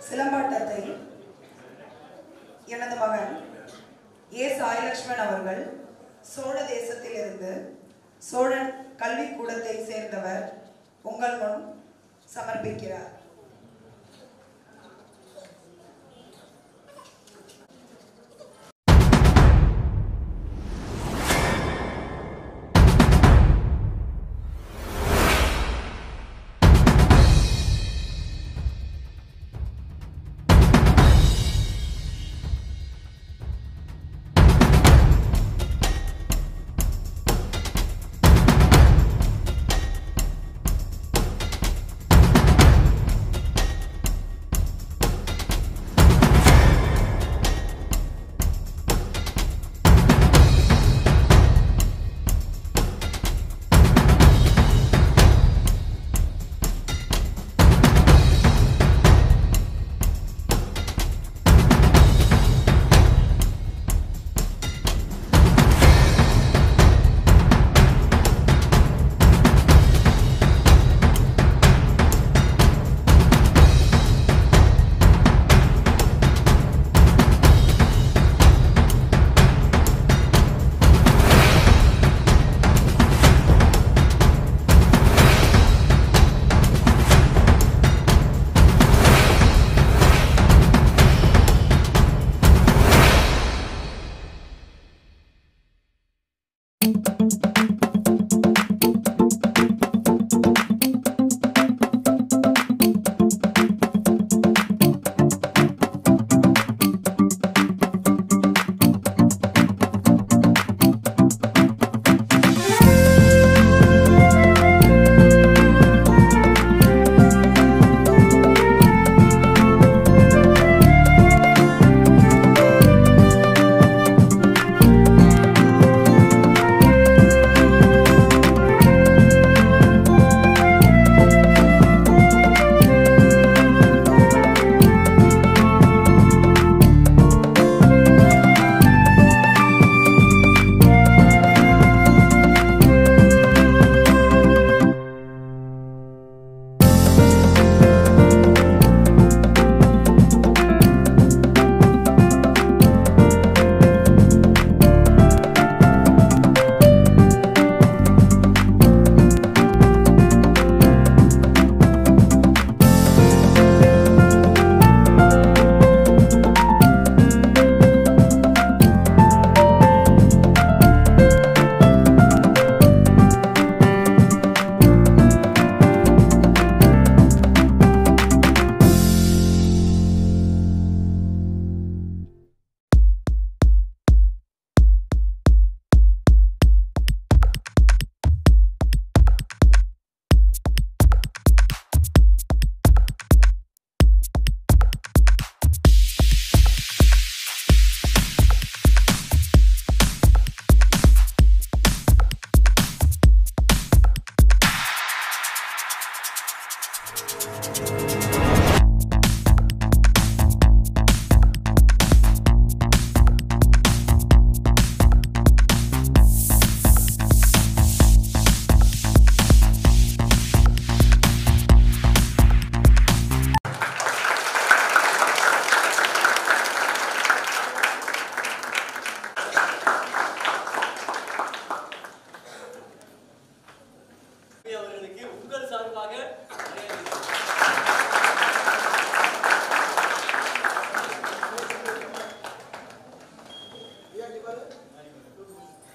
சிலம்பாட்டத்தை எனது மகன் ஏ சாய்லக்ஷ்மன் அவர்கள் சோழ தேசத்திலிருந்து சோழன் கல்விக்கூடத்தை சேர்ந்தவர் உங்கள் முன் சமர்ப்பிக்கிறார்.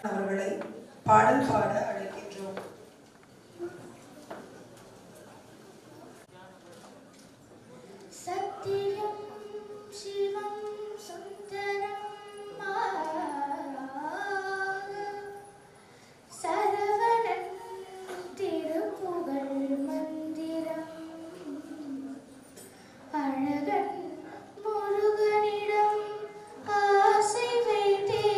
அவர்களை பாடல் பாட அழைக்கின்றோம். சத்தியம் சிவம் சுந்தரம் சரவணன் திருப்புகழ் மந்திரம் அழகன் முருகனிடம் ஆசை வைத்தேன்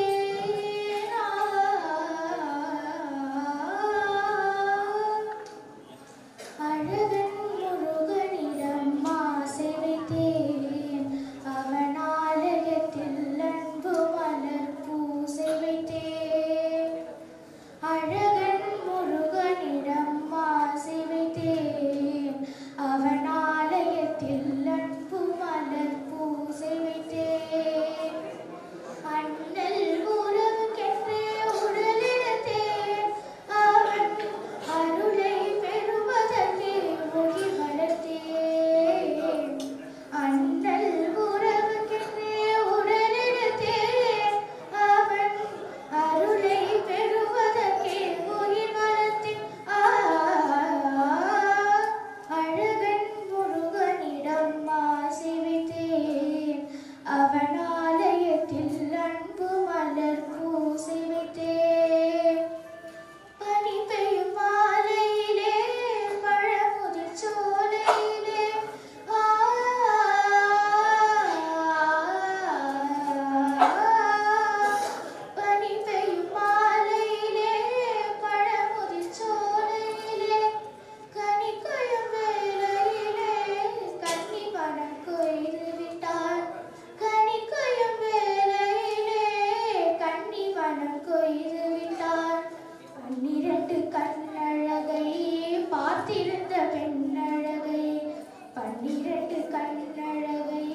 2 கண்ணழகை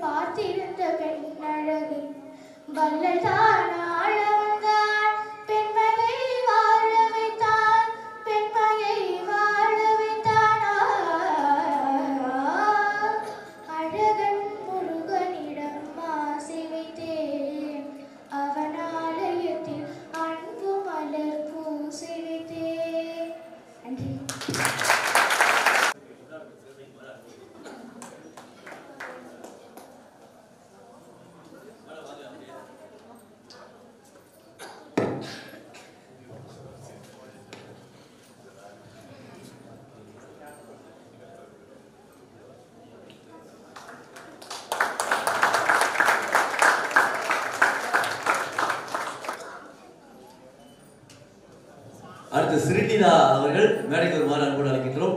பார்த்திருந்த பெண்ணழகை வள்ளல்தான் ஆள வந்தான் பெண்மையை வாழ வைத்தான் பெண்மையை வாழ வைத்தான் அழகன் முருகனிடம் ஆசை வைத்தேன் அவன் ஆலயத்தில் அன்பு மலர் பூசி வைத்தேன். நன்றி. அடுத்து ஸ்ரீநிதா அவர்கள் மேடைக்கு வருமாறு அன்போடு அழைக்கின்றோம்.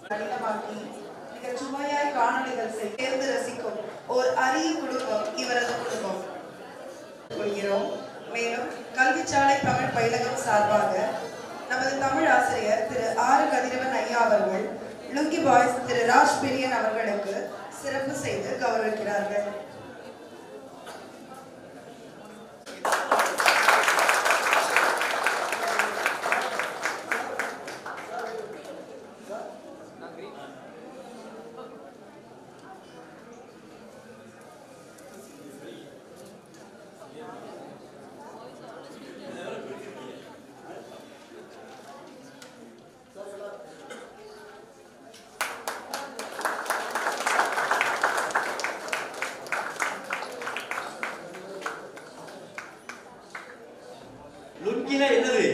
கடினமாக்கி மிக சுமையாய் காணொளிகள் சேர்ந்து ரசிக்கும் ஓர் அரிய குடும்பம் இவரது குடும்பம் கொள்கிறோம். மேலும் கல்விச்சாலை தமிழ் பயிலகம் சார்பாக நமது தமிழ் ஆசிரியர் திரு ஆர் கதிரவன் ஐயா அவர்கள் லுங்கி பாய்ஸ் திரு ராஜ் பிரியன் அவர்களுக்கு சிறப்பு செய்து கௌரவிக்கிறார்கள். லுங்கினா என்னது?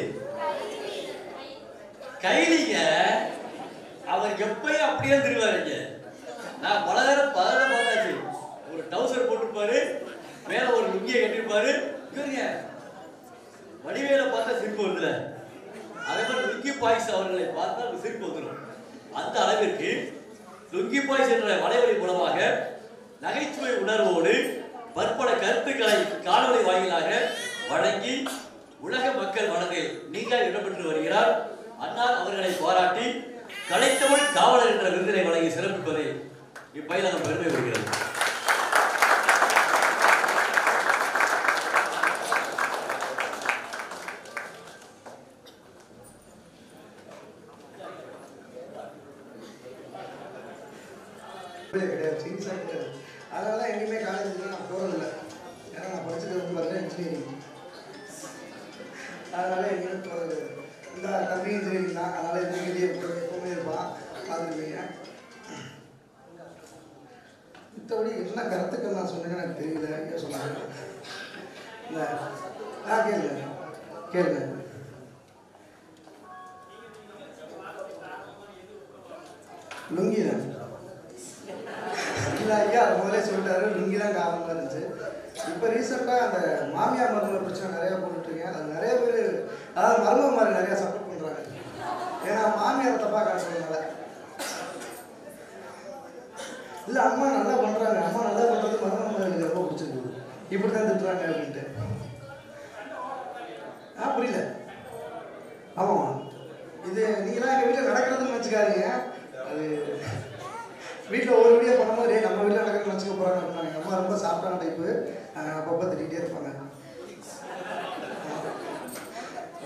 கைலிங்க. அவர் எப்பயும் அப்படியே திருவாருங்க. நான் பல நேரம் பார்த்தாச்சு. ஒரு டவுசர் போட்டிருப்பாரு, மேல ஒரு லுங்கியை கட்டிருப்பாரு. வடிவேல பார்த்தா சிரிப்பு வருதுல, அதே மாதிரி லுங்கி பாய்ஸ் அவர்களை பார்த்தா சிரிப்பு வந்துடும். அந்த அளவிற்கு லுங்கி பாய்ஸ் என்ற வலைவலி மூலமாக நகைச்சுவை உணர்வோடு பற்பல கருத்துக்களை காணொலி வாயிலாக வழங்கி உலக மக்கள் மனதில் நீங்க இடம்பெற்று வருகிறார். அன்னார் அவர்களை பாராட்டி கலைத்தமிழ் காவலர் என்ற விருதினை வழங்கி சிறப்பிப்பதை இப்பயிலகம் பெருமை கொள்கிறது. அதனால எங்கேயுமே காலேஜுக்கு நான் போகிறதில்லை. ஏன்னா நான் படிச்சுட்டு பார்த்தீங்கன்னா இன்ஜினியரிங். அதனால எங்கேயும் போகிறது இந்த தம்பி இன்ஜினியரிங் தான். அதனால் எங்கள் வீட்லேயே எப்பவுமே இருப்பான், பார்த்துருப்பீங்க. மற்றபடி என்ன கருத்துக்கள் நான் சொன்னேன்னு எனக்கு தெரியல. ஏன் சொன்னாங்க இல்லை கேளுங்க. லுங்கி தான் இல்லை ஐயா முதலே சொல்லிட்டாரு. லுங்கி தான் காரணமாக இருந்துச்சு. இப்போ ரீசெண்டாக அந்த மாமியார் மருமக பிரச்சனை நிறையா போட்டுட்ருக்கேன். அது நிறைய பேர், அதாவது மருமக மாதிரி நிறையா சப்போர்ட் பண்ணுறாங்க. ஏன்னா மாமியாரை தப்பாக காட்டுறதுனால. இல்லை அம்மா நல்லா பண்ணுறாங்க, அம்மா நல்லா பண்ணுறது மருமக மாதிரி எனக்கு ரொம்ப பிடிச்சிருக்கு, இப்படி தான் திட்டுறாங்க அப்படின்ட்டு. புரியல. ஆமாம்மா, இது நீங்களாம் எங்கள் வீட்டில் நடக்கிறதுன்னு வச்சுக்காதீங்க. அது வீட்டில் ஒரு வீடியோ பண்ணும்போது நம்ம வீட்டில் நடக்கிறதுன்னு வச்சுக்க போகிறாங்க அப்படின்னா. எங்கள் அம்மா ரொம்ப சாப்பிட்டான டைப்பு, அப்பப்போ திட்டிகிட்டே இருப்பாங்க.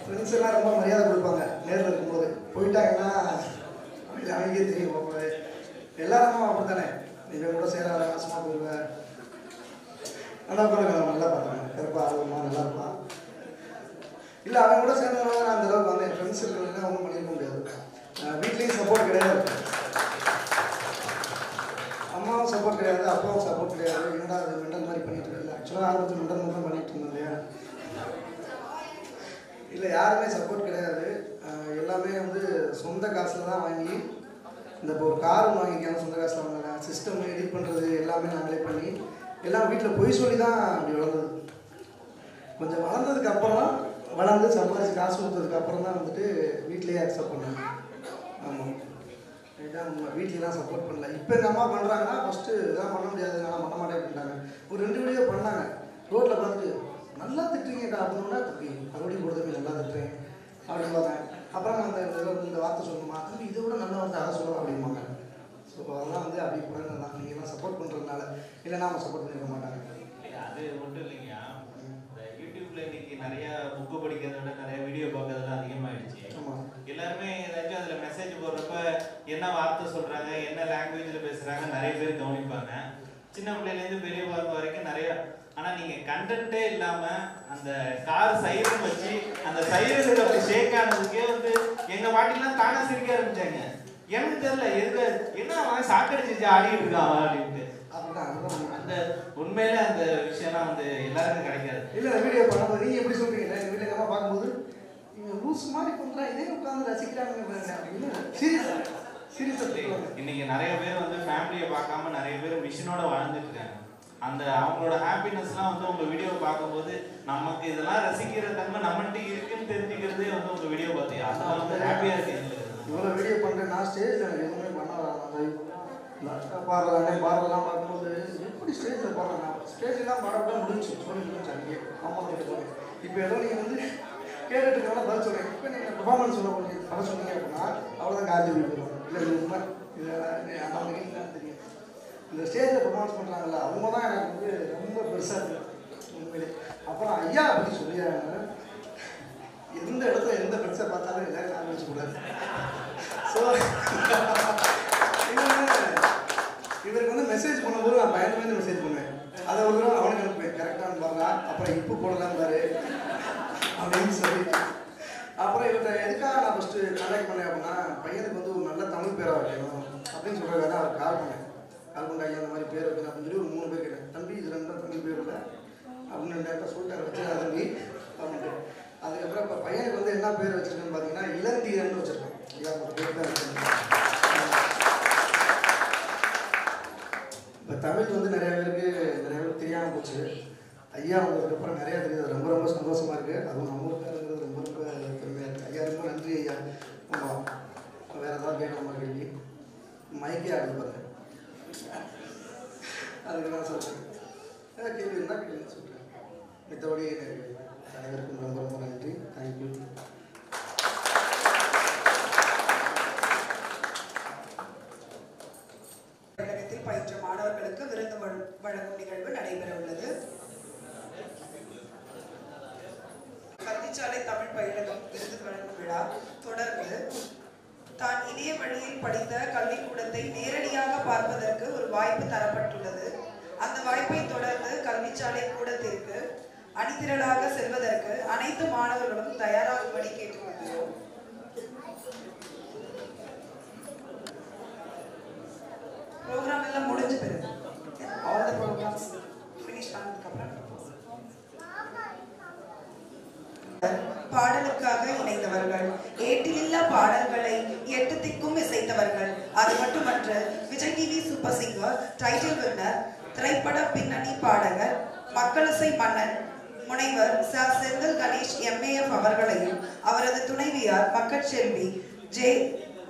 ஃப்ரெண்ட்ஸ் எல்லாம் ரொம்ப மரியாதை கொடுப்பாங்க நேரில் இருக்கும்போது. போயிட்டாங்கன்னா அவங்களுக்கே தெரியும் போகும்போது. எல்லாருமே அப்படி தானே, நீங்கள் கூட சேராத மாசமாக போடுவேன். நல்லா உட்காந்து நல்லா பார்த்தாங்க, கருப்பா ஆர்வமாக நல்லா இருப்பான். இல்லை அவன் கூட சேர்ந்தவங்க நான் அந்தளவுக்கு வந்து என் ஃப்ரெண்ட்ஸ் இருக்கிறதுனா ஒன்றும் பண்ணியிருக்க முடியாது. வீட்லேயும் சப்போர்ட் கிடையாது, அம்மாவும் சப்போர்ட் கிடையாது, அப்பாவும் சப்போர்ட் கிடையாது. என்னடா அது மெண்டல் மாதிரி பண்ணிட்டு இருக்கல. ஆக்சுவலாக ஆரம்பத்தில் மெண்டல் மட்டும் பண்ணிட்டு இருந்தோம் இல்லையா. இல்லை யாருமே சப்போர்ட் கிடையாது. எல்லாமே வந்து சொந்த காசில் தான் வாங்கி, இந்த இப்போ ஒரு கார் வாங்கிக்காமல் சொந்த காசில் வாங்கினாங்க. சிஸ்டம் எடிட் பண்ணுறது எல்லாமே நாங்களே பண்ணி, எல்லாம் வீட்டில் பொய் சொல்லி தான் அப்படி வளர்ந்தது. கொஞ்சம் வளர்ந்ததுக்கு அப்புறம் வளர்ந்து சம்பாதிச்சு காசு கொடுத்ததுக்கு அப்புறம் தான் வந்துட்டு வீட்லேயே அக்செப்ட் பண்ணேன். ஆமாம், இதுதான் உண்மை. வீட்லலாம் சப்போர்ட் பண்ணல. இப்போ எங்கள் அம்மா பண்ணுறாங்கன்னா ஃபஸ்ட்டு இதெல்லாம் பண்ண முடியாது, நான் பண்ண மாட்டேன் அப்படின்ட்டாங்க. ஒரு 2 வீடியோ பண்ணாங்க. ரோட்டில் பார்த்துட்டு நல்லா திட்டுறீங்கடா அப்படின்னா தம்பி மறுபடியும் கொடுத்தப்பி நல்லா திட்டுறேன் அப்படின்னு பார்த்தேன். அப்புறம் அந்த இந்த வார்த்தை சொல்லணுமா தம்பி இதை விட நல்ல வார்த்தை அதை சொல்லலாம் அப்படிம்பாங்க. ஸோ அதெல்லாம் வந்து அப்படி கூட தான் நீங்கள்லாம் சப்போர்ட் பண்ணுறதுனால இல்லைன்னா அவங்க சப்போர்ட் பண்ணிக்க மாட்டாங்க. அது மட்டும் இல்லைங்க, இந்த யூடியூப்ல இன்னைக்கு நிறைய புக்கு படிக்கிறத விட நிறைய வீடியோ பார்க்கறதுலாம் அதிகமாகிடுச்சு. எல்லாருமே ஏதாச்சும் அதில் மெசேஜ் போடுறப்ப என்ன வார்த்தை சொல்கிறாங்க, என்ன லாங்குவேஜில் பேசுகிறாங்க நிறைய பேர் கவனிப்பாங்க. சின்ன பிள்ளையிலேருந்து பெரிய பார்க்க வரைக்கும் நிறைய. ஆனால் நீங்கள் கண்டென்ட்டே இல்லாமல் அந்த கார் சைரன் வச்சு அந்த சைரன் அப்படி ஷேக் ஆனதுக்கே வந்து எங்கள் பாட்டிலாம் தானே சிரிக்க ஆரம்பிச்சாங்க. எனக்கு தெரியல எதுக்கு என்ன அவன் சாக்கடிச்சு ஆடிட்டு இருக்கான் அப்படின்ட்டு. அந்த உண்மையில அந்த விஷயம்லாம் வந்து எல்லாருக்கும் கிடைக்காது. இல்லை வீடியோ பண்ணும்போது நீங்கள் எப்படி சொல்கிறீங்க, எங்கள் வீட்டில் அம்மா பார்க்கும்போது நீங்கள் லூஸ் மாதிரி பண்ணுறா இதே உட்காந்து ரசிக்கிறாங்க அப்படின்னு சீரியஸாக. இன்னைக்கு நிறைய பேர் வந்து ஃபேமிலியை பார்க்காம நிறைய பேர் மிஷினோட வாழ்ந்துட்டு இருக்காங்க. அந்த அவங்களோட ஹாப்பினஸ்லாம் வந்து உங்கள் வீடியோ பார்க்கும்போது நமக்கு இதெல்லாம் ரசிக்கிற தன்மை நம்மள்கிட்ட இருக்குன்னு தெரிஞ்சுக்கிறதே வந்து உங்கள் வீடியோ பார்த்தியா அதெல்லாம் வந்து ஹாப்பியாக இருக்கு. இவ்வளோ வீடியோ பண்ணுறேன் நான் ஸ்டேஜில் எனக்கு எதுவுமே பண்ண வராங்க. பாடலாம் பார்க்கும்போது எப்படி ஸ்டேஜில் பாடுறேன் நான் ஸ்டேஜெலாம் பாடக்கூட முடிஞ்சு முடிஞ்சு அங்கேயே அம்மா கிட்ட போனேன். இப்போ ஏதோ நீங்கள் வந்து கேட்டுட்டுனால பதில் சொல்கிறேன். இப்போ நீங்கள் பெர்ஃபார்மன்ஸ் சொல்ல பண்ண சொன்னீங்க அப்படின்னா அவ்வளோதான் காலேஜ் போயிடுவோம். இல்லை இது மாதிரி இது அவங்க தெரியும். இந்த ஸ்டேஜில் பெர்ஃபார்மன்ஸ் பண்ணுறாங்கல்ல அவங்க தான் எனக்கு வந்து ரொம்ப பெருசாக இருக்குது உண்மையிலே. அப்புறம் ஐயா பற்றி சொல்லிடுறாங்க, எந்த இடத்துல எந்த பெருசாக பார்த்தாலும் எல்லாரும் நான் வச்சுக்கூடாது. ஸோ இவருக்கு வந்து மெசேஜ் பண்ணும்போது நான் பயந்து மெசேஜ் பண்ணுவேன். அதை ஒரு தடவை அவனுக்கு அனுப்புவேன் கரெக்டானு பாருங்க, அப்புறம் இப்போ போடலாம் பாரு அப்படின்னு சொல்லி. அப்புறம் இவர்கிட்ட எதுக்காக நான் ஃபஸ்ட்டு கான்டாக்ட் பண்ணேன் அப்படின்னா பையனுக்கு வந்து ஒரு நல்ல தமிழ் பேராக வைக்கணும் அப்படின்னு சொல்கிறத அவர் கால் பண்ணேன். கால் பண்ண ஐயா அந்த மாதிரி பேர் வைக்கணும் அப்படின்னு சொல்லி ஒரு 3 பேர் கேட்டேன். தம்பி இது 2 தமிழ் பேர் இல்லை அப்படின்னு டேரக்டாக சொல்லிட்டார் வச்சுருக்கா தம்பி அப்படின்ட்டு. அதுக்கப்புறம் இப்போ பையனுக்கு வந்து என்ன பேர் வச்சுருக்கேன்னு பார்த்தீங்கன்னா இளந்தீரன்னு வச்சுருக்கேன். ஐயா ஒரு பேர் தான் வச்சுருக்கேன். இப்போ தமிழ் வந்து நிறைய பேருக்கு தெரியாமல் போச்சு. ஐயா வந்ததுக்கப்புறம் நிறையா தெரியுது. ரொம்ப ரொம்ப சந்தோஷமாக இருக்குது. அதுவும் நம்ம ஊருக்காரங்கிறது ரொம்ப ரொம்ப பெருமையாக இருக்குது. ஐயா ரொம்ப நன்றி ஐயா. ஆமாம் வேறு ஏதாவது கேட்கணும் மாதிரி கேள்வி மைக்கே ஆடுது பாருங்க. அதுக்கு நான் சொல்கிறேன் ஏதாவது கேள்வி இருந்தால் கேள்வி சொல்கிறேன். மற்றபடி அனைவருக்கும் ரொம்ப ரொம்ப நன்றி. தேங்க்யூ. பயின்ற மாணவர்களுக்கு விருது வழங்கும் நிகழ்வு நடைபெற உள்ளது. கல்விச்சாலை தமிழ் பயிலகம் விருது வழங்கும் விழா தொடர்ந்து தான் இணைய வழியில் படித்த கல்விக்கூடத்தை நேரடியாக பார்ப்பதற்கு ஒரு வாய்ப்பு தரப்பட்டுள்ளது. அந்த வாய்ப்பை தொடர்ந்து கல்விச்சாலை கூடத்திற்கு அணிதிரளாக செல்வதற்கு அனைத்து மாணவர்களும் தயாராகும்படி கேட்டுக்கொள்கிறோம். ப்ரோக்ராம் எல்லாம் முடிஞ்ச பிறகு ஆல் தி ப்ரோக்ராம்ஸ் ஃபினிஷ் ஆனதுக்கு அப்புறம் பாடலுக்காக இணைந்தவர்கள், ஏட்டிலில்லா பாடல்களை 8 திக்கும் இசைத்தவர்கள். அது மட்டுமன்று Vijay TV super singer title winner, திரைப்பட பின்னணி பாடகர், மக்களிசை மன்னன் முனைவர் செந்தில் கணேஷ் MAF அவர்களையும் அவரது துணைவியார் மக்கட்செல்வி ஜே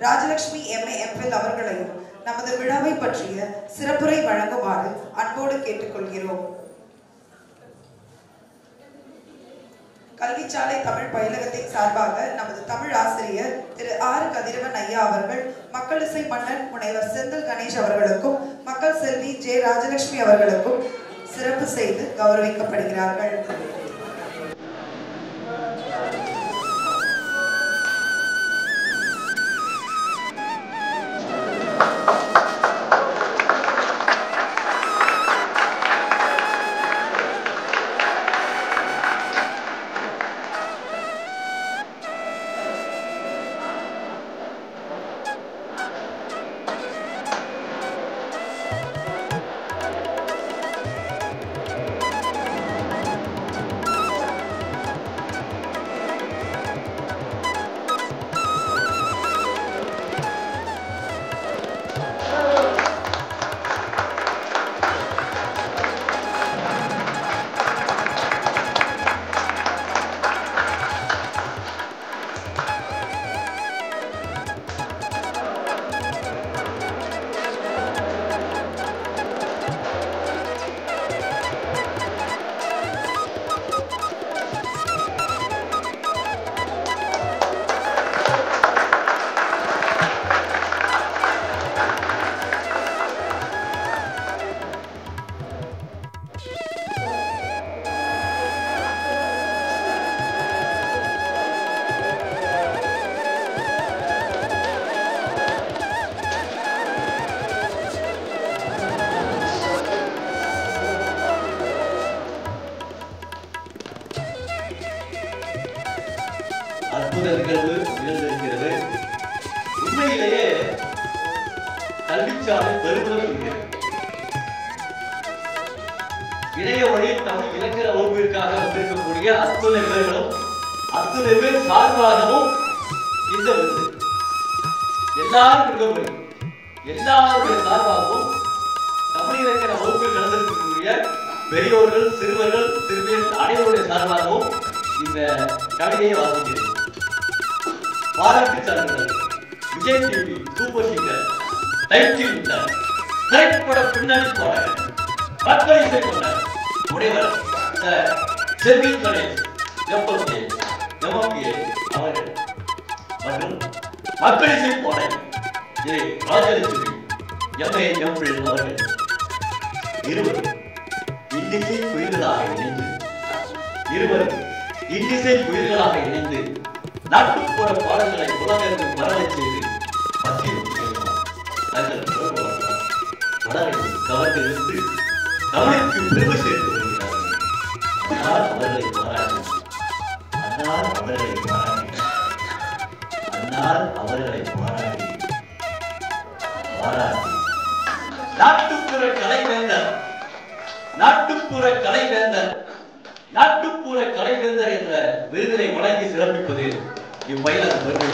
ராஜலட்சுமி MAFL அவர்களையும் நமது விழாவை பற்றிய சிறப்புரை வழங்குமாறு அன்போடு கேட்டுக்கொள்கிறோம். கல்விச்சாலை தமிழ் பயிலகத்தின் சார்பாக நமது தமிழ் ஆசிரியர் திரு R கதிரவன் ஐயா அவர்கள் மக்களிசை மன்னன் முனைவர் செந்தில் கணேஷ் அவர்களுக்கும் மக்கள் செல்வி ஜே ராஜலட்சுமி அவர்களுக்கும் சிறப்பு செய்து கௌரவிக்கப்படுகிறார்கள். அற்புத நிகழ்வு நிகழ்ந்திருக்கிறது. உண்மையிலேயே கல்விச்சாலை பெருமிதம் இருக்கிறது. இணைய வழி தமிழ் இலக்கிய வகுப்பிற்காக வந்திருக்கக்கூடிய அத்துணை பேர்களும் அத்துணை பேர் சார்பாகவும் இந்த விருது எல்லாரும் இருக்க முடியும். எல்லாருடைய சார்பாகவும் தமிழ் இலக்கிய வகுப்பில் கலந்திருக்கக்கூடிய பெரியோர்கள், சிறுவர்கள், சிறுமியர்கள் அனைவருடைய சார்பாகவும் இந்த கவிதையை வாசிக்கிறேன். பாராட்டு சான்றிதழ் Vijay TV super singer title winner திரைப்பட பின்னணி பாடகர் மக்கள் இசை கொண்டார் முனைவர் செல்வி கணேஷ் எம்எம்ஏ அவர்கள் மற்றும் மக்கள் இசை பாடகர் ராஜலட்சுமி எம்ஏ அவர்கள் இருவர் இன்னிசை புயல்களாக இணைந்து நாட்டுப்புற பாடல்களை உலகெங்கும் வரவச் செய்து கவர்ந்திருந்து தமிழுக்கு பெருமை சேர்த்து வருகிறார்கள். அவர்களை பாராட்டி நாட்டுப்புற கலைவேந்தர் என்ற விருதினை வழங்கி சிறப்பிப்பது இப்பயிலர் பெருமை.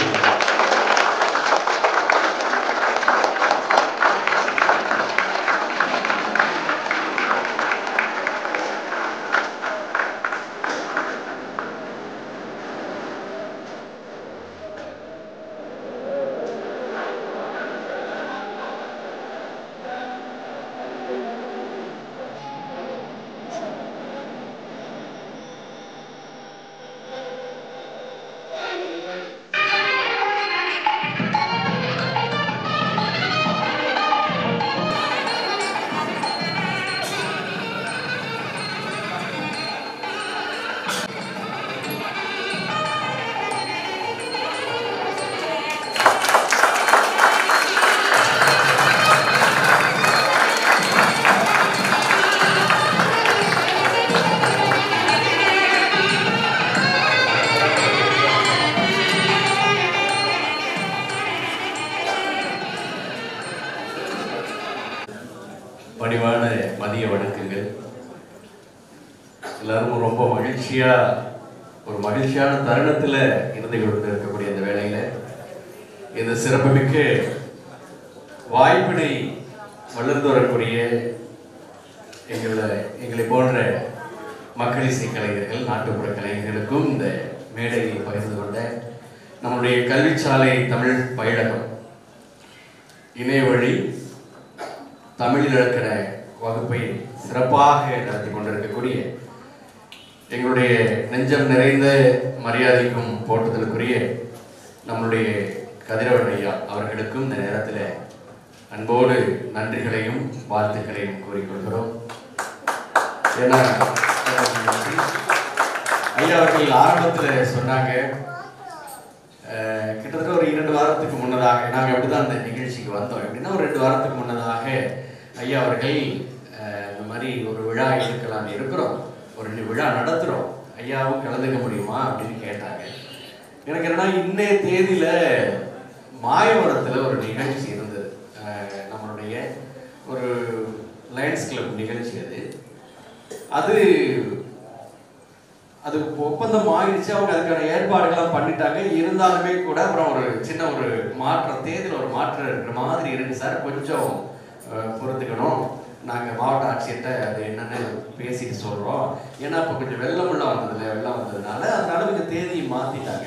பணிவான மதிய வணக்கங்கள். எல்லாரும் ரொம்ப மகிழ்ச்சியான தருணத்தில் இருந்து கொண்டு இருக்கக்கூடிய இந்த வேளையில இந்த சிறப்புமிக்க வாய்ப்பினை வளர்ந்து வரக்கூடிய எங்களை போன்ற மக்கள் இசை கலைஞர்கள், நாட்டுப்புற கலைஞர்களுக்கும் இந்த மேடையை பகிர்ந்து கொண்ட நம்முடைய கல்விச்சாலை தமிழ் பயிலகம் இணைய வழி தமிழ் இலக்கண வகுப்பை சிறப்பாக நடத்தி கொண்டிருக்கக்கூடிய எங்களுடைய நெஞ்சம் நிறைந்த மரியாதைக்கும் போற்றுதலுக்குரிய நம்முடைய கதிரவன் ஐயா அவர்களுக்கும் இந்த நேரத்தில் அன்போடு நன்றிகளையும் வாழ்த்துக்களையும் கூறிக்கொள்கிறோம். ஏன்னா ஐயா அவர்கள் ஆரம்பத்தில் சொன்னாங்க, கிட்டத்தட்ட ஒரு 2 வாரத்துக்கு முன்னதாக நாங்கள் எப்படிதான் அந்த நிகழ்ச்சிக்கு வந்தோம். எப்படின்னா ஒரு 2 வாரத்துக்கு முன்னதாக ஐயா அவர்கள் இந்த மாதிரி ஒரு விழா எடுக்கலாம்னு இருக்கிறோம், ஒரு விழா நடத்துகிறோம், ஐயாவும் கலந்துக்க முடியுமா அப்படின்னு கேட்டாங்க. எனக்கு என்னன்னா இன்னைய தேதியில மாயவரத்தில் ஒரு நிகழ்ச்சி இருந்தது, நம்மளுடைய ஒரு லயன்ஸ் கிளப் நிகழ்ச்சி. அது ஒப்பந்தம் ஆயிடுச்சு. அவங்க அதுக்கான ஏற்பாடுகள்லாம் பண்ணிட்டாங்க. இருந்தாலுமே கூட அப்புறம் ஒரு சின்ன ஒரு மாற்றம், தேதியில் ஒரு மாற்றம் இருக்கிற மாதிரி இருக்கு சார், கொஞ்சம் பொறுத்துக்கணும், நாங்கள் மாவட்ட ஆட்சியர்கிட்ட அது என்னென்னு பேசிட்டு சொல்கிறோம். ஏன்னா இப்போ கொஞ்சம் வெள்ளம் வந்ததுனால அதனால கொஞ்சம் தேதியை மாற்றிட்டாங்க.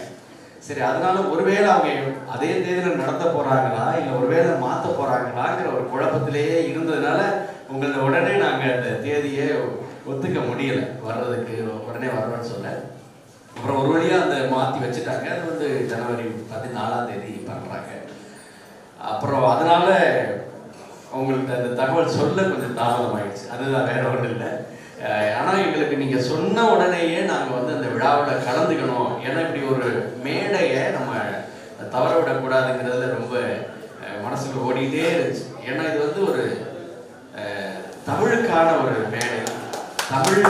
சரி, அதனால ஒருவேளை அவங்க அதே தேதியில் நடத்த போகிறாங்களா இல்லை ஒருவேளை மாற்ற போகிறாங்களாங்கிற ஒரு குழப்பத்திலேயே இருந்ததுனால உங்களது உடனே நாங்கள் அந்த தேதியை ஒத்துக்க முடியலை, வர்றதுக்கு உடனே வர்றோன்னு சொல்ல. அப்புறம் ஒரு வழியாக அந்த மாற்றி வச்சுட்டாங்க. அது ஜனவரி 14 பண்ணுறாங்க. அப்புறம் அதனால உங்களுக்கு அந்த தகவல் சொல்ல கொஞ்சம் தாமதமாயிடுச்சு. அதுதான், வேற ஒன்றும் இல்லை. ஆனால் எங்களுக்கு நீங்கள் சொன்ன உடனேயே நாங்கள் அந்த விழாவில் கலந்துக்கணும், ஏன்னா இப்படி ஒரு மேடையை நம்ம தவற விடக்கூடாதுங்கிறதுல ரொம்ப மனசுக்கு ஓடிக்கிட்டே இருந்துச்சு. ஏன்னா இது ஒரு தமிழுக்கான ஒரு மேடை, தமிழை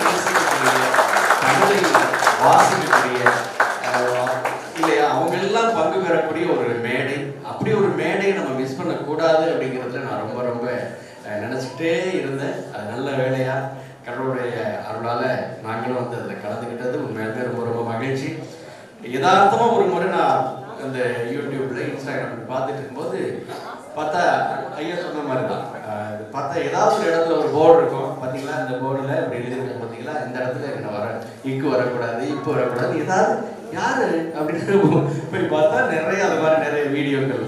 நேசிக்கக்கூடிய, தமிழை வாசிக்கக்கூடிய நினச்சிட்டே இருந்தேன். அது நல்ல வேலையா கடவுளுடைய அருளால் நாங்களும் வந்து அதில் கலந்துக்கிட்டது உண்மையாலுமே ரொம்ப ரொம்ப மகிழ்ச்சி. யதார்த்தமாக ஒரு முறை நான் அந்த யூடியூப்ல இன்ஸ்டாகிராம்ல பார்த்துட்டு இருக்கும்போது பார்த்தா ஐயா சொன்ன மாதிரி தான் பார்த்தா ஏதாவது ஒரு இடத்துல ஒரு போர்டு இருக்கும் பார்த்தீங்களா, இந்த போர்டில் இப்படி எழுதிருக்கோம் பார்த்தீங்களா, இந்த இடத்துல என்ன இங்கு வரக்கூடாது, இப்போ வரக்கூடாது, ஏதாவது யாரு அப்படின்னு போய் பார்த்தா நிறைய அது மாதிரி நிறைய வீடியோக்கள்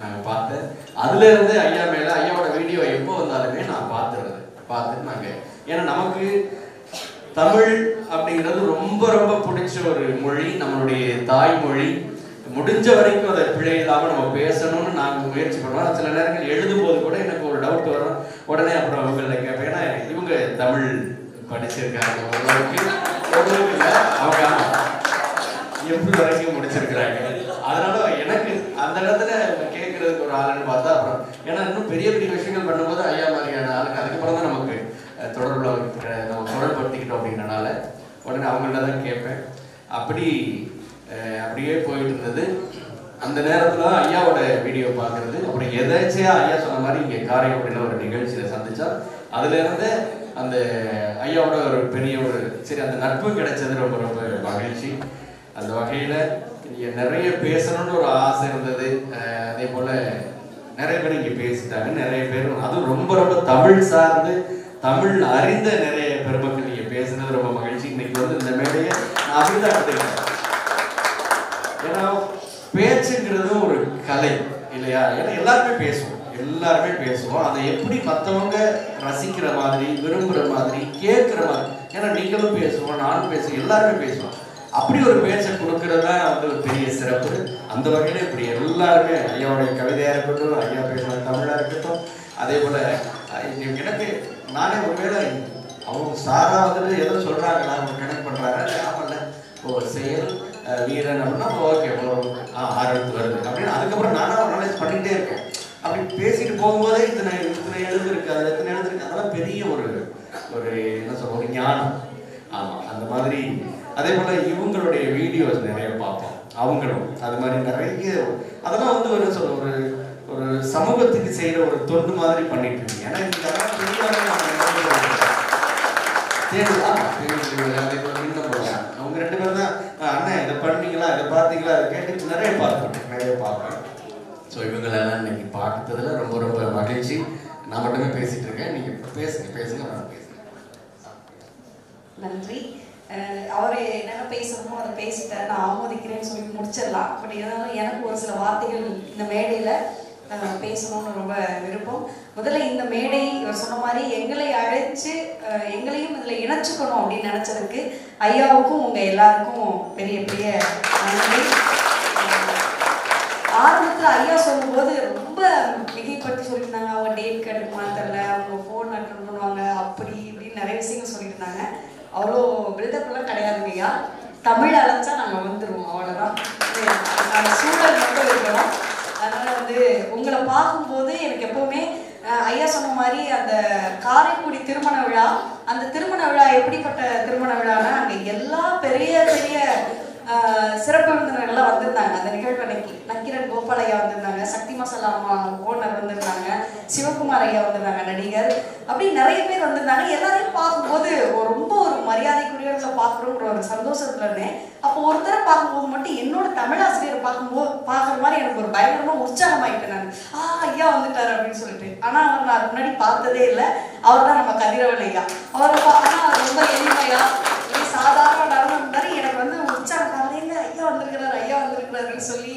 நாங்கள் பார்த்தேன். அதுல இருந்து ஐயா மேல ஐயாவோட வீடியோ எப்போ வந்தாலுமே நான் பார்த்துட்டு நாங்கள், ஏன்னா நமக்கு தமிழ் அப்படிங்கிறது ரொம்ப ரொம்ப பிடிச்ச ஒரு மொழி, நம்மளுடைய தாய்மொழி. முடிஞ்ச வரைக்கும் அதை பிழை இல்லாமல் நம்ம பேசணும்னு நாங்கள் முயற்சி பண்ணுவோம். சில நேரங்கள் எழுதும் போது கூட எனக்கு ஒரு டவுட் வரும், உடனே அப்புறம் அவங்களை கேட்பேன். ஏன்னா இவங்க தமிழ் படிச்சிருக்காங்க, ஓரளவுக்கு அவங்க எப்படி வரைக்கும் முடிச்சிருக்கிறாங்க. அதனால எனக்கு அந்த இடத்துல கேட்கறதுக்கு ஒரு ஆளுன்னு பார்த்தா அப்புறம், ஏன்னா இன்னும் பெரிய பெரிய விஷயங்கள் பண்ணும்போது ஐயா மாதிரியான ஆளுக்கு அதுக்கப்புறம் தான் நமக்கு தொடர்புல நம்ம தொடர்படுத்திக்கிட்டோம் அப்படின்றனால உடனே அவங்கள்ட்ட தான் கேட்பேன். அப்படியே போயிட்டு இருந்தது. அந்த நேரத்தில் தான் ஐயாவோட வீடியோ பார்க்கறது, அப்புறம் எதாச்சியா ஐயா சொன்ன மாதிரி இங்கே காரைக்குடியில் ஒரு நிகழ்ச்சியில் சந்திச்சா அதுல இருந்து அந்த ஐயாவோட ஒரு பெரிய ஒரு சரி அந்த நட்பு கிடைச்சது ரொம்ப ரொம்ப மகிழ்ச்சி. அந்த வகையில் இங்கே நிறைய பேசணும்னு ஒரு ஆசை இருந்தது. அதே போல் நிறைய பேர் இங்கே பேசிட்டாங்க, நிறைய பேர் அதுவும் ரொம்ப ரொம்ப தமிழ் சார்ந்து தமிழ் அறிந்த நிறைய பெருமக்கள் இங்கே பேசுனது ரொம்ப மகிழ்ச்சி. இன்னைக்கு வந்து இந்த மேடையை நான் அப்படிதான் எடுத்துக்கிறேன். ஏன்னா பேச்சுங்கிறதும் ஒரு கலை இல்லையா? ஏன்னா எல்லாருமே பேசுவோம், அதை எப்படி மற்றவங்க ரசிக்கிற மாதிரி, விரும்புகிற மாதிரி, கேட்குற மாதிரி. ஏன்னா நீங்களும் பேசுவோம், நானும் பேசுவோம், எல்லாருமே பேசுவோம். அப்படி ஒரு பேச்சை கொடுக்கறதா வந்து ஒரு பெரிய சிறப்பு. அந்த வகையில் இப்படி எல்லாருமே ஐயாவுடைய கவிதையாக இருக்கட்டும், ஐயா பேசுகிற தமிழாக இருக்கட்டும், அதே போல் எனக்கு நானே ஒருவேளை அவங்க சாரா வந்துட்டு எதோ சொல்கிறாங்களா, அவங்க கனெக்ட் பண்ணுறாங்க, ஆமாம்ல ஓ செயல் வீரன் அப்படின்னா ஓகே ஆரம்பித்து வருது அப்படின்னு அதுக்கப்புறம் நானும் அனலைஸ் பண்ணிகிட்டே இருக்கேன். அப்படி பேசிட்டு போகும்போதே இத்தனை எழுதுருக்கு, அது எத்தனை எழுதுருக்கு, அதெல்லாம் பெரிய ஒரு என்ன சொல்ற ஒரு ஞானம். ஆமாம், அந்த மாதிரி. அதே போல் இவங்களுடைய வீடியோஸ் நிறைய பார்ப்போம், அவங்களும் அது மாதிரி நிறைய அதெல்லாம் வந்து ஒரு சமூகத்துக்கு செய்கிற ஒரு தொண்டு மாதிரி பண்ணிட்டு இருக்கீங்க. ஏன்னா இதெல்லாம் அவங்க ரெண்டு பேரும் தான் அண்ணன் இதை பண்ணீங்களா, இதை பார்த்தீங்களா, அதை கேட்டு நிறைய பார்ப்பேன். ஸோ இவங்களெல்லாம் இன்னைக்கு பார்த்ததுல ரொம்ப ரொம்ப மகிழ்ச்சி. நான் மட்டுமே பேசிட்டு இருக்கேன், நீங்கள் பேசுங்க நான் பேசுகிறேன். நன்றி. அவர் என்னென்ன பேசணுமோ அதை பேசிட்டார், நான் ஆமோதிக்கிறேன்னு சொல்லி முடிச்சிடலாம். பட் இருந்தாலும் எனக்கு ஒரு சில வார்த்தைகள் இந்த மேடையில் பேசணும்னு ரொம்ப விருப்பம். முதல்ல இந்த மேடை இவர் சொன்ன மாதிரி எங்களை அழைச்சு எங்களையும் இதில் இணைச்சுக்கணும் அப்படின்னு நினச்சதுக்கு ஐயாவுக்கும் உங்கள் எல்லாருக்கும் பெரிய பெரிய நன்றி. ஆரம்பத்தில் ஐயா சொல்லும்போது ரொம்ப மிகைப்படுத்தி சொல்லியிருந்தாங்க. அவங்க டேட் கிடைக்குமான்னு தெரில, அவங்க ஃபோன் அட்டன் பண்ணுவாங்க, அப்படி இப்படின்னு நிறைய விஷயங்கள் சொல்லியிருந்தாங்க. அவ்வளோ பில்டப்லாம் கிடையாதுங்க ஐயா. தமிழ் அழைச்சா நாங்கள் வந்துடுவோம், அவ்வளோதான். நாங்கள் சூழல் மட்டும் இருக்கிறோம். அதனால் வந்து உங்களை பார்க்கும்போது எனக்கு எப்போவுமே ஐயா சொன்ன மாதிரி அந்த காரைக்குடி திருமண விழா, அந்த திருமண விழா எப்படிப்பட்ட திருமண விழானா அங்கே எல்லா பெரிய பெரிய சிறப்பு விருந்தினர்கள்லாம் வந்திருந்தாங்க. அந்த நிகழ்வு அன்னைக்கு நக்கீரன் கோபால் ஐயா வந்திருந்தாங்க, சக்தி மசாலா அம்மா ஓனர் வந்திருந்தாங்க, சிவகுமார் ஐயா வந்திருந்தாங்க நடிகர், அப்படி நிறைய பேர் வந்திருந்தாங்க. எல்லாரையும் பார்க்கும்போது ரொம்ப ஒரு மரியாதைக்குரியவர்களை பார்க்குறோங்கிற ஒரு சந்தோஷத்துல இருந்தேன். அப்போ ஒருத்தரை பார்க்கும்போது மட்டும் என்னோட தமிழாசிரியரை பார்க்குற மாதிரி எனக்கு ஒரு பயங்கரமாக உற்சாகமாயிட்டேன். நான் ஐயா வந்துட்டாரு அப்படின்னு சொல்லிட்டு. ஆனால் அவர் நான் முன்னாடி பார்த்ததே இல்லை. அவர் தான் நம்ம கதிரவன் ஐயா. அவரை ஆனால் ரொம்ப எளிமையா சாதாரண நடனம் இருந்தாரு. எனக்கு வந்து உற்சாகம் காலையில் ஐயா வந்திருக்கிறாருன்னு சொல்லி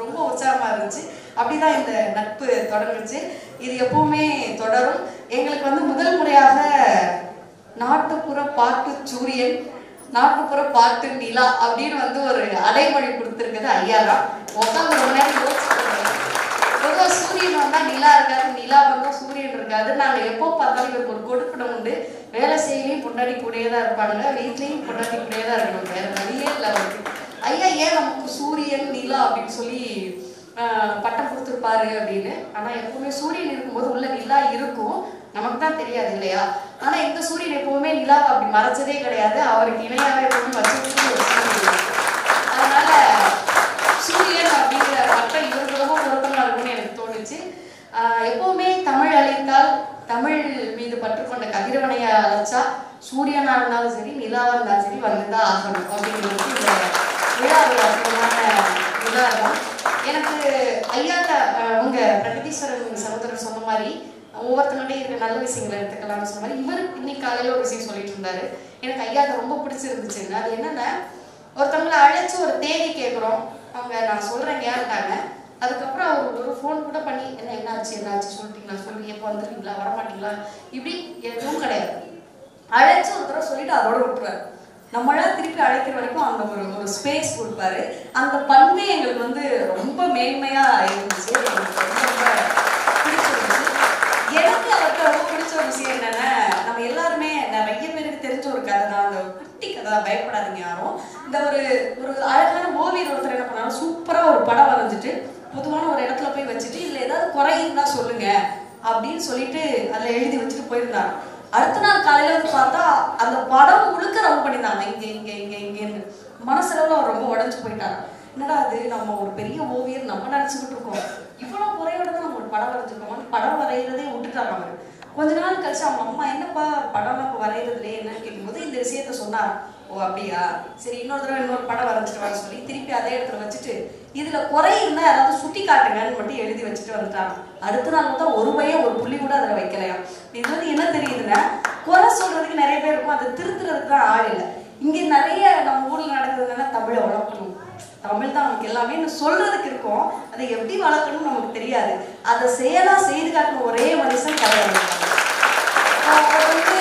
ரொம்ப உற்சாகமாக இருந்துச்சு. அப்படிதான் இந்த நட்பு தொடங்குச்சு. இது எப்பவுமே தொடரும். எங்களுக்கு வந்து முதல் முறையாக நாட்டுப்புற பாட்டு சூரியன், நாட்டுப்புற பாட்டு நிலா அப்படின்னு வந்து ஒரு அடைமொழி கொடுத்துருக்குது ஐயா தான். உட்காந்து ரொம்ப நேரம் யோசிச்சுருக்காங்க. பொதுவாக சூரியன் வந்தால் நிலா இருக்காது, நிலா வந்தால் சூரியன் இருக்காது. நாங்கள் எப்போ பார்த்தாலும் இவருக்கு ஒரு கொடுப்பிடம் உண்டு. வேலை செய்யலையும் பொண்டாடி கூடயே தான் இருப்பாங்க, வீட்லேயும் பொண்டாடி கூடயே தான் இருக்கணும், வேற வழியே இல்லை அவருக்கு. ஐயா ஏன் நமக்கு சூரியன் நிலா அப்படின்னு சொல்லி பட்டம் கொடுத்துருப்பாரு அப்படின்னு. ஆனால் எப்பவுமே சூரியன் இருக்கும்போது உள்ள நிலா இருக்கும், நமக்கு தான் தெரியாது இல்லையா? ஆனால் இந்த சூரியன் எப்பவுமே நிலாவை அப்படி மறைச்சதே கிடையாது. அவருக்கு இணையாவே எப்பவுமே வச்சு ஒரு சூரியன். அதனால சூரியன் அப்படிங்கிற பட்டம் இவருக்கு ரொம்ப பொருத்தமாக இருக்கும்னு எனக்கு தோணுச்சு. எப்பவுமே தமிழ் அழைத்தால் தமிழ் மீது பற்று கொண்ட கதிரவனையை அழைச்சா சூரியனா இருந்தாலும் சரி நிலாவா இருந்தாலும் சரி வந்துதான் ஆகணும் அப்படிங்கிறது இந்த விழா ஒரு அற்புதமான உதாரணம். எனக்கு ஐயாட்ட உங்க பிரகதீஸ்வரன் சகோதரர் சொன்ன மாதிரி ஒவ்வொருத்தங்கிட்டே இருக்க நல்ல விஷயங்களை எடுத்துக்கலாம்னு சொன்ன மாதிரி இவர் இன்னைக்கு காலையில ஒரு விஷயம் சொல்லிட்டு இருந்தாரு. எனக்கு ஐயாட்ட ரொம்ப பிடிச்சிருந்துச்சுங்க. அது என்னன்னா, ஒருத்தவங்களை அழைச்சு ஒரு தேதி கேட்குறோம், அவங்க நான் சொல்றேன் கேட்டாங்க. அதுக்கப்புறம் அவர் ஒரு ஃபோன் கூட பண்ணி என்னாச்சு சொல்லிட்டீங்களா, சொல்லி எப்போ வந்துருக்கீங்களா, வரமாட்டீங்களா, இப்படி எதுவும் கிடையாது. அழைச்சு ஒரு தடவை சொல்லிட்டு அதோட விட்டுருவாரு. நம்மளா திருப்பி அழைக்கிற வரைக்கும் அந்த ஒரு ஸ்பேஸ் கொடுப்பாரு. அந்த பண்பே எங்களுக்கு வந்து ரொம்ப மேன்மையா இருந்துச்சு. எனக்கு ரொம்ப பிடிச்சிருந்துச்சு. எனக்கு அவருக்கு ரொம்ப பிடிச்ச ஒரு விஷயம் என்னன்னா, நம்ம எல்லாருமே நிறைய பேருக்கு தெரிஞ்ச ஒரு கதை தான், அந்த குட்டி கதை தான், பயப்படாதீங்க யாரும். இந்த ஒரு அழகான ஓவியர் ஒருத்தர் என்ன பண்ணாலும் சூப்பரா ஒரு படம் வரைஞ்சிட்டு பொதுவான ஒரு இடத்துல போய் வச்சுட்டு இல்லை ஏதாவது குறை இருந்தா சொல்லுங்க அப்படின்னு சொல்லிட்டு அதில் எழுதி வச்சுட்டு போயிருந்தாங்க. அடுத்த நாள் காலையில வந்து பார்த்தா அந்த படம் முழுக்க ரவுண்ட் பண்ணியிருந்தாங்க, இங்கேன்னு. மனசளவில் அவர் ரொம்ப உடஞ்சு போயிட்டாங்க. என்னடா அது, நம்ம ஒரு பெரிய ஓவியர் நம்ம நினச்சிக்கிட்டு இருக்கோம், இவ்வளோ குறையோட தான் நம்ம ஒரு படம் வரைஞ்சிருக்கோம், படம் வரைகிறதே விட்டுட்டாங்க அவர். கொஞ்ச நாள் கழிச்சு அவங்க அம்மா என்னப்பா படம் இப்போ வரைகிறதுலே என்னன்னு கேட்கும்போது இந்த விஷயத்த சொன்னார். ஓ அப்படியா, சரி இன்னொரு தடவை இன்னொரு படம் வரைஞ்சிட்டு வர சொல்லி திருப்பி அதே இடத்துல வச்சுட்டு இதுல குறை இருந்தா யாராவது சுட்டி காட்டுங்கன்னு மட்டும் எழுதி வச்சுட்டு வந்துட்டாங்க. அடுத்த நாள் தான் ஒரு பையன் ஒரு புள்ளி கூட அதில் வைக்கலையாம். இது வந்து என்ன தெரியுதுன்னா, குறை சொல்றதுக்கு நிறைய பேர் இருக்கும், அதை திருத்துறதுக்கு தான் ஆள் இல்லை. இங்கே நிறைய நம்ம ஊர்ல நடக்குதுன்னா தமிழை வளர்க்கணும், தமிழ் தான் நமக்கு எல்லாமே சொல்றதுக்கு இருக்கும், அதை எப்படி வளர்க்கணும்னு நமக்கு தெரியாது. அதை செயலா செய்து காட்டின ஒரே மனுஷன் கிடையாது. அவருக்கு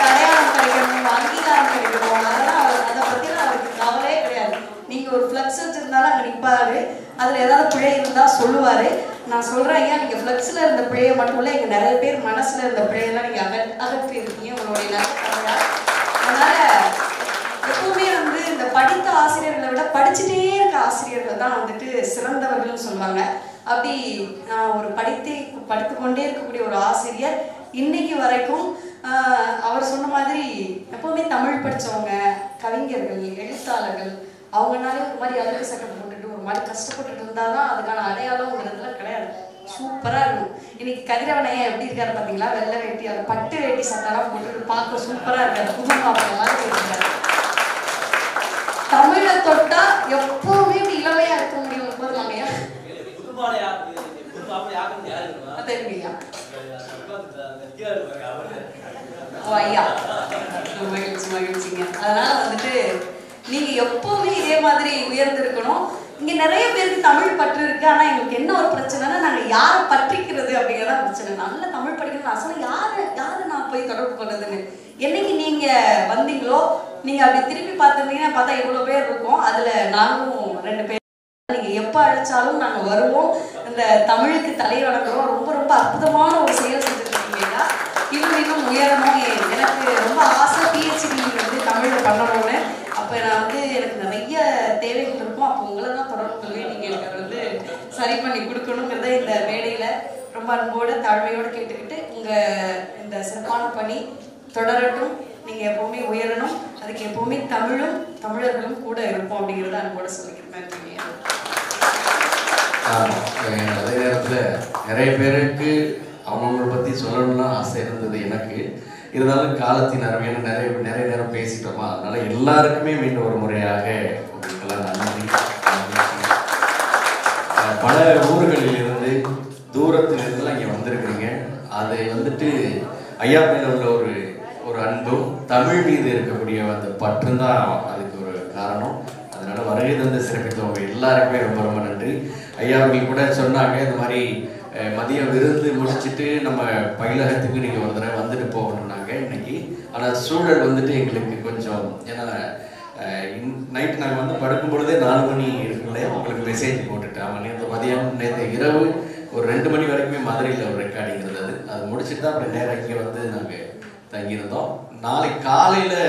அடையாளம் கிடைக்கணும், அங்கீகாரம் கிடைக்கணும், அதெல்லாம் அதை பத்திலாம் அவருக்கு கவலையே கிடையாது. நீங்க ஒரு ஃப்ளக்ஸ் வச்சிருந்தாலும் அங்கே நிற்பாரு, அதுல ஏதாவது பிழை இருந்தா சொல்லுவாரு. நான் சொல்றேன் ஐயா, நீங்க ஃப்ளக்ஸ்ல இருந்த பிழையை மட்டும் இல்ல, இங்க நிறைய பேர் மனசுல இருந்த பிழையெல்லாம் நீங்க அகற்றி இருக்கீங்க உங்களுடைய நல்ல கதையா. அதனால எப்பவுமே வந்து இந்த படித்த ஆசிரியர்களை விட படிச்சுட்டே இருக்க ஆசிரியர்கள் தான் வந்துட்டு சிறந்தவர்கள்னு சொல்லுவாங்க. அப்படி ஒரு படித்து கொண்டே இருக்கக்கூடிய ஒரு ஆசிரியர் இன்னைக்கு வரைக்கும் அவர் சொன்ன மாதிரி எப்பவுமே தமிழ் படித்தவங்க, கவிஞர்கள், எழுத்தாளர்கள் அவங்கனாலே ஒரு மாதிரி அழுக்கு சட்டை போட்டுட்டு ஒரு மாதிரி கஷ்டப்பட்டுட்டு இருந்தாதான் அதுக்கான அடையாளம்ங்கிறதுலாம் கிடையாது. சூப்பரா இருக்கும். இன்னைக்கு கதிரவனையா எப்படி இருக்காரு பாத்தீங்களா, வெள்ளை வேட்டி, அந்த பட்டு வேட்டி சட்டைலாம் போட்டுட்டு பார்க்க சூப்பரா இருக்காரு, புது மாப்பிள்ளை மாதிரி இருக்காரு. தமிழை தொட்டா எப்பவுமே இப்படி இளமையா இருக்க முடியும் போதுமாங்கய்யா. தெரியுங்கய்யா. ஓ ஐயா, மகிழ்ச்சிங்க. அதனால வந்துட்டு நீங்க எப்பவுமே இதே மாதிரி உயர்ந்திருக்கணும். இங்க நிறைய பேருக்கு தமிழ் பற்று இருக்கு, ஆனா எங்களுக்கு என்ன ஒரு பிரச்சனைனா, நாங்க யாரை பற்றிக்கிறது அப்படிங்கிறதா பிரச்சனை. நல்ல தமிழ் படிக்கணும்னு அசல யாரு நான் போய் தொடர்பு கொள்றதுன்னு. என்னைக்கு நீங்க வந்தீங்களோ, நீங்க அப்படி திருப்பி பார்த்துருந்தீங்கன்னா பார்த்தா இவ்வளவு பேர் இருக்கும், அதுல நானும் 2 பேர். நீங்க எப்ப அழைச்சாலும் நாங்க வருவோம், இந்த தமிழுக்கு தலை வணங்குறோம். ரொம்ப ரொம்ப அற்புதமான ஒரு செயல் செஞ்சுட்டு இருக்கீங்க. இன்னும் உயரணும். எனக்கு ரொம்ப ஆசை PhD வந்து தமிழ்ல பண்ணணும்னு. அப்ப நான் வந்து எனக்கு நிறைய தேவைகள் இருக்கும், அப்போ உங்களை தான் தொடர்பு கொள்வேன், நீங்க எனக்கு வந்து சரி பண்ணி கொடுக்கணுங்கிறத இந்த மேடையில ரொம்ப அன்போடு தாழ்மையோடு கேட்டுக்கிட்டு உங்க இந்த சிறப்பான பணி தொடரட்டும். நீங்க எப்பவுமே உயரணும், அதுக்கு எப்பவுமே தமிழும் தமிழர்களும் கூட இருப்போம் அப்படிங்கிறத அன்போட சொல்லிக்கிறேன். அதே நேரத்தில் நிறைய பேருக்கு அவங்களை பற்றி சொல்லணும்னு ஆசை இருந்தது எனக்கு. இருந்தாலும் காலத்தின் அருமையான நிறைய நேரம் பேசிட்டோமா, அதனால எல்லாருக்குமே மீண்டும் ஒரு முறையாக உங்களுக்கெல்லாம் நன்றி. பல ஊர்களில் இருந்து தூரத்தில் இருந்தெல்லாம் இங்கே வந்திருக்கிறீங்க. அதை வந்துட்டு ஐயா மேல உள்ள ஒரு அன்பும் தமிழ் மீது இருக்கக்கூடிய அந்த பற்றும் தான் அதுக்கு ஒரு காரணம். அதனால வருகை தந்து சிறப்பித்தவங்க எல்லாருக்குமே ரொம்ப ரொம்ப நன்றி. ஐயா அவங்க கூட சொன்னாங்க, இந்த மாதிரி மதியம் விருந்து முடிச்சுட்டு நம்ம பயிலகத்துக்கு நீங்கள் ஒரு தடவை வந்துட்டு போகணுன்னாங்க இன்னைக்கு. ஆனால் சூழல் வந்துட்டு எங்களுக்கு கொஞ்சம், ஏன்னா நைட்டு நாங்கள் வந்து படுக்கும் பொழுதே 4 மணி இருக்குல்ல, உங்களுக்கு மெசேஜ் போட்டுட்டேன். அவன் நேற்று இரவு ஒரு 2 மணி வரைக்குமே மதுரையில் ஒரு ரெக்கார்டிங் இருந்தது. அது முடிச்சுட்டு தான் அப்புறம் நேரம் இங்கே வந்து நாங்கள் தங்கியிருந்தோம். நாளைக்கு காலையில்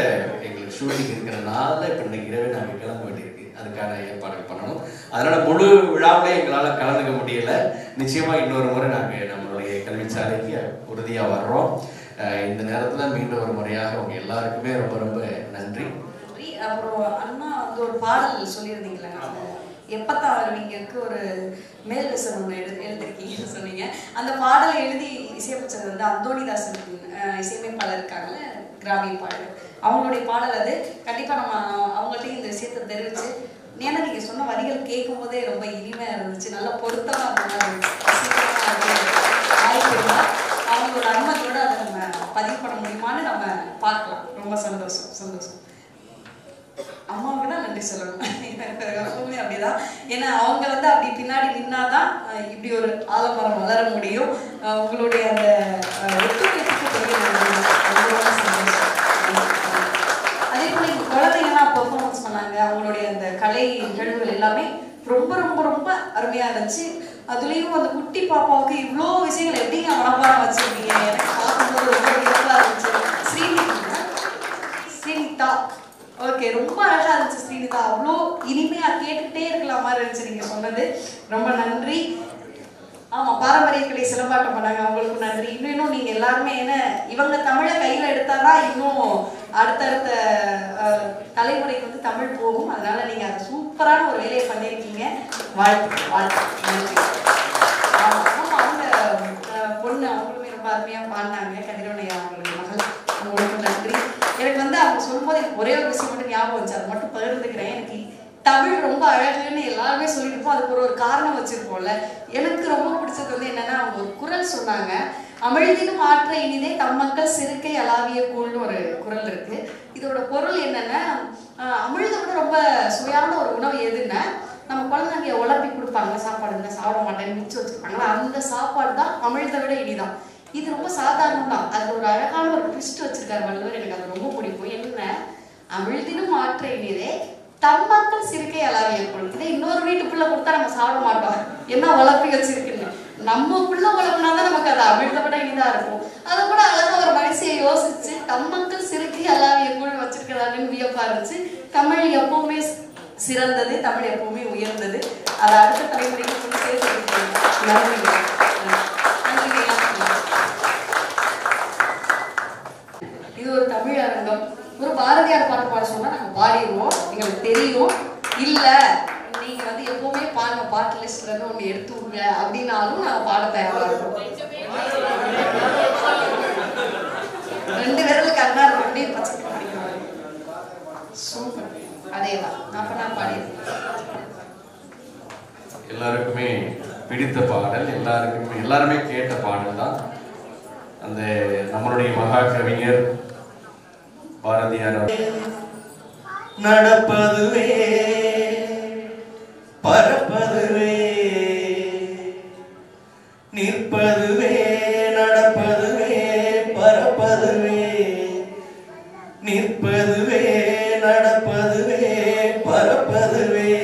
எங்களுக்கு ஷூட்டிங் இருக்கிறனால இப்போ இன்னைக்கு இரவே நாங்கள் கிளம்ப வேண்டியிருக்கு. அதுக்கான ஏற்பாடுகள் பண்ணணும். அதனால் முழு விழாவிலே எங்களால் கலந்துக்க முடியல. நிச்சயமாக இன்னொரு முறை நாங்கள் நம்மளுடைய கல்விச்சாலைக்கு உறுதியாக வர்றோம். இந்த நேரத்தில் மீண்டும் ஒரு முறையாக அவங்க எல்லாருக்குமே ரொம்ப ரொம்ப நன்றி. அப்புறம் அண்ணா வந்து ஒரு பாடல் சொல்லியிருந்தீங்களா, எப்பத்தான் வருவீங்கக்கு ஒரு மேல் விசனம் ஒன்று எழுதிருக்கீங்கன்னு சொன்னீங்க. அந்த பாடலை எழுதி இசையமைச்சது வந்து அந்தோணிதாசன் இசையமைப்பாளர் இருக்காங்கல்ல, கிராமிய பாடல், அவங்களுடைய பாடல் அது. கண்டிப்பாக நம்ம அவங்கள்ட்டையும் இந்த விஷயத்தை தெரிவிச்சு, ஏன்னா நீங்கள் சொன்ன வரிகள் கேட்கும் போதே ரொம்ப இனிமையாக இருந்துச்சு, நல்ல பொருத்தமாக வாய்ப்பு அவங்களோட அனுமதியோடு அதை நம்ம பதிவு பண்ண முடியுமான்னு நம்ம பார்க்கலாம். ரொம்ப சந்தோஷம். அம்மாவுக்கு தான் நன்றி சொல்லணும். எப்பவுமே அப்படிதான். ஏன்னா அவங்க வந்து அப்படி பின்னாடி நின்னாதான் இப்படி ஒரு ஆலமரம் வளர முடியும். உங்களுடைய அந்த ஒத்துழைப்புக்கு பெரிய சந்தோஷம். அதே போல இந்த குழந்தைங்கலாம் பெர்ஃபார்மன்ஸ் பண்ணாங்க. அவங்களுடைய அந்த கலை நிகழ்வுகள் எல்லாமே ரொம்ப ரொம்ப ரொம்ப அருமையா இருந்துச்சு. அதுலேயும் அந்த குட்டி பாப்பாவுக்கு இவ்வளோ விஷயங்கள் எப்படிங்க மனப்பாடம் வச்சிருக்கீங்க, எனக்கு பார்க்கும்போது ரொம்ப வியப்பா இருந்துச்சு. ஸ்ரீனிதா ஓகே, ரொம்ப அழகா இருந்துச்சு ஸ்ரீனிதா. அவ்வளோ இனிமையா கேட்டுட்டே இருக்கலாம் மாதிரி இருந்துச்சு நீங்க சொன்னது. ரொம்ப நன்றி. ஆமா, பாரம்பரிய கலை சிலம்பாட்டம் பண்ணாங்க, அவங்களுக்கு நன்றி. இன்னும் நீங்க எல்லாருமே என்ன இவங்க தமிழை கையில எடுத்தாதான் இன்னும் அடுத்தடுத்த தலைமுறைக்கு வந்து தமிழ் போகும். அதனால நீங்க அதை சூப்பரான ஒரு வேலையை பண்ணியிருக்கீங்க. வாழ்த்து. நன்றி. ஆமா, அவங்க பொண்ணு அவங்களுமே ரொம்ப அருமையா பாடினாங்க, கதிரவனையா அவங்களுடைய மகள். அவங்களுக்கு நன்றி. எனக்கு வந்து அவங்க சொல்லும்போது எனக்கு ஒரே ஒரு விஷயம் மட்டும் ஞாபகம் வச்சு, அதை மட்டும் பகிர்ந்துக்கிறேன். எனக்கு தமிழ் ரொம்ப அழகுன்னு எல்லாருமே சொல்லியிருப்போம், அதுக்கு ஒரு காரணம் வச்சிருப்போம்ல. எனக்கு ரொம்ப பிடிச்சது வந்து என்னன்னா, அவங்க ஒரு குரல் சொன்னாங்க, அமிழ்தினும் ஆற்ற இனிதே தம்மக்கள் சிறுக்கை அலாவிய கூழ்னு ஒரு குரல் இருக்கு. இதோட பொருள் என்னன்னா, அமிழ்தை விட ரொம்ப சுவையான ஒரு உணவு எதுன்னா, நம்ம குழந்தைங்க உழப்பி கொடுப்பாங்க சாப்பாடு, சாப்பிட மாட்டேன்னு மிச்சம் வச்சிருப்பாங்களா, அந்த சாப்பாடு தான் அமிழ்தை விட இனிதான். இது ரொம்ப சாதாரணம் தான். அது ஒரு அழகான ஒரு ட்விஸ்ட் வச்சிருக்காரு வள்ளுவர். எனக்கு அது ரொம்ப பிடிக்கும். என்ன, அமிழ்தினும் ஆற்ற இனிதே தம்மக்கள் சிறுக்கை அலாவிய கூழ். இதை இன்னொரு வீட்டுக்குள்ள கொடுத்தா நம்ம சாப்பிட மாட்டோம், என்ன உழப்பி வச்சிருக்குன்னு. நம்மக்குள்ள உழப்புனாதான் நமக்கு அது அமிழ்தை விட இனிதா இருக்கும். அதை கூட அழகா ஒரு மனுஷியை யோசிச்சு தம்மக்கள் சிறுக்கை அலாவிய கூழ் வச்சிருக்கிறாருன்னு வியப்பா இருந்துச்சு. தமிழ் எப்பவுமே சிறந்தது, தமிழ் எப்பவுமே உயர்ந்தது. அதை அடுத்த தலைமுறைக்கு கொண்டு சேர்த்து நன்றி. இது ஒரு தமிழ் அரங்கம். ஒரு பாரதியார் பாட்டு பாட சொன்னா நாங்க பாடிடுவோம், எங்களுக்கு தெரியும். இல்ல நீங்க வந்து எப்பவுமே பாருங்க, பாட்டு லிஸ்ட்ல இருந்து ஒண்ணு எடுத்து விடுங்க அப்படின்னாலும் நாங்க பாட தயாரா இருக்கோம். 2 விரலுக்கு அண்ணா அப்படியே பச்சை படிக்கிறோம். சூப்பர், அதேதான். அப்ப நான் பாடிடுறேன். எல்லாருக்குமே பிடித்த பாடல், எல்லாருமே கேட்ட பாடல் தான். அந்த நம்மளுடைய மகா கவிஞர் பாரதியார் நடப்பதுவே பரப்பதுவே நிற்பதுவே நடப்பதுவே பரப்பதுவே நிற்பதுவே நடப்பதுவே பரப்பதுவே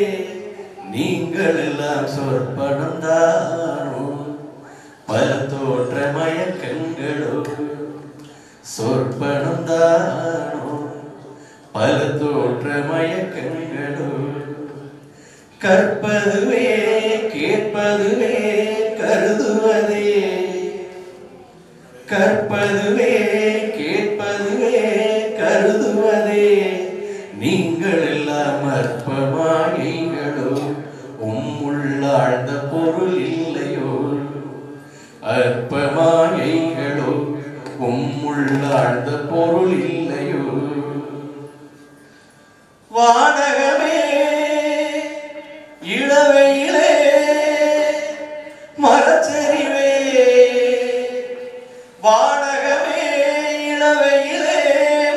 நீங்கள் எல்லாம் சொற்பனம் தானோ பல தோற்ற மயக்கங்களோ சொற்பனம் தானோ பல தோற்ற மயக்கங்களோ கற்பதுவே கேட்பதுவே கருதுவதே கற்பதுவே கேட்பதுவே கருதுவதே நீங்கள் எல்லாம் அற்பமாயிகளோ உம்முள்ளாழ்ந்த பொருள் இல்லையோ அற்பமாயிகளோ உம்முள்ளாழ்ந்த பொருள் இல்லையோ வானகமே இளவையிலே மரச்சரிவே வானகமே இளவையிலே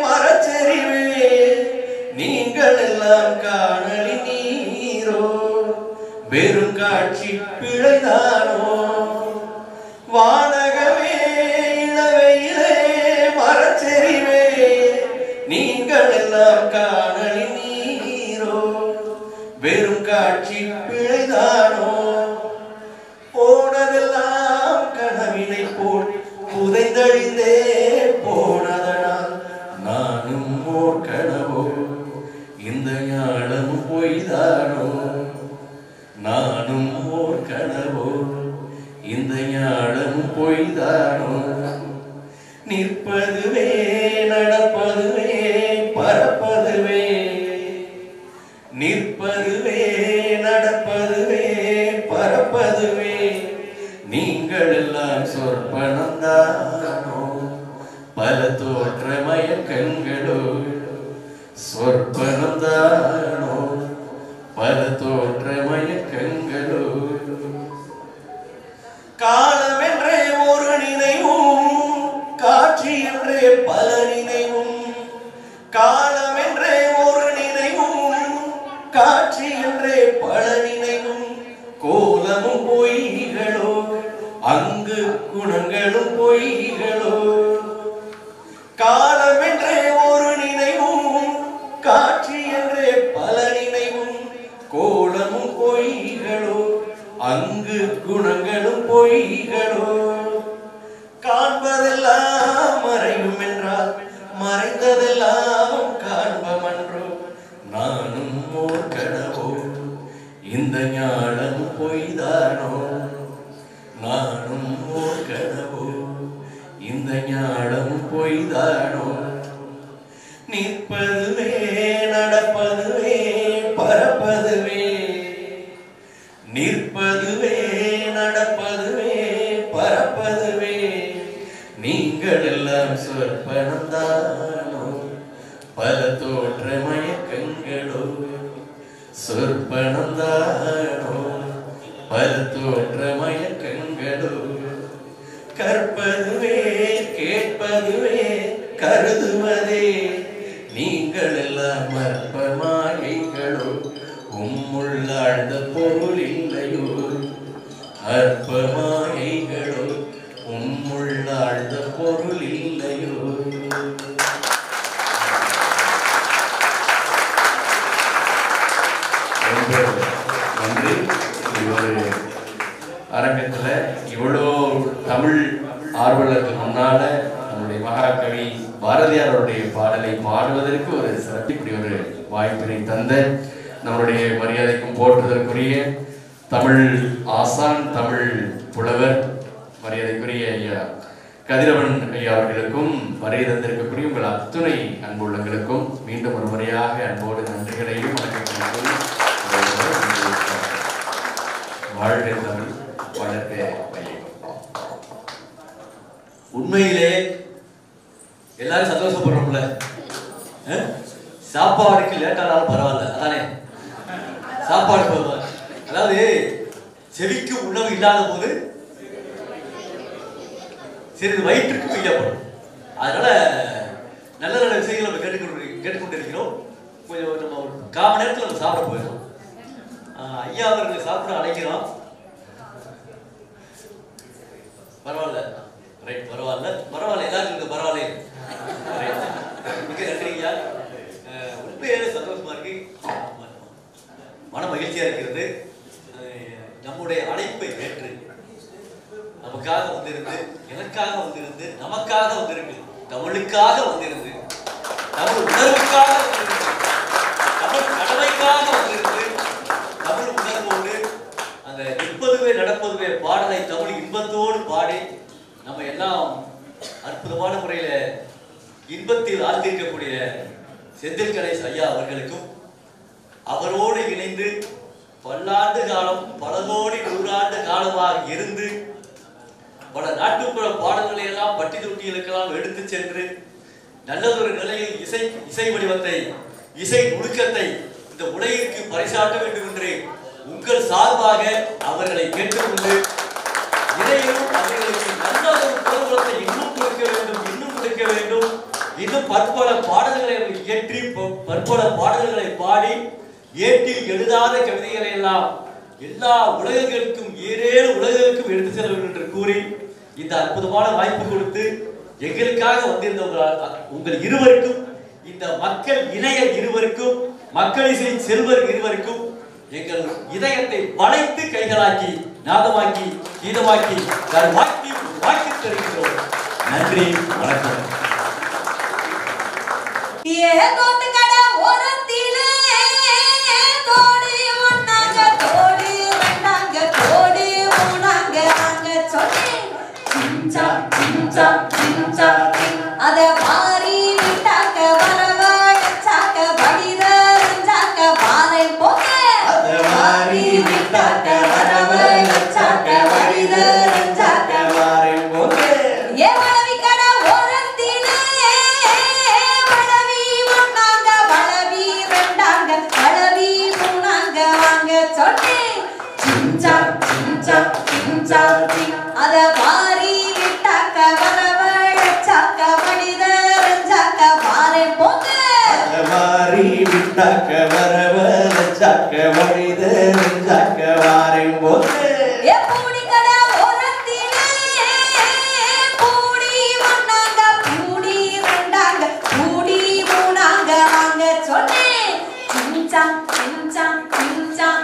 மரச்சரிவே நீங்கள் எல்லாம் காணலி நீரோ வெறும் காட்சி பிழைதானோ வானகமே இளவையிலே மரச்சரிவே நீங்கள் எல்லாம் காணலி நீரோ வெறும் காட்சி பிழைதானோ போனதெல்லாம் கனவினை போல் புதைந்தழிந்தே போனதனால் நானும் ஓர் கனவோ இந்த ஞானம் பொய்தானோ நானும் ஓர் கனவோ இந்த ஞானம் பொய்தானோ நிற்பதுவே நடப்பதுவே பரப்பதுவே நிற்பதுவே நடப்பதுவே பல தோற்ற மயக்கங்களோ சொற்பனம் தானோ பல தோற்ற மயக்கங்களோ காலம் என்றே ஒரு நினைவும் காட்சி என்றே பல நினைவும் காலம் என்றே ஒரு நினைவும் காட்சி என்றே பல நினைவும் கோலமும் பொய்களோ அங்கு குணங்களும் பொய்களோ காலம் என்றே ஒரு நினைவும் காட்சி என்றே பல நினைவும் கோலமும் பொய்களோ அங்கு குணங்களும் பொய்களோ காண்பதெல்லாம் மறையும் என்றால் மறைந்ததெல்லாம் காண்பமன்றோ நானும் ஓர் கனவோ இந்த ஞானம் பொய்தானோ நானும் ஓர் கனவோ இந்த ஞானம் பொய்தானோ நிற்பதுவே நடப்பதுவே பரப்பதுவே நிற்பதுவே நடப்பதுவே பரப்பதுவே நீங்கள் எல்லாம் சொற்பனம் தானோ பல தோற்ற மயக்கங்களோ சொற்பனம் தானோ பல தோற்ற மயக்கங்களோ கற்பதுவே கேட்பதுவே கருதுவதே நீங்கள் எல்லாம் அற்ப மாயைகளோ உம்முள் ஆழ்ந்த பொருள் இல்லையோ அற்ப மாயைகளோ உம்முள் ஆழ்ந்த பொருள் இல்லையோ நன்றி. ஒரு அரங்கத்துல இவ்வளோ தமிழ் ஆர்வலருக்கு முன்னால நம்முடைய மகாகவி பாரதியாருடைய பாடலை பாடுவதற்கு ஒரு சிறப்பு இப்படி ஒரு வாய்ப்பினை தந்த நம்முடைய மரியாதைக்கும் போற்றுதற்குரிய தமிழ் ஆசான் தமிழ் புலவர் மரியாதைக்குரிய ஐயா கதிரவன் ஐயா அவர்களுக்கும் வருகை தந்திருக்கக்கூடிய உங்கள் அத்துணை அன்புள்ளங்களுக்கும் மீண்டும் ஒரு முறையாக அன்போடு நன்றிகளையும் வணக்கங்களையும் வாழ்க தமிழ் வளர்க்க வையகம். உண்மையிலே எல்லாரும் சந்தோஷப்படுறோம்ல. சாப்பாடுக்கு லேட்டானாலும் பரவாயில்ல, அதானே சாப்பாடு பரவாயில்ல. அதாவது செவிக்கு உணவு இல்லாத போது சிறிது வயிற்றுக்கு ஐயப்படும். அதனால நல்ல நல்ல விஷயங்கள் நம்ம கேட்டுக்கொண்டு இருக்கிறோம். கொஞ்சம் நம்ம ஒரு 1/4 மணி நேரத்தில் நம்ம சாப்பிட போயிடும். ஐயா அவர்களை சாப்பிட அழைக்கிறோம். பரவாயில்ல, ரைட், பரவாயில்ல பரவாயில்ல, எல்லாருக்கும் பரவாயில்ல. மிக நன்றி ஐயா. உண்மையான சந்தோஷமா இருக்கு, மன மகிழ்ச்சியா இருக்கிறது. நம்முடைய அழைப்பை ஏற்று நமக்காக வந்திருந்து, எனக்காக வந்திருந்து, நமக்காக வந்திருக்கு, தமிழுக்காக வந்திருந்து, தமிழ் உணர்வுக்காக வந்திருந்து, தமிழ் கடமைக்காக வந்திருந்து, தமிழ் உணர்வோடு அந்த நிற்பதுவே நடப்பதுவே பாடலை தமிழ் இன்பத்தோடு பாடி நம்ம எல்லாம் அற்புதமான முறையில இன்பத்தில் ஆழ்ந்திருக்கக்கூடிய செந்தில் கணேஷ் ஐயா அவர்களுக்கும் அவரோடு இணைந்து பல்லாண்டு காலம், பல கோடி 100 ஆண்டு காலமாக இருந்து பல நாட்டுப்புற பாடல்களை எல்லாம் பட்டி தொட்டிகளுக்கெல்லாம் எடுத்து சென்று நல்லதொரு நிலையில் இசை வடிவத்தை, இசை நுணுக்கத்தை இந்த உலகிற்கு பறைசாட்ட வேண்டும் என்று உங்கள் சார்பாக அவர்களை கேட்டுக்கொண்டு இதையும் அவர்களுக்கு நல்ல ஒரு குரல்களை இன்னும் கொடுக்க வேண்டும், இன்னும் கொடுக்க வேண்டும். இன்னும் பற்பல பாடல்களை இயற்றி, பற்பல பாடல்களை பாடி, ஏட்டில் எழுதாத கவிதைகளை எல்லாம் எல்லா உலகங்களுக்கும், ஏழேழு உலகங்களுக்கும் எடுத்து செல்ல வேண்டும் என்று கூறி இந்த அற்புதமான வாய்ப்பு கொடுத்து எங்களுக்காக வந்திருந்த உங்கள் இருவருக்கும், இந்த மக்கள் இணைய இருவருக்கும், மக்கள் இசை செல்வர் இருவருக்கும் எங்கள் இதயத்தை வளைத்து கைகளாக்கி, நாதமாக்கி, கீதமாக்கி வாக்கி தருகிறோம். நன்றி, வணக்கம். அத மாறி விட்டாக்க வரவழைச்சாக்க வடிதஞ்சாக்க பாலை போக்க அத மாறி விட்டாக்க வரவழைச்சாக்க வடிதஞ்சாக்க பாலை போக்க ஏ மனவி கடை ஓரத்திலே ரஞ்சாத்தி அத வாரி விட்டாக்க வரவழைச்சாக்க மனிதரஞ்சாக்க வாரே போங்க மாறி விட்டாக்க வரவழைச்சாக்க மனிதரஞ்சாக்க வாரே போங்க பூடி கடை ஓரத்திலே பூடி ஒன்னாங்க பூடி ரெண்டாங்க பூடி மூணாங்க வாங்க சொன்னேன் சிஞ்சாம் சிஞ்சாம் சிஞ்சாம்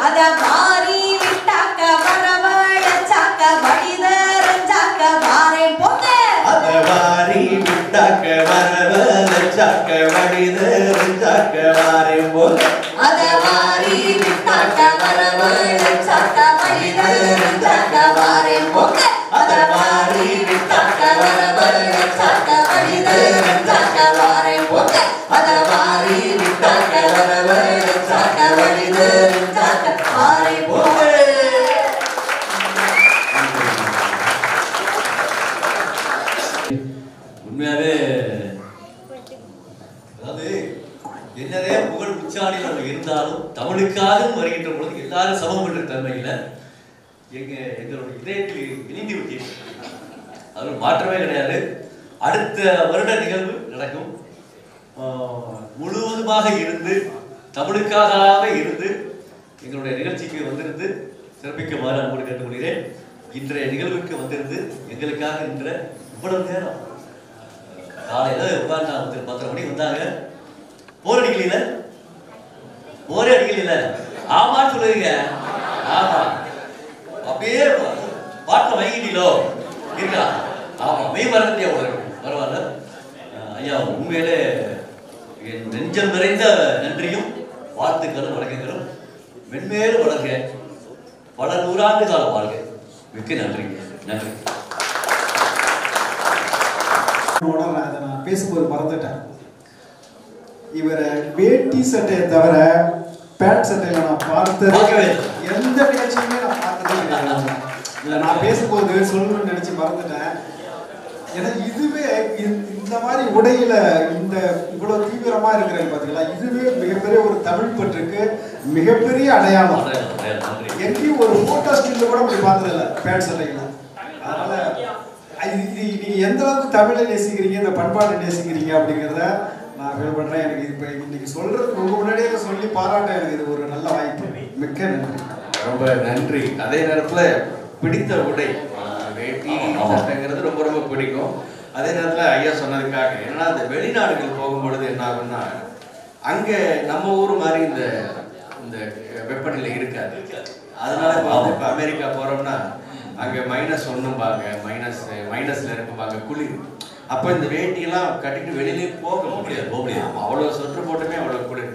அத மாறி விட்டாக்க வரவழைச்சாக்க மனிதரஞ்சாக்க வாரே போங்க அத வாரி விட்டாக்க வரவழைச்சாக்க மனிதரஞ்சாக்க வாரே போங்க அத வாரி விட்டாக்க வரவழைச்சாக்க மனிதரஞ்சாக்க வாரே போங்க அத வாரி விட்டாக்க வரவழைச்சாக்க மனிதரஞ்சாக்க வாரே போங்க அத வாரி விட்டாக்க வரவழைச்சாக்க மனிதரஞ்சாக்க வாரே போங்க உண்மையாவே அதாவது என்னதே புகழ் உச்சாணியில் நம்ம இருந்தாலும் தமிழுக்காக வருகின்ற பொழுது எல்லாரும் சமம் என்ற தன்மையில எங்களுடைய இதயத்தில் இணைந்து விட்டீர்கள். அது மாற்றமே கிடையாது. அடுத்த வருட நிகழ்வு நடக்கும். முழுவதுமாக இருந்து தமிழுக்காகவே இருந்து எங்களுடைய நிகழ்ச்சிக்கு வந்திருந்து சிறப்பிக்குமாறு அன்போடு கேட்டுக்கொள்கிறேன். இன்றைய நிகழ்வுக்கு வந்திருந்து எங்களுக்காக இன்ற இவ்வளவு நேரம் காலையில உட்கார்ந்து 10 மணிக்கு வந்தாங்க. போர் அடிக்கல போரே அடிக்கல ஆமான்னு சொல்லுவீங்க. ஆமா அப்படியே பாட்டில் வாங்கிட்டீங்களோ இருக்கா? ஆமா மெய் மறந்துட்டே பரவாயில்ல ஐயா. உண்மையிலே என் நெஞ்சம் நிறைந்த நன்றியும் வாழ்த்துக்களும் வணக்கங்களும். மென்மேலும் வளர்க, பல நூறாண்டு காலம் வாழ்க. மிக்க நன்றிங்க. நன்றி. நான் பேசும்போது மறந்துட்டேன். இவரை வேட்டி சட்டையை தவிர பேண்ட் சட்டையில நான் பார்த்தது எந்த நிகழ்ச்சியுமே நான் பார்த்ததே கிடையாது. இல்லை நான் பேசும்போது சொல்லணும்னு நினைச்சு மறந்துட்டேன். ஏன்னா இதுவே இந்த மாதிரி உடையில இந்த இவ்வளவு தீவிரமா இருக்கிறேன் பாத்தீங்களா, இதுவே மிகப்பெரிய ஒரு தமிழ் பற்றுக்கு மிகப்பெரிய அடையாளம். எங்கேயும் ஒரு போட்டோ ஸ்டில்ல கூட அப்படி பார்த்ததில்லை பேண்ட் சட்டையில. அதனால நீங்க எந்த அளவுக்கு தமிழை நேசிக்கிறீங்க, இந்த பண்பாட்டை நேசிக்கிறீங்க அப்படிங்கிறத நான் ஃபீல் பண்றேன். எனக்கு இப்போ இன்னைக்கு சொல்றதுக்கு உங்க முன்னாடியே சொல்லி பாராட்ட எனக்கு இது ஒரு நல்ல வாய்ப்பு. மிக்க நன்றி. ரொம்ப நன்றி. அதே நேரத்துல பிடித்த உடை வேட்டி சட்டைங்கிறது ரொம்ப ரொம்ப பிடிக்கும். அதே நேரத்துல ஐயா சொன்னதுக்காக ஏன்னா அந்த வெளிநாடுகள் போகும்பொழுது என்ன ஆகும்னா அங்க நம்ம ஊர் மாதிரி இந்த இந்த வெப்பநிலை இருக்காது. அதனால இப்போ அமெரிக்கா போறோம்னா அங்க -1பாங்க, மைனஸ்ல இருக்கும்பாங்க குளிர். அப்போ இந்த வேட்டியெல்லாம் கட்டிட்டு வெளியிலே போக முடியாது. அவ்வளோ சொற்று போட்டுமே அவ்வளோ குளிர்.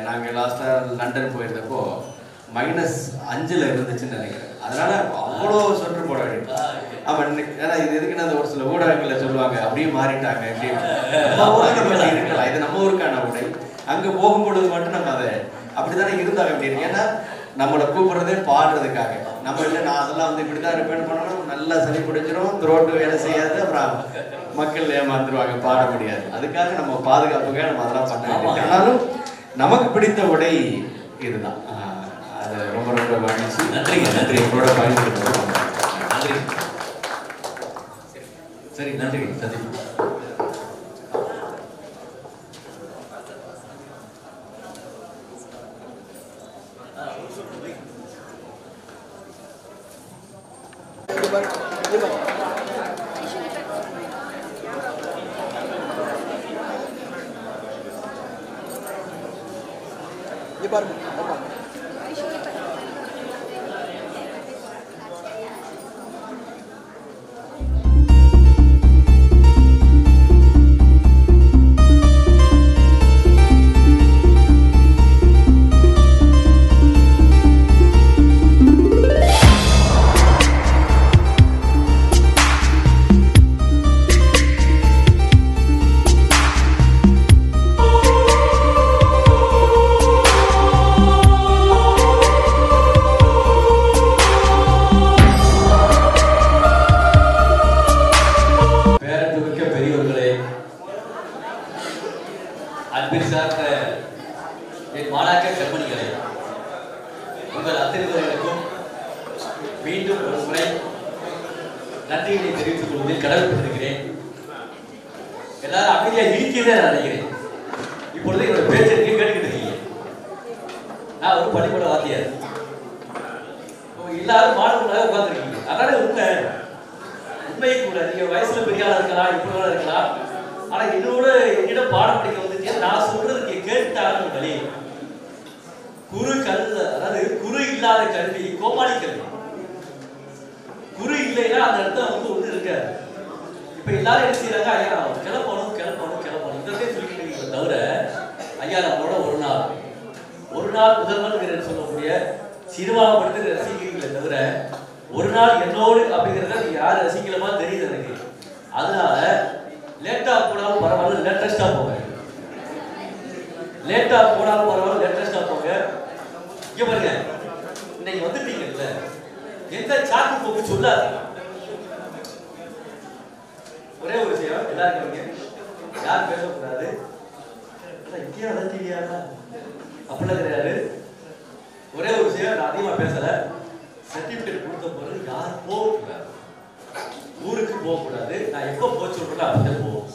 நாங்கள் லாஸ்ட்டாக லண்டன் போயிருந்தப்போ -5 இருந்துச்சுன்னு நினைக்கிறேன். அதனால அவ்வளோ சொற்று போட வேண்டியது. ஆமாம், ஏன்னா இது எதுக்குன்னா அந்த ஒரு சில ஊடகங்களில் சொல்லுவாங்க அப்படியே மாறிட்டாங்க எப்படி இருக்கலாம், இது நம்ம ஊருக்கான உடை. அங்கே போகும்பொழுது மட்டும் நம்ம அதை அப்படித்தானே இருந்தாங்க அப்படின்னு. ஏன்னா நம்மளை கூப்பிடுறதே பாடுறதுக்காக. நம்ம இல்லை நான் அதெல்லாம் வந்து இப்படிதான் ரிப்பேர் பண்ணணும், நல்லா சளி பிடிச்சிரும், த்ரோட்டு வேலை செய்யாது, அப்புறம் மக்கள் ஏமாந்துருவாங்க, பாட முடியாது. அதுக்காக நம்ம பாதுகாப்புக்காக நம்ம அதெல்லாம் பண்ண வேண்டியது. ஆனாலும் நமக்கு பிடித்த உடை இதுதான். அது ரொம்ப ரொம்ப மகிழ்ச்சி. நன்றிங்க. நன்றி. உங்களோட பகிர்ந்து. நன்றி. சரி நன்றி சதீஷ். மீண்டும் நன்றிகளை தெரிவித்துக் கொள்வதில் கடமைப்பட்டிருக்கிறேன். எல்லாரும் அமைதியாக இருக்கிறதே நான் நினைக்கிறேன். இப்பொழுது என்னோட பேச்சை நீங்க கேட்டுக்கிட்டு இருக்கீங்க. நான் ஒரு பள்ளிக்கூட வாத்தியார். எல்லாரும் மாணவர்களாக உட்கார்ந்துருக்கீங்க. அதனால உண்மையை கூட நீங்க வயசுல பெரிய ஆளா இருக்கலாம், இப்படி இருக்கலாம். ஆனா என்னிடம் பாடம் படிக்க வந்துட்டு நான் சொல்றதுக்கு கேட்டாலும் வழி அதாவது குரு இல்லாத கல்வி கோமாளி கல்வி. குரு இல்லைன்னா அந்த இடத்துல ஒண்ணு இருக்காது. இப்ப எல்லாரும் என்ன செய்யறாங்க, ஐயா கிளம்பணும் இதற்கே சொல்லிட்டு தவிர ஐயா நம்மளோட ஒரு நாள் முதல்வர் சொல்லக்கூடிய சினிமாவை படுத்து ரசிக்கிறீங்களே தவிர ஒரு நாள் என்னோடு அப்படிங்கிறத நீங்க யார் ரசிக்கலமா தெரியுது எனக்கு. அதனால லேட்டா போனாலும் பரவாயில்ல, லேட்டஸ்டா போங்க. லேட்டா போனாலும் பரவாயில்ல, லேட்டஸ்டா போங்க. இங்க பாருங்க, இன்னைக்கு வந்துட்டீங்கல்ல, எந்த சாக்கு போக்கு சொல்லாது. ஒரே ஒரு விஷயம் எல்லாரும் யாரும் பேசக்கூடாது. இங்கேயே வளர்ச்சியா அப்படிலாம் கிடையாது. ஒரே ஒரு விஷயம், நான் அதிகமா பேசல. சர்டிபிகேட் கொடுத்த பிறகு யாரும் போகக்கூடாது, ஊருக்கு போகக்கூடாது. நான் எப்போ போக சொல்றேன் அப்படியே போவோம்.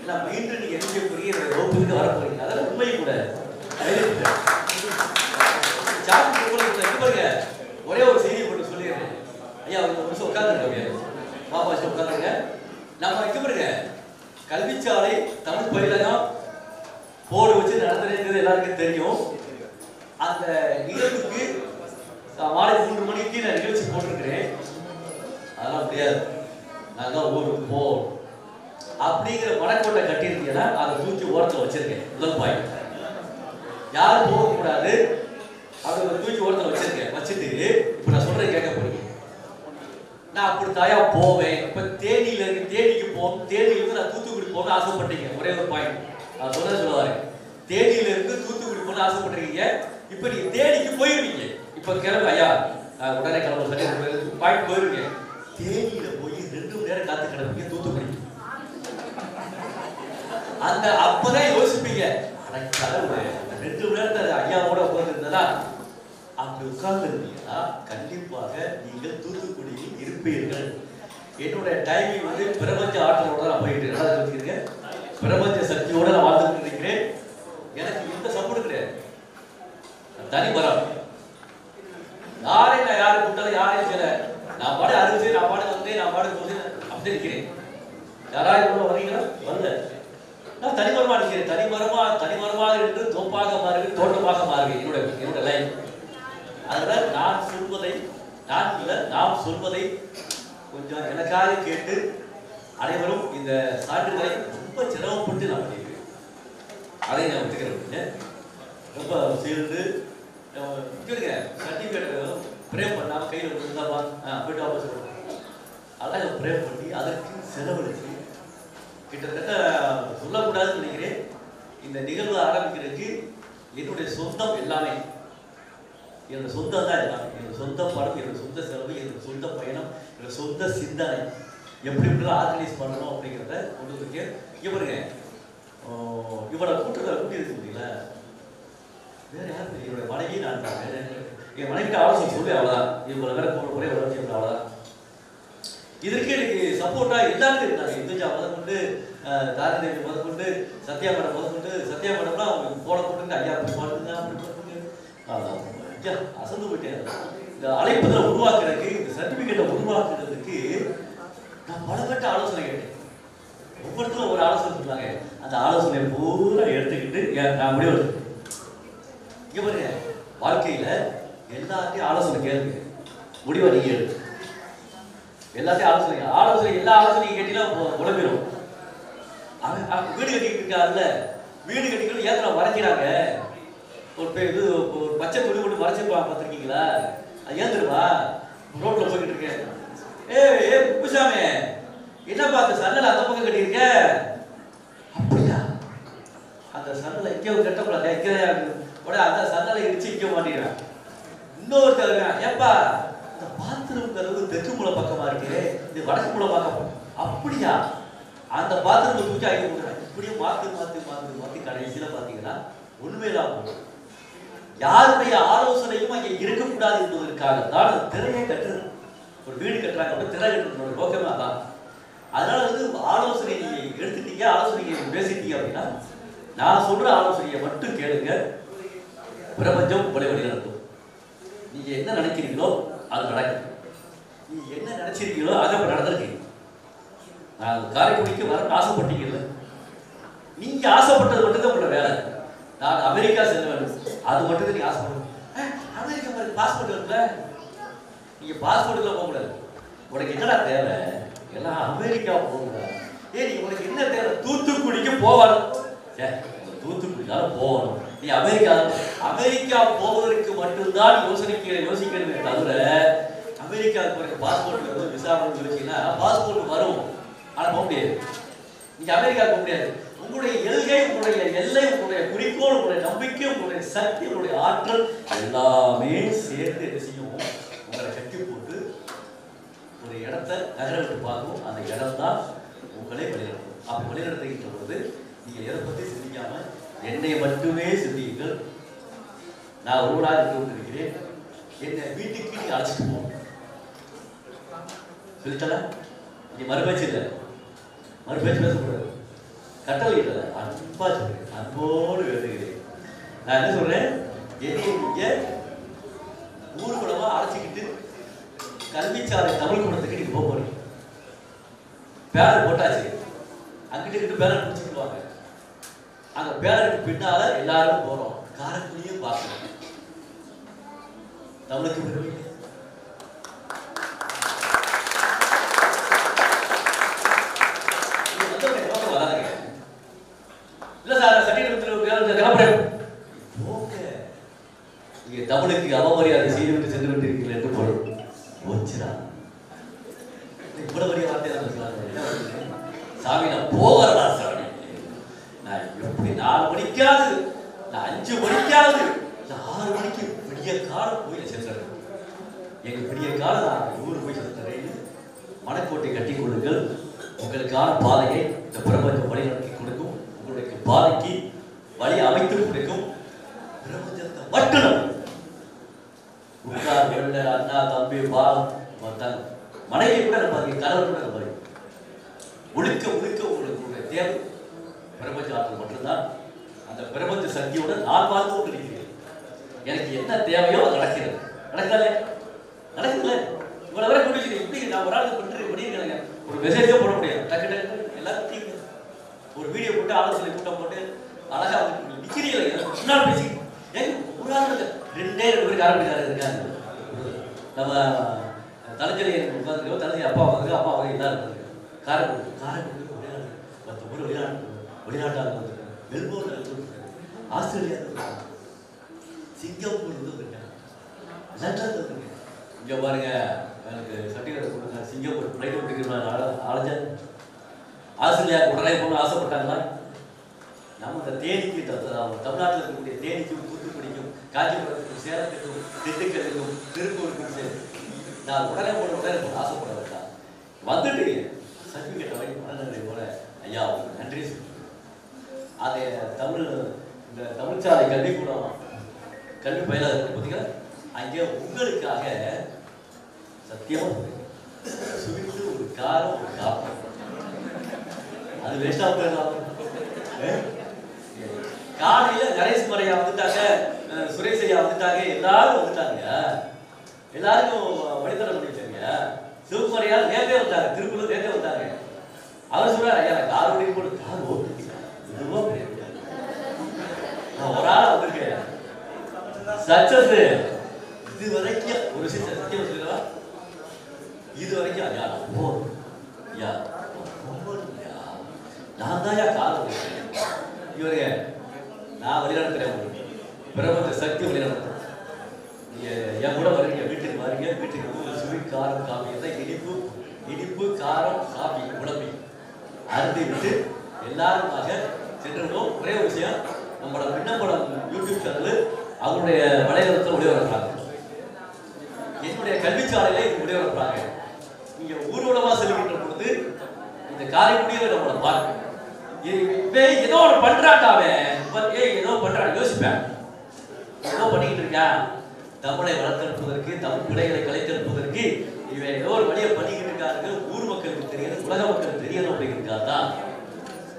ஏன்னா மீண்டும் நீங்க என்ன புரிய வகுப்புக்கு வர போறீங்க, அதெல்லாம் உண்மை கூட. பாருங்க, ஒரே ஒரு செய்தி போட்டு சொல்லிடுறேன். ஐயா ஒரு நிமிஷம் உட்காந்துருக்க, பாப்பா உட்காந்துருங்க. நம்ம இங்க பாருங்க, கல்விச்சாலை தமிழ் பயிலகம் போர்டு வச்சு நடந்துருக்கிறது எல்லாருக்கும் தெரியும். அந்த நிகழ்வுக்கு மாலை 3 மணிக்கு நான் நிகழ்ச்சி போட்டிருக்கிறேன். அதெல்லாம் முடியாது, நான் தான் ஊருக்கு போகணும் அப்படிங்கிற மனக்கோட்டை கட்டியிருக்கீங்கன்னா அதை தூக்கி ஓரத்தில் வச்சிருக்கேன். முதல் பாயிண்ட், யாரும் போகக்கூடாது அப்படி தூக்கி ஓரத்தில் வச்சிருக்கேன். வச்சுட்டு இப்போ நான் சொல்றேன், கேட்க போறீங்க. நான் அப்படி தாயா போவேன். இப்போ தேனியில இருக்கு, தேனிக்கு போகணும். தேனியிலிருந்து நான் தூத்துக்குடி போகணும்னு ஆசைப்பட்டீங்க. ஒரே ஒரு பாயிண்ட் நான் சொல்லுவாரு, தேனியில இருந்து தூத்துக்குடி போகணும்னு ஆசைப்பட்டிருக்கீங்க. இப்போ நீங்க தேனிக்கு போயிருவீங்க. இப்போ கிளம்பு ஐயா, உடனே கிளம்ப சரி பாயிண்ட் போயிருவீங்க. தேனியில போய் 2 மணி நேரம் காத்து கிடப்பீங்க தூத்துக்குடி. அந்த அப்பதான் யோசிப்பீங்க, கடவுளே 2 மணி நேரத்தை ஐயாவோட உட்கார்ந்து இருந்ததா. அப்படி உட்கார்ந்து இருந்தீங்கன்னா கண்டிப்பாக நீங்கள் தூத்துக்குடியில் இருப்பீர்கள். என்னுடைய டைமிங் வந்து பிரபஞ்ச ஆற்றலோட நான் போயிட்டு இருக்கேன். பிரபஞ்ச சக்தியோட நான் வாழ்ந்துட்டு இருக்கிறேன். எனக்கு எந்த சப்போர்ட் கிடையாது, தனி மரம். நான் யாரும் கூட்டாலும் யாரையும் செய்யல. நான் பாடு அறிவிச்சு, நான் பாடு வந்து, நான் பாடு போது அப்படி இருக்கிறேன். யாராவது வரீங்களா? வரல. நான் தனிமரமா இருக்கிறேன். தனிமரமாக இருந்து தோப்பாக மாறுவேன், தோட்டமாக மாறுவேன். என்னோட லைஃப். அதனால நாம் சொல்வதை கொஞ்சம் எனக்காக கேட்டு அனைவரும் இந்த சான்றிதழை ரொம்ப சிரமப்பட்டு நான் பண்ணியிருக்கேன். அதை நான் ஒத்துக்கிறேன். ரொம்ப சேர்ந்து சர்டிஃபிகேட் பிரேம் பண்ணாம கையில் இருந்தாப்பா போயிட்டு வாபஸ் சொல்லுவோம். அதெல்லாம் பிரேம் பண்ணி அதற்கு செலவழிச்சு கிட்டத்தட்ட சொல்லக்கூடாதுன்னு நினைக்கிறேன். இந்த நிகழ்வு ஆரம்பிக்கிறதுக்கு என்னுடைய சொந்தம் எல்லாமே, என்னோட சொந்தம் தான் எல்லாமே. என்னோட சொந்த படம், என்னோட சொந்த செலவு, என்னோட சொந்த பயணம், என்னோட சொந்த சிந்தனை, எப்படி எப்படிலாம் ஆர்கனைஸ் பண்ணணும் அப்படிங்கிறத கொண்டு வந்திருக்கேன். இவருங்க இவரோட கூட்டத்தை கூட்டி இருக்க முடியல, வேற யாரும் என்னுடைய மனைவி. நான் வேற என் மனைவிட்ட ஆலோசனை சொல்லி அவ்வளோதான். இவங்களை வேற ஒரே வளர்ச்சி அவ்வளோதான். இதற்கு எனக்கு சப்போர்ட்டா எல்லாருமே இருந்தாங்க. இந்துஜா முதற்கொண்டு, தாரிதேவி முதற்கொண்டு, சத்யா மேடம் முதற்கொண்டு. சத்யா மேடம்னா அவங்க போட போட்டு ஐயா அப்படி பாடுங்க அப்படி பாடுங்க. ஐயா அசந்து போயிட்டேன். இந்த அழைப்புதலை உருவாக்குறதுக்கு, இந்த சர்டிபிகேட்டை உருவாக்குறதுக்கு நான் பலகட்ட ஆலோசனை கேட்டேன். ஒவ்வொருத்தரும் ஒரு ஆலோசனை சொன்னாங்க. அந்த ஆலோசனையை பூரா எடுத்துக்கிட்டு நான் முடிவு எடுத்தேன். இங்க பாருங்க, வாழ்க்கையில எல்லாத்தையும் ஆலோசனை கேளுங்க, முடிவை நீங்க எடுத்து எல்லாத்தையும் ஆலோசனை எல்லா ஆலோசனையும் கேட்டீங்கன்னா உடம்பிடும். வீடு கட்டிக்கிட்டு இருக்காருல்ல, வீடு கட்டிக்கிட்டு ஏன் வரைக்கிறாங்க? ஒரு பச்சை துணி போட்டு மறைச்சிருப்பாங்க, பார்த்துருக்கீங்களா? அது ஏந்துருவா ரோட்ல போய்கிட்டு இருக்கேன். ஏ குப்புசாமி, என்னப்பா அந்த சன்னலை அந்த பக்கம் கட்டியிருக்க? அப்படியா? அந்த சன்னலை இங்கே கட்டக்கூடாது, இங்கே உடனே அந்த சன்னலை இடிச்சு இங்கே மாட்டிடுறேன். இன்னொருத்தர் ஏப்பா இந்த பாத்ரூம் கதவு தெற்கு மூல பக்கமா இருக்கு, இது வடக்கு மூல பக்கம். அப்படியா? அந்த பாத்ரூம் தூக்கி ஆகி கொடுக்குறேன். இப்படியும் மாத்தி கடைசியில பாத்தீங்கன்னா உண்மையிலாம் போகும். யாருடைய ஆலோசனையும் அங்கே இருக்கக்கூடாது என்பதற்காகத்தான் திரையை கட்டுறது. ஒரு வீடு கட்டுறாங்க அப்படின்னு திரை கட்டுறதோட நோக்கமே அதான். அதனால வந்து ஆலோசனை நீங்க எடுத்துட்டீங்க, ஆலோசனை பேசிட்டீங்க அப்படின்னா நான் சொல்ற ஆலோசனையை மட்டும் கேளுங்க. பிரபஞ்சம் உங்களை வழி நடத்தும். நீங்க என்ன நினைக்கிறீங்களோ அது நடக்கும். நீங்க என்ன நினைச்சிருக்கீங்களோ அதை இப்ப நடந்திருக்கீங்க. நான் காரைக்குடிக்கு வர ஆசைப்பட்டீங்கல்ல, நீங்க ஆசைப்பட்டது மட்டும்தான் உங்களோட வேலை. நான் அமெரிக்கா செல்ல வேண்டும், அது மட்டும் தான் நீங்க ஆசைப்படுங்க. அமெரிக்கா பாஸ்போர்ட் இருக்குல்ல, நீங்க பாஸ்போர்ட்ல போக கூடாது. உனக்கு என்னடா தேவை? எல்லாம் அமெரிக்கா போகக்கூடாது. நீ உனக்கு என்ன தேவை? தூத்துக்குடிக்கு போகணும். தூத்துக்குடிக்காக போகணும். நீ அமெரிக்கா போவதற்கு மட்டும்தான் யோசிக்கணுமே தவிர அமெரிக்காவுக்கு போற பாஸ்போர்ட் விசா யோசிச்சீங்கன்னா பாஸ்போர்ட் வரும், ஆனா போக முடியாது. நீங்க அமெரிக்கா போக முடியாது. உங்களுடைய எல்கை, உங்களுடைய எல்லை, உங்களுடைய குறிக்கோள், உங்களுடைய நம்பிக்கை, உங்களுடைய சக்தி, உங்களுடைய ஆற்றல் எல்லாமே சேர்த்து என்ன செய்யும்? உங்களை கட்டி போட்டு ஒரு இடத்த நகர விட்டு பார்க்கும். அந்த இடம் தான் உங்களை வழிநடத்தும். அப்படி வழிநடத்துகின்ற போது நீங்கள் எதை பற்றி சிந்திக்காம என்னை மட்டுமே சிந்தியுங்கள். நான் ஒருவராக இருந்து கொண்டிருக்கிறேன். என்னை வீட்டுக்கு நீங்க அழைச்சிட்டு போகணும். சொல்லிட்டல, நீ மறுபேச்சு இல்லை, மறுபேச்சு பேசக்கூடாது. கட்டளை இல்லை, அன்பா சொல்றேன், அன்போடு வேண்டுகிறேன். நான் என்ன சொல்றேன், என்னை நீங்க ஊர்வலமா அழைச்சிக்கிட்டு கல்விச்சாலை தமிழ் கூடத்துக்கு நீங்க போக போறீங்க. பேனர் போட்டாச்சு, அங்கிட்டு பேனர் பிடிச்சிக்குவாங்க. அந்த பேனருக்கு பின்னால எல்லாரும் போறோம். காரைக்குடியும் பார்க்கணும். தமிழுக்கு விரும்பி இல்ல சார் சர்டிபிகேட் நீங்க தமிழுக்கு அவமரியாதை செய்துவிட்டு சென்று விட்டு இருக்கிறீர்கள் என்று பொருள். போச்சுடா, இவ்வளவு பெரிய வார்த்தை சாமி, நான் போகிறதா சாமி? நான் எப்படி 4 மணிக்காவது, நான் 5 மணிக்காவது, 6 மணிக்கு பெரிய காலம் போய் சேர்த்துறேன். எங்க பெரிய காலம் நான் ஊர் போய் சேர்த்துறேன். மனக்கோட்டை கட்டி கொள்ளுங்கள். உங்களுக்கான பாதையை இந்த பிரபஞ்சம் வழி நடத்தி கொடுக்கும். உங்களுடைய பாதைக்கு வழி அமைத்து கொடுக்கும். பிரபஞ்சத்தை மட்டும் உட்கார் வெள்ள அண்ணா தம்பி மனைவி கூட நம்ம கணவர் கூட நம்ம முழுக்க உங்களுக்கு தேவை பிரபஞ்ச ஆற்றல் மட்டும்தான். அந்த பிரபஞ்ச சக்தியோட நான் வாழ்ந்து கொண்டு இருக்கிறேன். எனக்கு என்ன தேவையோ அது நடக்கிறது. நடக்குதுல்ல இவ்வளவு வரை முடிச்சு இப்படி நான் ஒரு ஆளுக்கு பண்ணிருக்கேங்க. ஒரு மெசேஜே போட முடியாது. டக்கு எல்லாத்தையும் ஒரு வீடியோ போட்டு ஆலோசனை கூட்டம் போட்டு அழகா நிக்கிறீங்க. முன்னாள் பேசி ஒரு ஆள் 2 பேருக்கு ஆரம்பிக்காரு இருக்காங்க. நம்ம தலைச்சலை உட்காந்துருக்கோம். தலைச்சலை அப்பா வந்து அப்பா வந்து எல்லாரும் காரைக்குடி 10 பேர் வெளிநாட்டாக இருந்திருக்காங்க. மெல்போர்ன்ல இருந்திருக்காங்க, ஆஸ்திரேலியா இருந்திருக்காங்க, சிங்கப்பூர் இருந்திருக்காங்க, லண்டன் இருந்திருக்காங்க. இங்க பாருங்க, எனக்கு சர்டிஃபிகேட் கொடுங்க. சிங்கப்பூர் பிளைட் விட்டுக்கிறாங்க, அழைச்சேன். ஆஸ்திரேலியா உடனே போகணும்னு ஆசைப்பட்டாங்களா? நம்ம இந்த தேனிக்கு தமிழ்நாட்டில் இருக்கக்கூடிய தேனிக்கும், தூத்துக்குடிக்கும், காஞ்சிபுரத்துக்கும், சேலத்துக்கும், திண்டுக்கல்லுக்கும், திருப்பூருக்கும் சரி நான் உடனே போகணும்னு ஆசைப்பட வேண்டாம். வந்துட்டு சர்டிஃபிகேட் வாங்கி மனநிலை போல ஐயா நன்றி சொல்லி அதை இந்த தமிழ்ச்சாலை கல்விக்கூடம் கல்வி பயிலாக இருக்கு பார்த்தீங்கன்னா, அங்கே உங்களுக்காக சத்தியமாக சுவிட்டு ஒரு காரம் ஒரு காப்பம் அது வேஸ்டாக போயிடலாம். காலையில் நரேஷ் மரையா வந்துட்டாங்க, சுரேஷ் ஐயா வந்துட்டாங்க, எல்லாரும் வந்துட்டாங்க. எல்லாருக்கும் வழித்தர முடிச்சாங்க. சிவகுமாரியா நேரத்தே வந்தாங்க, திருப்பூர் நேரத்தே வந்தாங்க. அவர் சொல்றாரு, ஐயா கார் ஓடி போட்டு கார் ஓட்டு நான் ஒரு ஆள் வந்திருக்கேன். சக்சஸ் இது வரைக்கும் ஒரு விஷயம் சத்தியம் சொல்லுவா, இது வரைக்கும் ஐயா ஐயா நான் தான் கார் ஓடுறேன். இவருங்க நான் வழிநடத்துறேன். பிரபஞ்ச சக்தி வழிநடத்துறேன். நீங்க என் கூட வரீங்க, வீட்டுக்கு வரீங்க. வீட்டுக்கு ஸ்வீட் காரம் காஃபி தான் இனிப்பு காரம் காஃபி உடம்பி அருந்தி விட்டு எல்லாருமாக சென்றுவிடும். ஒரே ஒரு விஷயம், நம்மளோட விண்ணப்படம் யூடியூப் சேனல் அவங்களுடைய வலைதளத்தில் ஒளிபரப்புறாங்க. என்னுடைய கல்விச்சாலையில இது ஒளிபரப்புறாங்க. நீங்க ஊர்வலமா செல்கின்ற பொழுது இந்த காரைக்குடியில நம்மளை பார்க்க ஏதோ ஒன்று பண்றாட்டாவே, ஏதோ பண்றான் யோசிப்பேன். ஏதோ பண்ணிக்கிட்டு இருக்கேன். தமிழை வளர்த்தெடுப்பதற்கு, தமிழ் பிள்ளைகளை கலைத்தெடுப்பதற்கு இவன் ஏதோ ஒரு வழியை பண்ணிக்கிட்டு இருக்காங்க, ஊர் மக்களுக்கு தெரியணும், உலக மக்களுக்கு தெரியணும் அப்படிங்கிறதுக்காக தான்.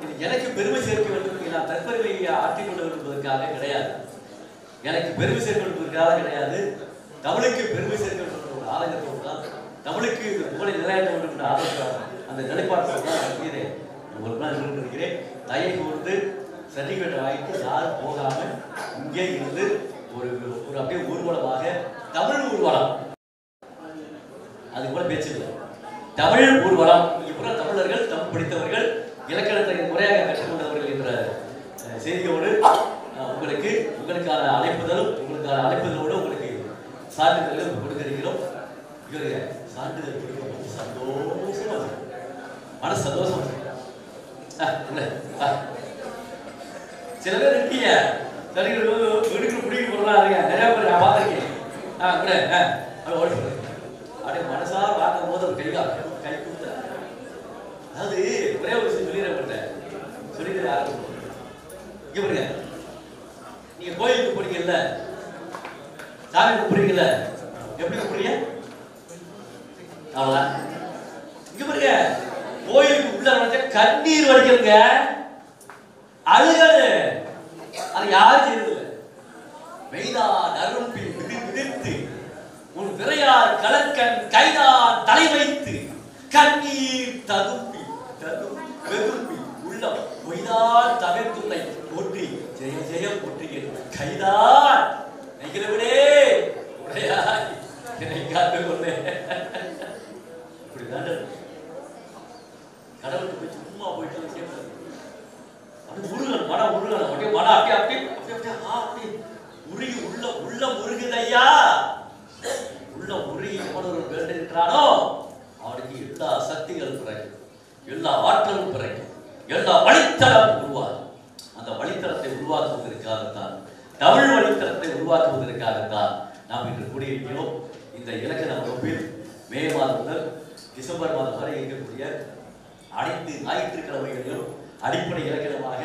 இது எனக்கு பெருமை சேர்க்க வேண்டும், நான் தற்பெருமையை ஆற்றிக் கொண்டு வருவதற்காக கிடையாது, எனக்கு பெருமை சேர்க்க வேண்டுவதற்காக கிடையாது, தமிழுக்கு பெருமை சேர்க்க வேண்டும் ஒரு ஆலயத்தோடு தான், தமிழுக்கு புகழை நிலையாட்ட வேண்டும் என்ற ஆலோசனை அந்த நிலைப்பாட்டோடு தான் இருக்கிறேன். உங்களுக்கு நான் இருக்கிறேன். தயவு கூர்ந்து சர்டிஃபிகேட் வாங்கிட்டு யாரும் போகாம இங்கே இருந்து ஒரு ஒரு அப்படியே ஊர்வலமாக தமிழ் ஊர்வலம், அது கூட பேச்சு இல்லை, தமிழ் ஊர்வலம். இப்போ தமிழர்கள், தமிழ் படித்தவர்கள், இலக்கணத்தை முறையாக கற்றுக்கொண்டவர்கள் என்ற செய்தியோடு உங்களுக்கான அழைப்புதலோடு உங்களுக்கு சான்றிதழ்கள் கொடுக்கிறோம். இவருக்கு சான்றிதழ் கொடுக்கும் சந்தோஷமா மனசு சந்தோஷம். சில பேர் இருக்கீங்க வீட்டுக்கு பிடிக்க போறலாம் இருக்கேன், நிறைய பேர் நான் பார்த்துருக்கேன். ஓடி போறேன் அப்படியே மனசார பார்க்கும் போது ஒரு கை கொடுத்த, அதாவது ஒரே ஒரு விஷயம் சொல்லிடுறேன், சொல்லிட்டு யாரும் இங்க பாருங்க, நீங்க கோயிலுக்கு போறீங்கல்ல, சாமி கும்பிடுறீங்கல்ல, எப்படி கும்பிடுறீங்க? அவ்வளவுதான். இங்க பாருங்க, கோயிலுக்கு உள்ள வந்து கண்ணீர் வடிக்கிறங்க, அழுகது, அது யாரும் செய்யறது இல்லை. மெய்தான் அரும்பில் விதிர்த்து உன் விரையார் கலக்கன் கைதான் தலை வைத்து கண்ணீர் ததும்பி வெதும்பி உள்ளம் பொய்தான் தவிர்த்துள்ளை போற்றி ஜெய ஜெய போற்றுகிறேன் கைதான் நெகிழவிடே உடையாய் என்னை காத்து கொண்டே. இப்படிதான் கடவுளுக்கு போய் சும்மா போயிட்டு கேட்பது, அது முருகன் மனம் முருகன் அப்படியே மனம் அப்படியே அப்படியே உருகி உள்ள முருகுதையா, உள்ள உருகி எவனொரு வேண்டுகின்றானோ அவனுக்கு எல்லா சக்திகளும் பிறக்கும், எல்லா ஆற்றலும் பிறக்கும், எல்லா வழித்தளம் உருவாகும். அந்த வழித்தளத்தை உருவாக்குவதற்காகத்தான், தமிழ் வழித்தளத்தை உருவாக்குவதற்காகத்தான் நாம் இன்று கூடியிருக்கிறோம். இந்த இலக்கண வகுப்பில் மே மாதம் முதல் டிசம்பர் மாதம் வரை இருக்கக்கூடிய அனைத்து ஞாயிற்றுக்கிழமைகளிலும் அடிப்படை இலக்கணமாக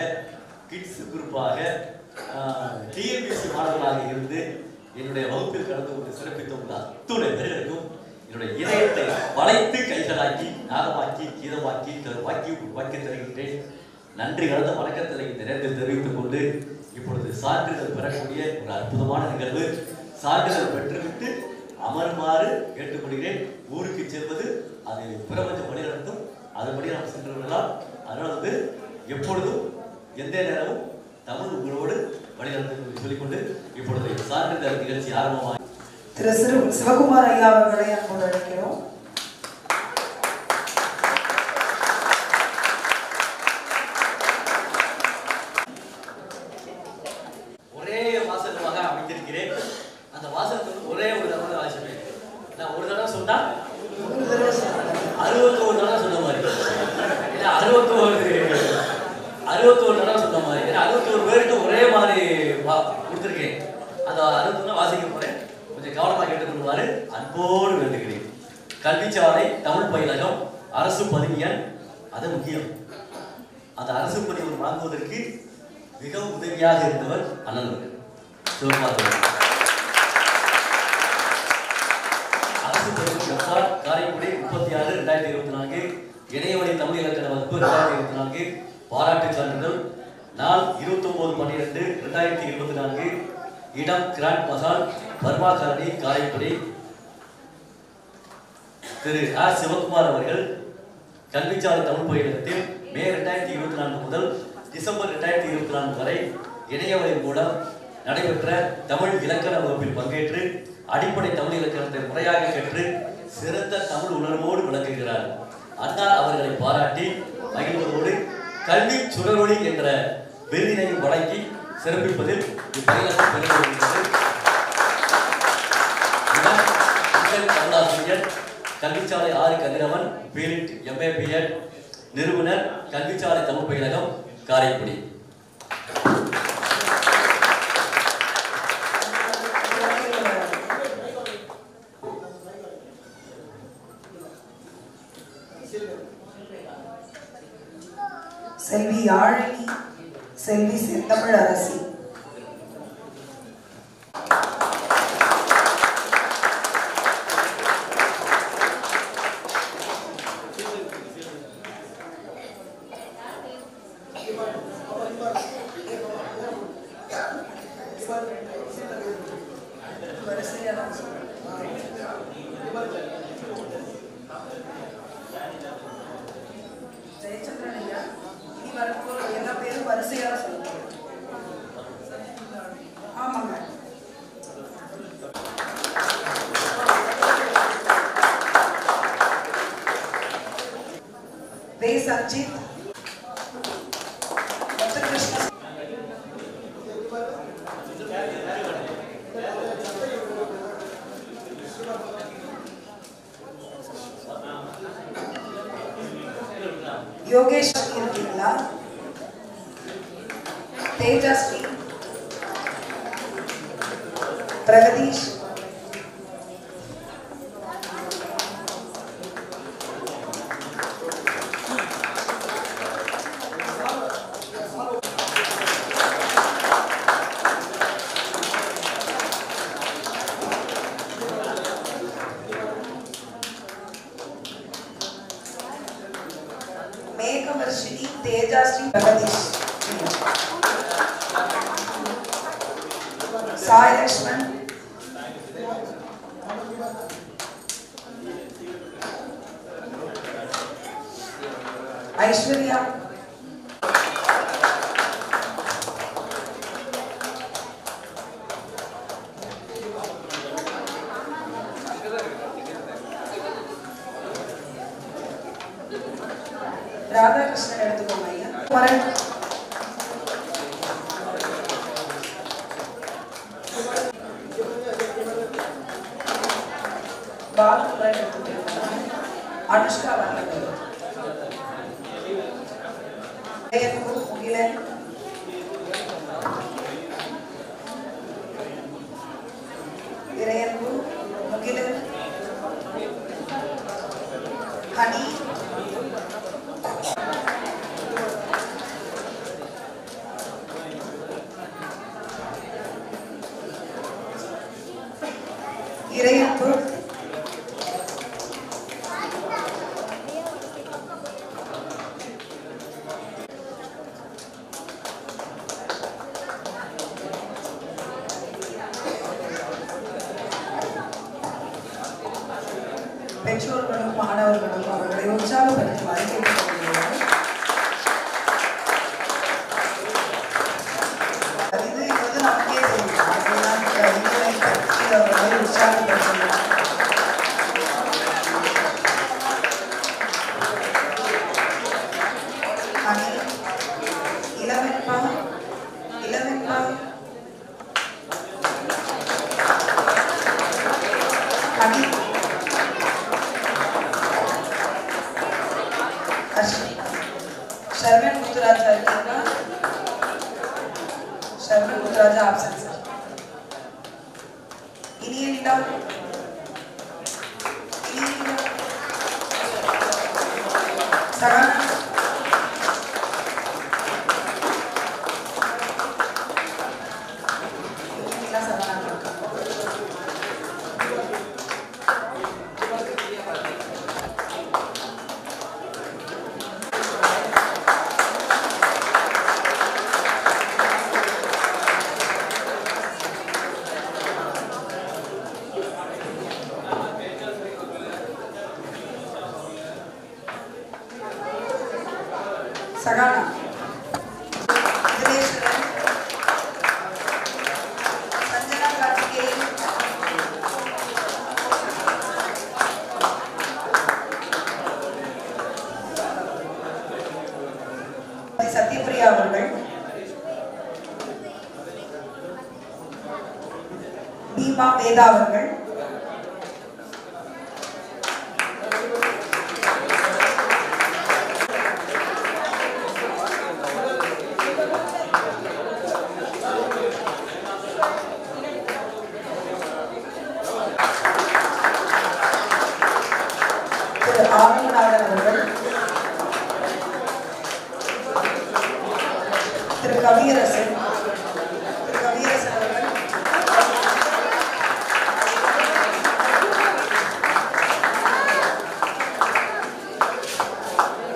கிட்ஸ் குரூப்பாக டிஎன்பிஎஸ்சி மாணவர்களாக இருந்து என்னுடைய வகுப்பில் கலந்து கொண்டு சிறப்பித்த உள்ள அத்துணை பேர்களுக்கும் என்னுடைய இதயத்தை வளைத்து கைகளாக்கி நாகமாக்கி கீதமாக்கி கருவாக்கி உருவாக்கி தருகின்றேன். நன்றி கலந்த வணக்கத்தை இந்த நேரத்தில் தெரிவித்துக் கொண்டு இப்பொழுது சான்றிதழ் பெறக்கூடிய ஒரு அற்புதமான நிகழ்வு. சான்றிதழ் பெற்றுவிட்டு அமருமாறு கேட்டுக்கொள்கிறேன். ஊருக்கு செல்வது அது பிரபஞ்சம் வழி நடத்தும், அதுபடி நாம் சென்று விடலாம். அதனால் வந்து எப்பொழுதும் எந்த நேரமும் தமிழ் உங்களோடு வழிநடத்தும் சொல்லிக்கொண்டு இப்பொழுது சான்றிதழ் நிகழ்ச்சி ஆரம்பமாக திரு சிவகுமார் ஐயா அவர்களை அன்போடு அழைக்கிறோம். ஒரே வாசகமாக அமைத்திருக்கிறேன். அந்த வாசகத்துக்கு ஒரே ஒரு தடவை வாசிப்பேன். நான் ஒரு தடவை சொன்னா 61 தடவை சொன்ன மாதிரி, 61 தடவை சொன்ன மாதிரி, 61 பேருக்கு ஒரே மாதிரி கொடுத்துருக்கேன். அந்த 61 வாசிக்க போறேன், கொஞ்சம் கவனமாக கேட்டுக்கொள்வாரு அன்போடு வேண்டுகிறேன். கல்விச்சாலை தமிழ் பயிலகம் அரசு பதிவியன், அது முக்கியம். அந்த அரசு பதிவு வாங்குவதற்கு மிகவும் உதவியாக இருந்தவர் அண்ணன் சிவகுமார். அரசு பதிவு எஃப்ஆர் காரைக்குடி 36/2024, இணையவழி தமிழ் இலக்கண வகுப்பு 2024, பாராட்டு சான்றிதழ் நாள் 29/12/2024, இடம் கிராண்ட் மசால் பர்மா காலனி காரைக்குடி. திரு ஆர் சிவகுமார் அவர்கள் கல்விச்சாலை தமிழ் பயிலகத்தில் மே 2024 முதல் டிசம்பர் 2024 வரை இணையவழி மூலம் நடைபெற்ற தமிழ் இலக்கண வகுப்பில் பங்கேற்று அடிப்படை தமிழ் இலக்கணத்தை முறையாக கற்று சிறந்த தமிழ் உணர்வோடு விளங்குகிறார். அண்ணா அவர்களை பாராட்டி மகிழ்வதோடு கல்வி சுடரொளி என்ற விருதினை வழங்கி சிறப்பிப்பதில் இப்பயிலகம் பெருமைப்படுகிறது. தமிழாசிரியர் கல்விச்சாலை ஆறு கதிரவன் பிலிட் எம்ஏ பிஎட் நிறுவனர் கல்விச்சாலை தமிழ் பயிலகம் காரைக்குடி. செல்வி யாழினி, செல்வி செந்தமிழ் அரசி. ஜெயச்சந்திரன் ஐயா, இனி வரப்போற எல்லா பேரும் வரிசையா சொல்லுங்க. ஆமாங்க. வே சஞ்சித், முத்துகிருஷ்ண, யோகேஷ் இருக்கீங்களா? தேஜஸ்ரீ, பிரகதீஷ், மேகவர்ஷினி, தேஜஸ்ரீ, பிரகதீஷ், சாய் லக்ஷ்மன், ஐஸ்வர்யா, ராதாகிருஷ்ணன் எடுத்துக்கோங்க ஐயா. மரண், பாலகுமாரன் எடுத்துக்கோங்க. அனுஷ்கா வரலங்க. முகிலன், இறையன்பு, முகிலன், ஹனி, இறையன்பு, பெற்றோர்களும் மாணவர்களும் அவர்களை உற்சாகப்படுத்துமாறு கேட்டுக்கொள்கிறோம். இது இப்போது நமக்கே தெரியும். அதெல்லாம் இவரை பற்றி அவர்களை உற்சாகப்படுத்தணும். ஹனி, இளவெண்பா, இளவெண்பா, ஹனி, शर्मन मुतुराजा இருக்கீங்களா? Sharman Muthuraja absent sir. இனிய நிலா, இனிய நிலா, சகனா, இனிய நிலா சகனா. சகானா, தினேஸ்வரன், சஞ்சனா கார்த்திகேயன், சத்யபிரியா அவர்கள், பீமா வேதா அவர்கள், ஆனந்தநாதன் அவர்கள், திரு கவியரசன், அவர்கள்,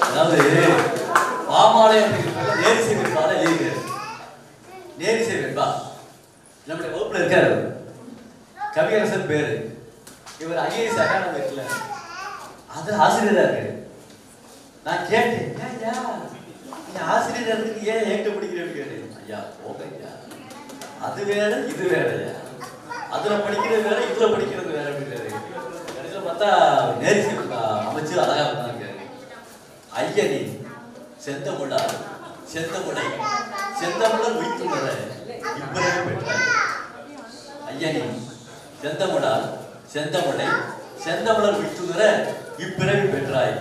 அதாவது பாமாலை அப்படிங்கிறது நேரிசை வெண்பா தான் எழுதியிருக்காரு. நேரிசை வெண்பா நம்முடைய வகுப்புல இருக்காரு. கவியரசன் பேரு. இவர் IAS அகாடமி இருக்குல்ல, அது ஆசிரியரா இருக்கு. நான் கேட்டேன், ஐயா ஆசிரியர் இருக்கு ஏன் ஏற்று பிடிக்கிறேன்னு கேட்டேன். ஐயா போக ஐயா, அது வேற இது வேறயா, அதுல படிக்கிறது வேற இதுல படிக்கிறது வேற அப்படிங்கிறாரு. கடைசியில் பார்த்தா நேரிசை அமைச்சு அழகா இருந்தாங்க. ஐயனி செந்தமுடா செந்தமுடை செந்தமுடன் உயிர்த்துள்ளத இப்பிறகு பெற்றார். ஐயனி செந்தமுடா செந்தமுடை செந்தமுடன் உயிர்த்துள்ளத இப்பிறகு பெற்றாய்.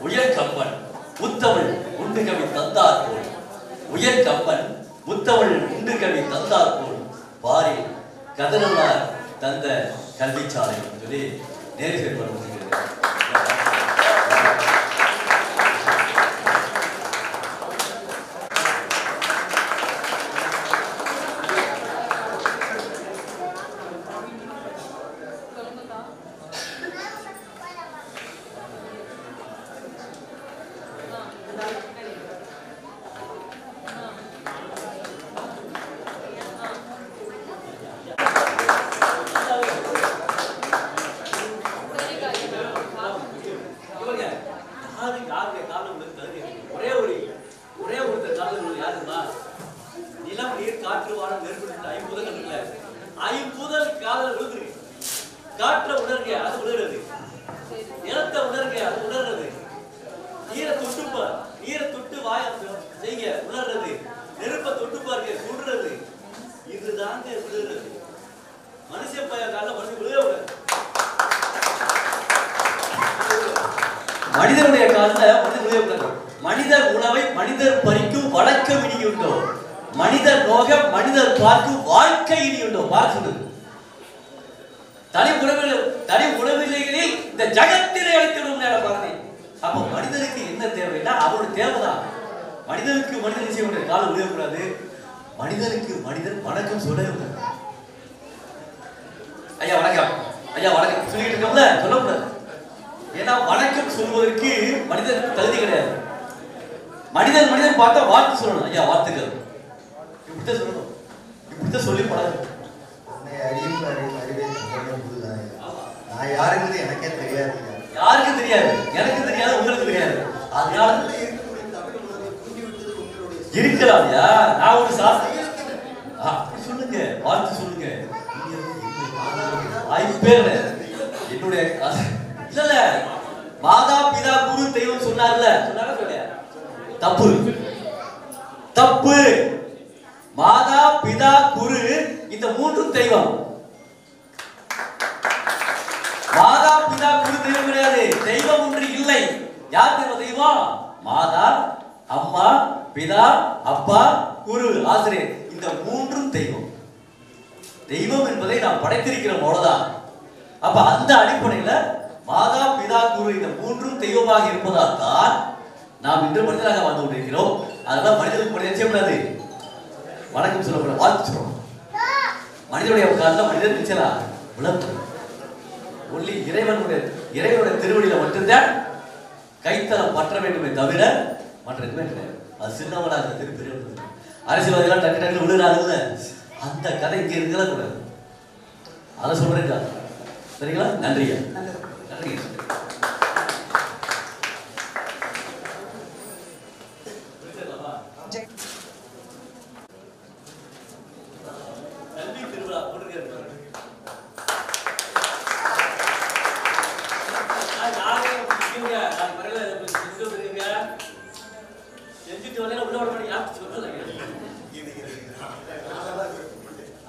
உயர் கம்பன் முத்தமிழ் உண்டு கவி தந்தார் போல், உயர் கம்பன் முத்தமிழ் உண்டு கவி தந்தார் போல் பாரி கதனலார் தந்த கல்விச்சாலை சொல்லி நேரிசை பண்ணுகிறது. மனிதனுடைய காலத்துல மனிதர் உணவை மனிதர் பறிக்கும் வழக்கம் இனி உண்டோ, மனிதர் நோக மனிதர் பார்க்கும் வாழ்க்கை இனி உண்டோ. பார்க்கிறது தனி உணவில்லைகளில் இந்த ஜகத்திலே அழைத்துவிடும் நேரம் பாருங்க. அப்ப மனிதனுக்கு என்ன தேவைன்னா அவருடைய தேவைதான். மனிதனுக்கு மனிதன் செய்ய காலம் விளையக்கூடாது. மனிதனுக்கு மனிதன் வணக்கம் சொல்ல. ஐயா வணக்கம், ஐயா வணக்கம் சொல்லிட்டு இருக்கோம்ல, சொல்லக்கூடாது. ஏன்னா வணக்கம் சொல்வதற்கு மனிதனுக்கு தகுதி கிடையாது. மனிதன் மனிதன் பார்த்தா வாழ்த்து சொல்லணும். ஐயா வாழ்த்துக்கள் இப்படித்தான் சொல்லணும், இப்படித்தான் சொல்லி பழகும். நான் யாருங்கிறது எனக்கே தெரியாது. யாருக்கு தெரியாது, எனக்கு தெரியாது, உங்களுக்கு தெரியாது. அதனால இருக்கலாம்யா. நான் ஒரு அப்படி சொல்லுங்க, வாழ்த்து சொல்லுங்க. பேர் என்னுடைய இல்ல மாதா பிதா குரு தெய்வம் சொன்னார்ல, சொன்னாரா சொல்லையா? தப்பு தப்பு. மாதா பிதா குரு இந்த மூன்றும் தெய்வம். மாதா பிதா குரு தெய்வம் கிடையாது. தெய்வம் ஒன்று இல்லை. யார் தெய்வம்? மாதா, அம்மா, பிதா, அப்பா, குரு, ஆசிரியர். இந்த மூன்றும் தெய்வம். தெய்வம் என்பதை நாம் படைத்திருக்கிறோம் அவ்வளவுதான். அப்ப அந்த அடிப்படையில மாதா பிதா குரு இந்த மூன்றும் தெய்வமாக இருப்பதால் தான் நாம் இன்று மனிதனாக வாழ்ந்து கொண்டிருக்கிறோம். அதெல்லாம் மனிதனுக்கு மனிதன் செய்யக்கூடாது, வணக்கம் சொல்லக்கூடாது, வாழ்த்து சொல்லணும். மனிதனுடைய காலத்தில் மனிதன் நிச்சயலா உலகம் ஒன்லி இறைவனுடைய திருவடியில மட்டும்தான் கைத்தலம் பற்ற வேண்டுமே தவிர மற்ற எதுவுமே கிடையாது. அது சின்னவனாக திருப்பி அரசியல்வாதிகள் டக்கு டக்கு விழுகிறாங்கல்ல, அந்த கதை இங்க இருக்கலாம் கூடாது. அதை சொல்றேங்க. சரிங்களா? நன்றியா, நன்றி. கல்வி திருவிழா போட்டுருக்க செஞ்சுட்டு வந்து உள்ள விட மாட்டேங்க.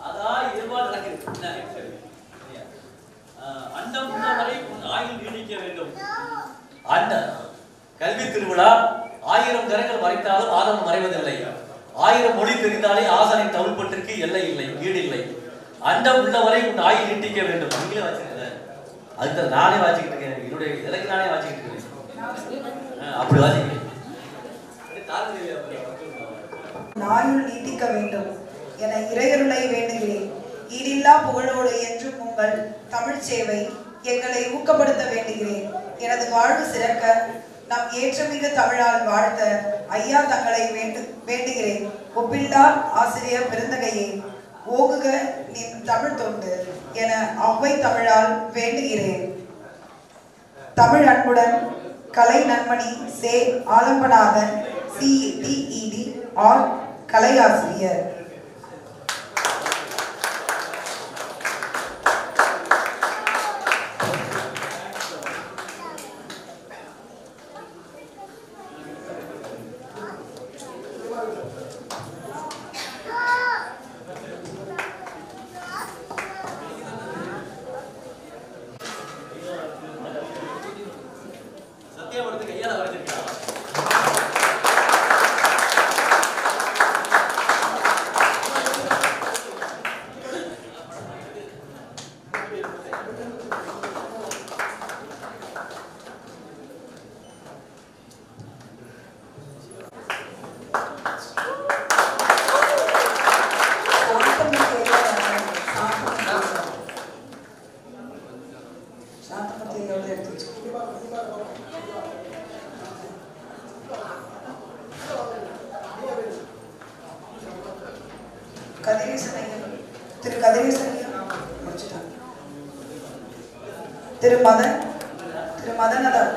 அதான் இதுவா நடக்குது. அண்டம் வரை ஆயுள் நீடிக்க வேண்டும். கல்வி திருவிழா 1000 கரங்கள் மறைத்தாலும் ஆதவன் மறைவதில்லை. 1000 மொழி தெரிந்தாலே ஆசனை தமிழ்பட்டிற்கு எல்லை இல்லை, ஈடு இல்லை. அண்டம் உள்ளவரை உன் ஆயுள் நீட்டிக்க வேண்டும். நீங்களே வாசிக்கிறத அதுக்கு நானே வாசிக்கிட்டு இருக்கேன். என்னுடைய எனக்கு நானே வாசிக்கிட்டு இருக்கேன். அப்படி வாசிக்கிறேன். ஆயுள் நீட்டிக்க வேண்டும் என இறையருளை வேண்டுகிறேன். ஈடில்லா புகழோடு என்றும் உங்கள் தமிழ் சேவை எங்களை ஊக்கப்படுத்த வேண்டுகிறேன். எனது வாழ்வு சிறக்க நம் ஏற்றமிகு தமிழால் வாழ்த்த ஐயா தங்களை வேண்டுகிறேன். ஒப்பில்லா ஆசிரியர் பெருந்தகையே, ஓகுக நின் தமிழ் தொண்டு என அவ்வை தமிழால் வேண்டுகிறேன். தமிழ் அன்புடன் கலை நன்மணி சே ஆலம்பநாதன் CTED ஆர் கலையாசிரியர். திரு மதனதன்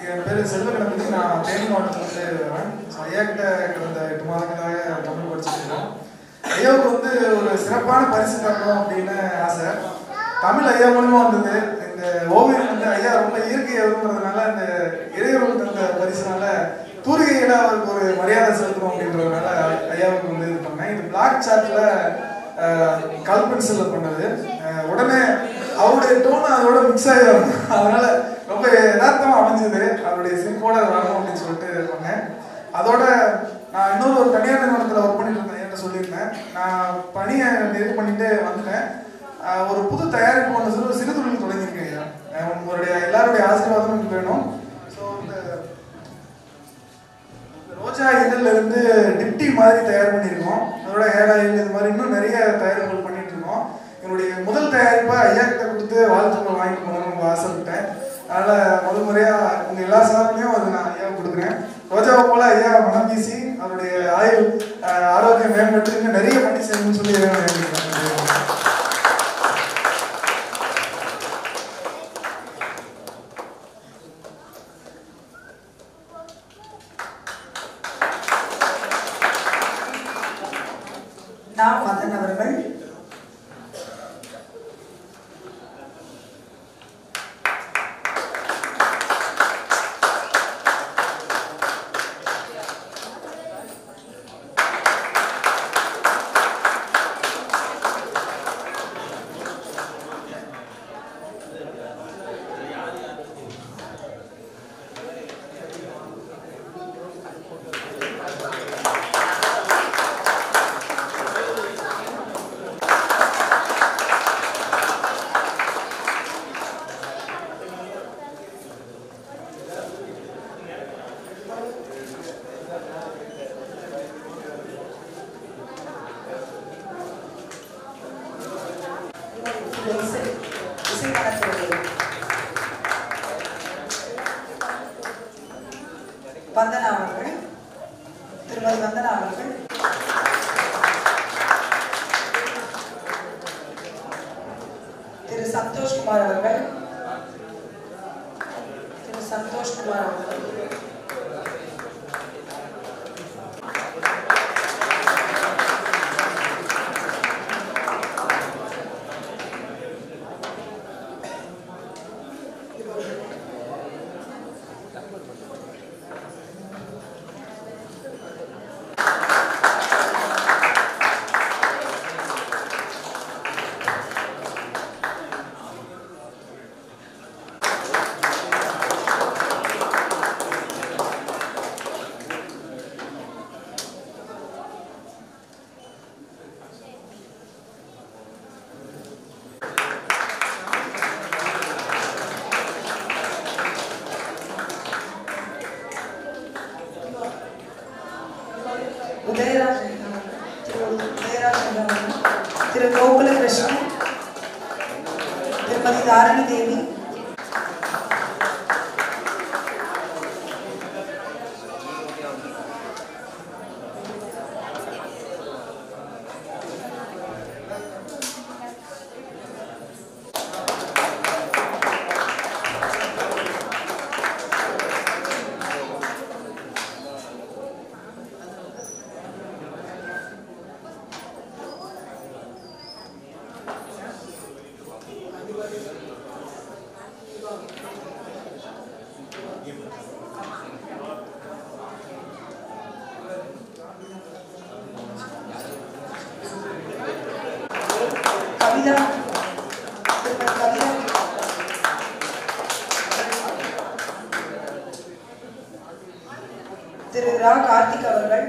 என் பேர் செல்வகணபதி. நான் தேனி மாவட்டத்திலிருந்து வரேன். ஐயா கிட்ட கடந்த 8 மாதங்களாக தமிழ் படிச்சுட்டு இருக்கோம். ஐயாவுக்கு வந்து ஒரு சிறப்பான பரிசு தரணும் அப்படின்னு ஆசை. தமிழ் ஐயா மூலமா வந்தது. இந்த ஓவியம் வந்து ஐயா ரொம்ப இயற்கையை விரும்புறதுனால இந்த இறைவர்கள் தந்த பரிசுனால தூரிகையில அவருக்கு ஒரு மரியாதை செலுத்தணும் அப்படின்றதுனால ஐயாவுக்கு வந்து இது பண்ணேன். இது பிளாக் சார்ட்ல கல் பென்சில்ல பண்ணது. உடனே அவருடைய டோன் அதோட மிக்ஸ் ஆகி வரும். அதனால ரொம்ப யதார்த்தமா அமைஞ்சது. அவருடைய சிரிப்போட வரணும் அப்படின்னு சொல்லிட்டு பண்ணேன். அதோட நான் இன்னொரு ஒரு தனியார் நிறுவனத்தில் ஒர்க் பண்ணிட்டு இருந்தேன். என்ன சொல்லியிருந்தேன், நான் பணியை இது பண்ணிட்டு வந்துட்டேன். ஒரு புது தயாரிப்பு ஒன்று சிறு தொழில் தொடங்கியிருக்கேன். உங்களுடைய எல்லாருடைய ஆசீர்வாதம் எனக்கு வேணும். ஸோ இந்த ரோஜா இதழில் இருந்து டிப்டி மாதிரி தயார் பண்ணியிருக்கோம். அதோட ஹேர் ஆயில் இது மாதிரி இன்னும் நிறைய தயாரிப்புகள் பண்ணிட்டு இருக்கோம். என்னுடைய முதல் தயாரிப்பை ஐயா கிட்ட கொடுத்து வாழ்த்துக்கள் வாங்கிட்டு போகணும்னு ஆசைப்பட்டேன். அதனால் முதல் முறையாக உங்கள் எல்லா சார்பிலையும் அது நான் ஐயா கொடுக்குறேன். ரோஜாவை போல ஐயா மனம் வீசி அவருடைய ஆயுள் ஆரோக்கியம் மேம்பட்டு இன்னும் நிறைய பண்ணி செய்யணும்னு சொல்லி வேண்டிக்கிறேன். நான் மதன் அவர்கள் வந்தனா அவர்கள், திருமதி வந்தனா அவர்கள், திரு சந்தோஷ்குமார் அவர்கள், திரு சந்தோஷ்குமார் அவர்கள், திரு கோகுலகிருஷ்ணன், திருமதி தாரணி தேவி, கவிதா, திருமதி கவிதா, திரு ரா கார்த்திக் அவர்கள்,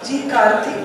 ஜி கார்த்திக்,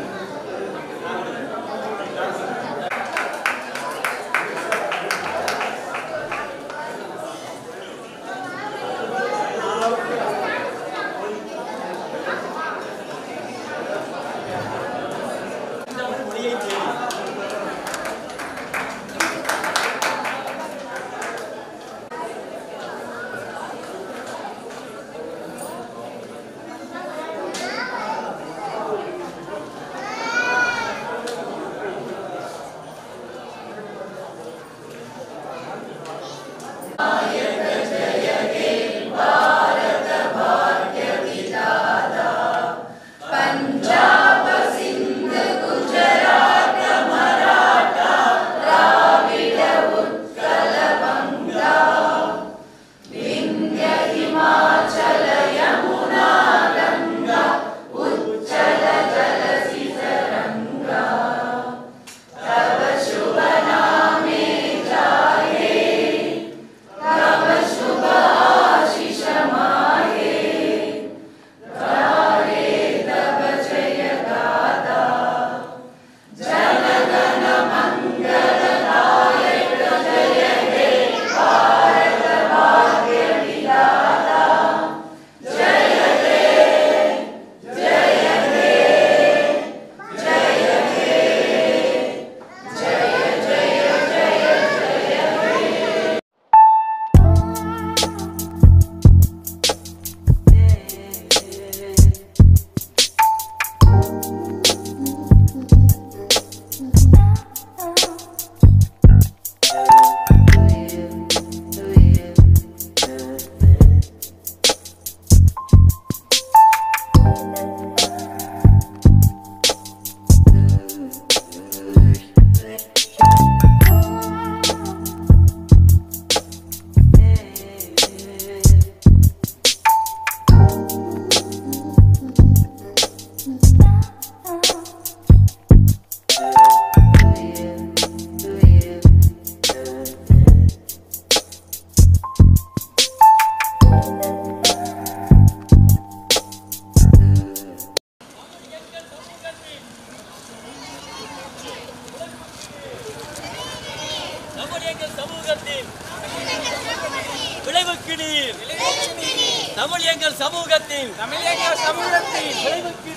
தமிழக சமூகத்தின் விளைவுக்கு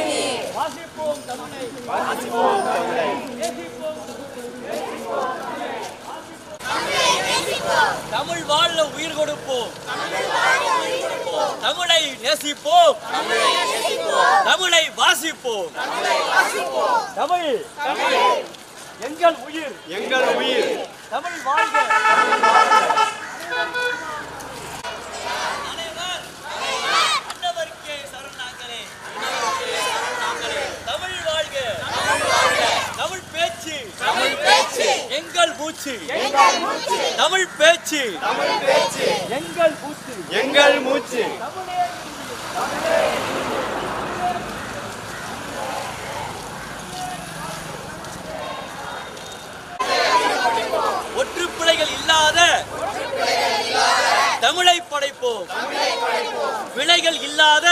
நீர் வாசிப்போம் தமிழை வாசிப்போம் தமிழை தமிழ் வாழ உயிர் கொடுப்போம் தமிழை நேசிப்போம் தமிழை வாசிப்போம் தமிழ் எங்கள் உயிர் தமிழ் வாழ்க அன்னவர்க்கே சரணாங்களே தமிழ் வாழ்க தமிழ் பேச்சு எங்கள் மூச்சு தமிழ் பேச்சு எங்கள் மூச்சு ஒற்றுப்பிழைகள் இல்லாத தமிழை படைப்போம் பிழைகள் இல்லாத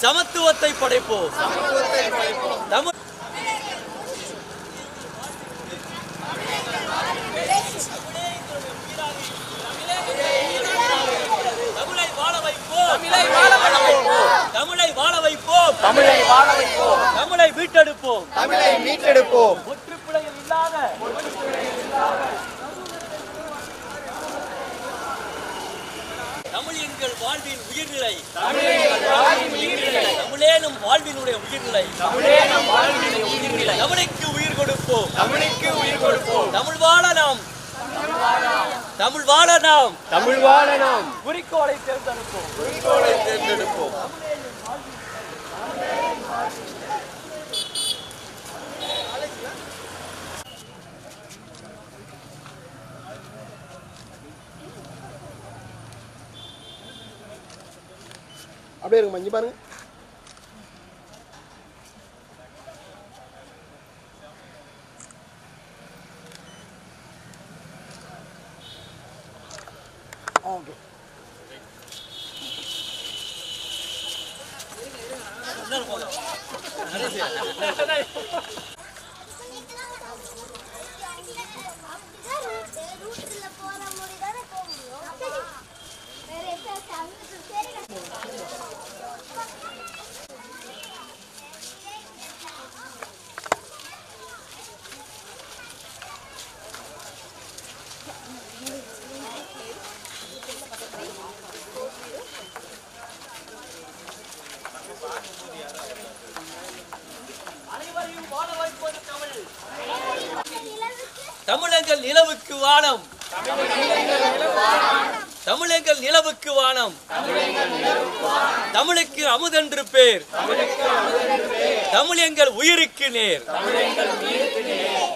சமத்துவத்தை படைப்போம் தமிழ் தமிழை வாழ வைப்போம் தமிழை வாழ வைப்போம் தமிழை மீட்டெடுப்போம் ஒற்றுப்பிழைகள் இல்லாத தமிழ் எங்கள் வாழ்வின் உயிர்நிலை தமிழேனும் வாழ்வினுடைய உயிர்நிலை தமிழுக்கு உயிர் கொடுப்போம் தமிழ் வாழ நாம் குறிக்கோளை தேர்ந்தெடுப்போம் அப்படியே இருக்குமா இங்கே பாருங்க. ஓகே தமிழெங்கள் நிலவுக்கு வானம் தமிழெங்கள் நிலவுக்கு வானம் தமிழுக்கு அமுதென்று பேர் தமிழ் எங்கள் உயிருக்கு நேர்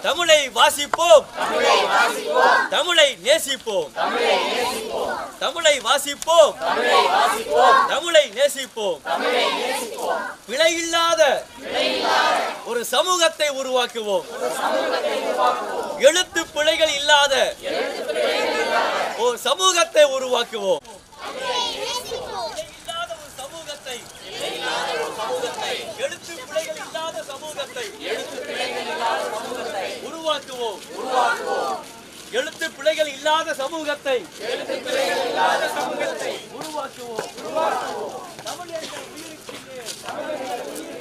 தமிழை வாசிப்போம் தமிழை நேசிப்போம் தமிழை வாசிப்போம் தமிழை நேசிப்போம் பிழை இல்லாத ஒரு சமூகத்தை உருவாக்குவோம் எழுத்து பிழைகள் இல்லாத ஒரு சமூகத்தை உருவாக்குவோம் எழுத்து பிழைகள் இல்லாத சமூகத்தை உருவாக்குவோம் எழுத்து பிழைகள் இல்லாத சமூகத்தை உருவாக்குவோம் தமிழ் எங்கள் உயிருக்கு நேர்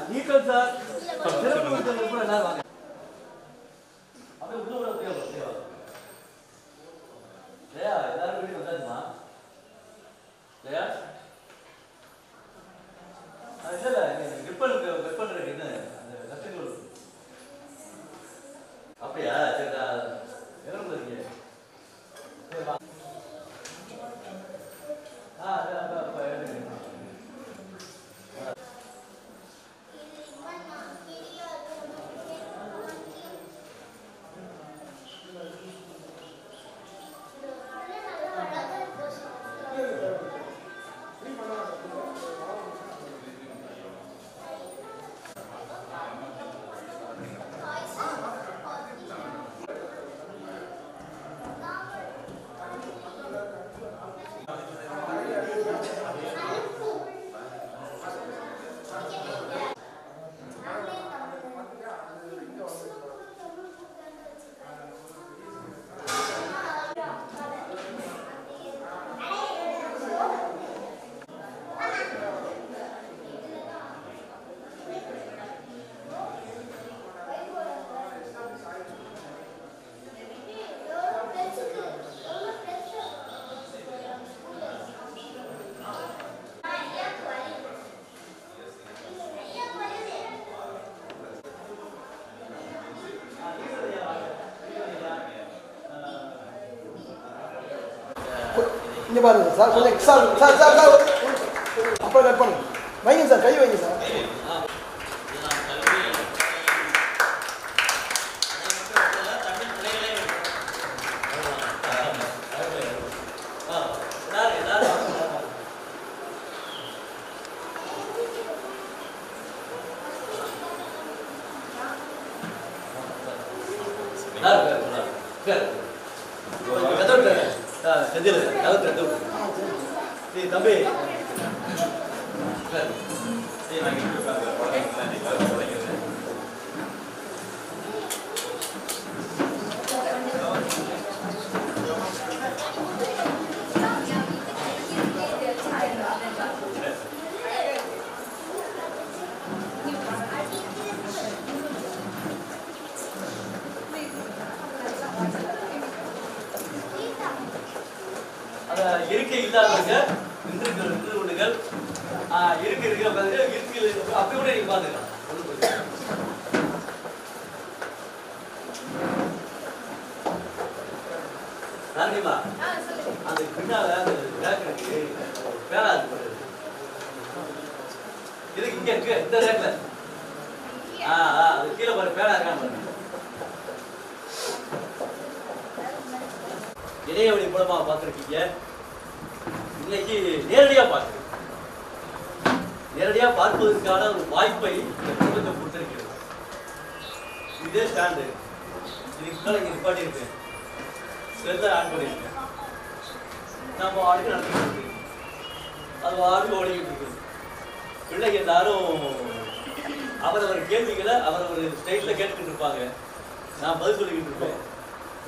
நீக்கம் சார் சிறப்பு எல்லாரும் வாங்க அப்படியா? சரி, எவ்வளோ இருக்கீங்க? இங்கே பாருங்க சார், கொஞ்சம் சார் சார் சார் சார் அப்புறம் கட் பண்ணுங்க. வைங்க சார், கை வைங்க சார். தம்பி இருக்கை இல்லாதவங்க நின்று கொண்டுகள் இருக்கு அப்படி கூட நீங்க பாத்துக்கலாம். ராணிமா அந்த பின்னால அந்த ரேக்கு பேனா இதுக்கு இங்க இருக்கு இந்த ரேக்ல அது கீழே பாரு பேனா இருக்கான்னு பாருங்க. இணையவழி மூலமா பார்த்துருக்கீங்க. இன்னைக்கு நேரடியா பார்க்க நேரடியா பார்ப்பதற்கான ஒரு வாய்ப்பை இந்த குடும்பத்தை கொடுத்திருக்கிறது. இதே ஸ்டாண்டு இதுக்கு மேல இங்க நிப்பாட்டி இருக்கேன், செல்ல ஆன் பண்ணியிருக்கேன். நம்ம ஆளுக்கு நடத்திட்டு இருக்கு, அது ஆளுக்கு ஓடிக்கிட்டு இருக்கு. பிள்ளைங்க எல்லாரும் அவரவர் கேள்விகளை அவரவர் ஸ்டைல்ல கேட்டுக்கிட்டு இருப்பாங்க, நான் பதில் சொல்லிக்கிட்டு இருப்பேன்.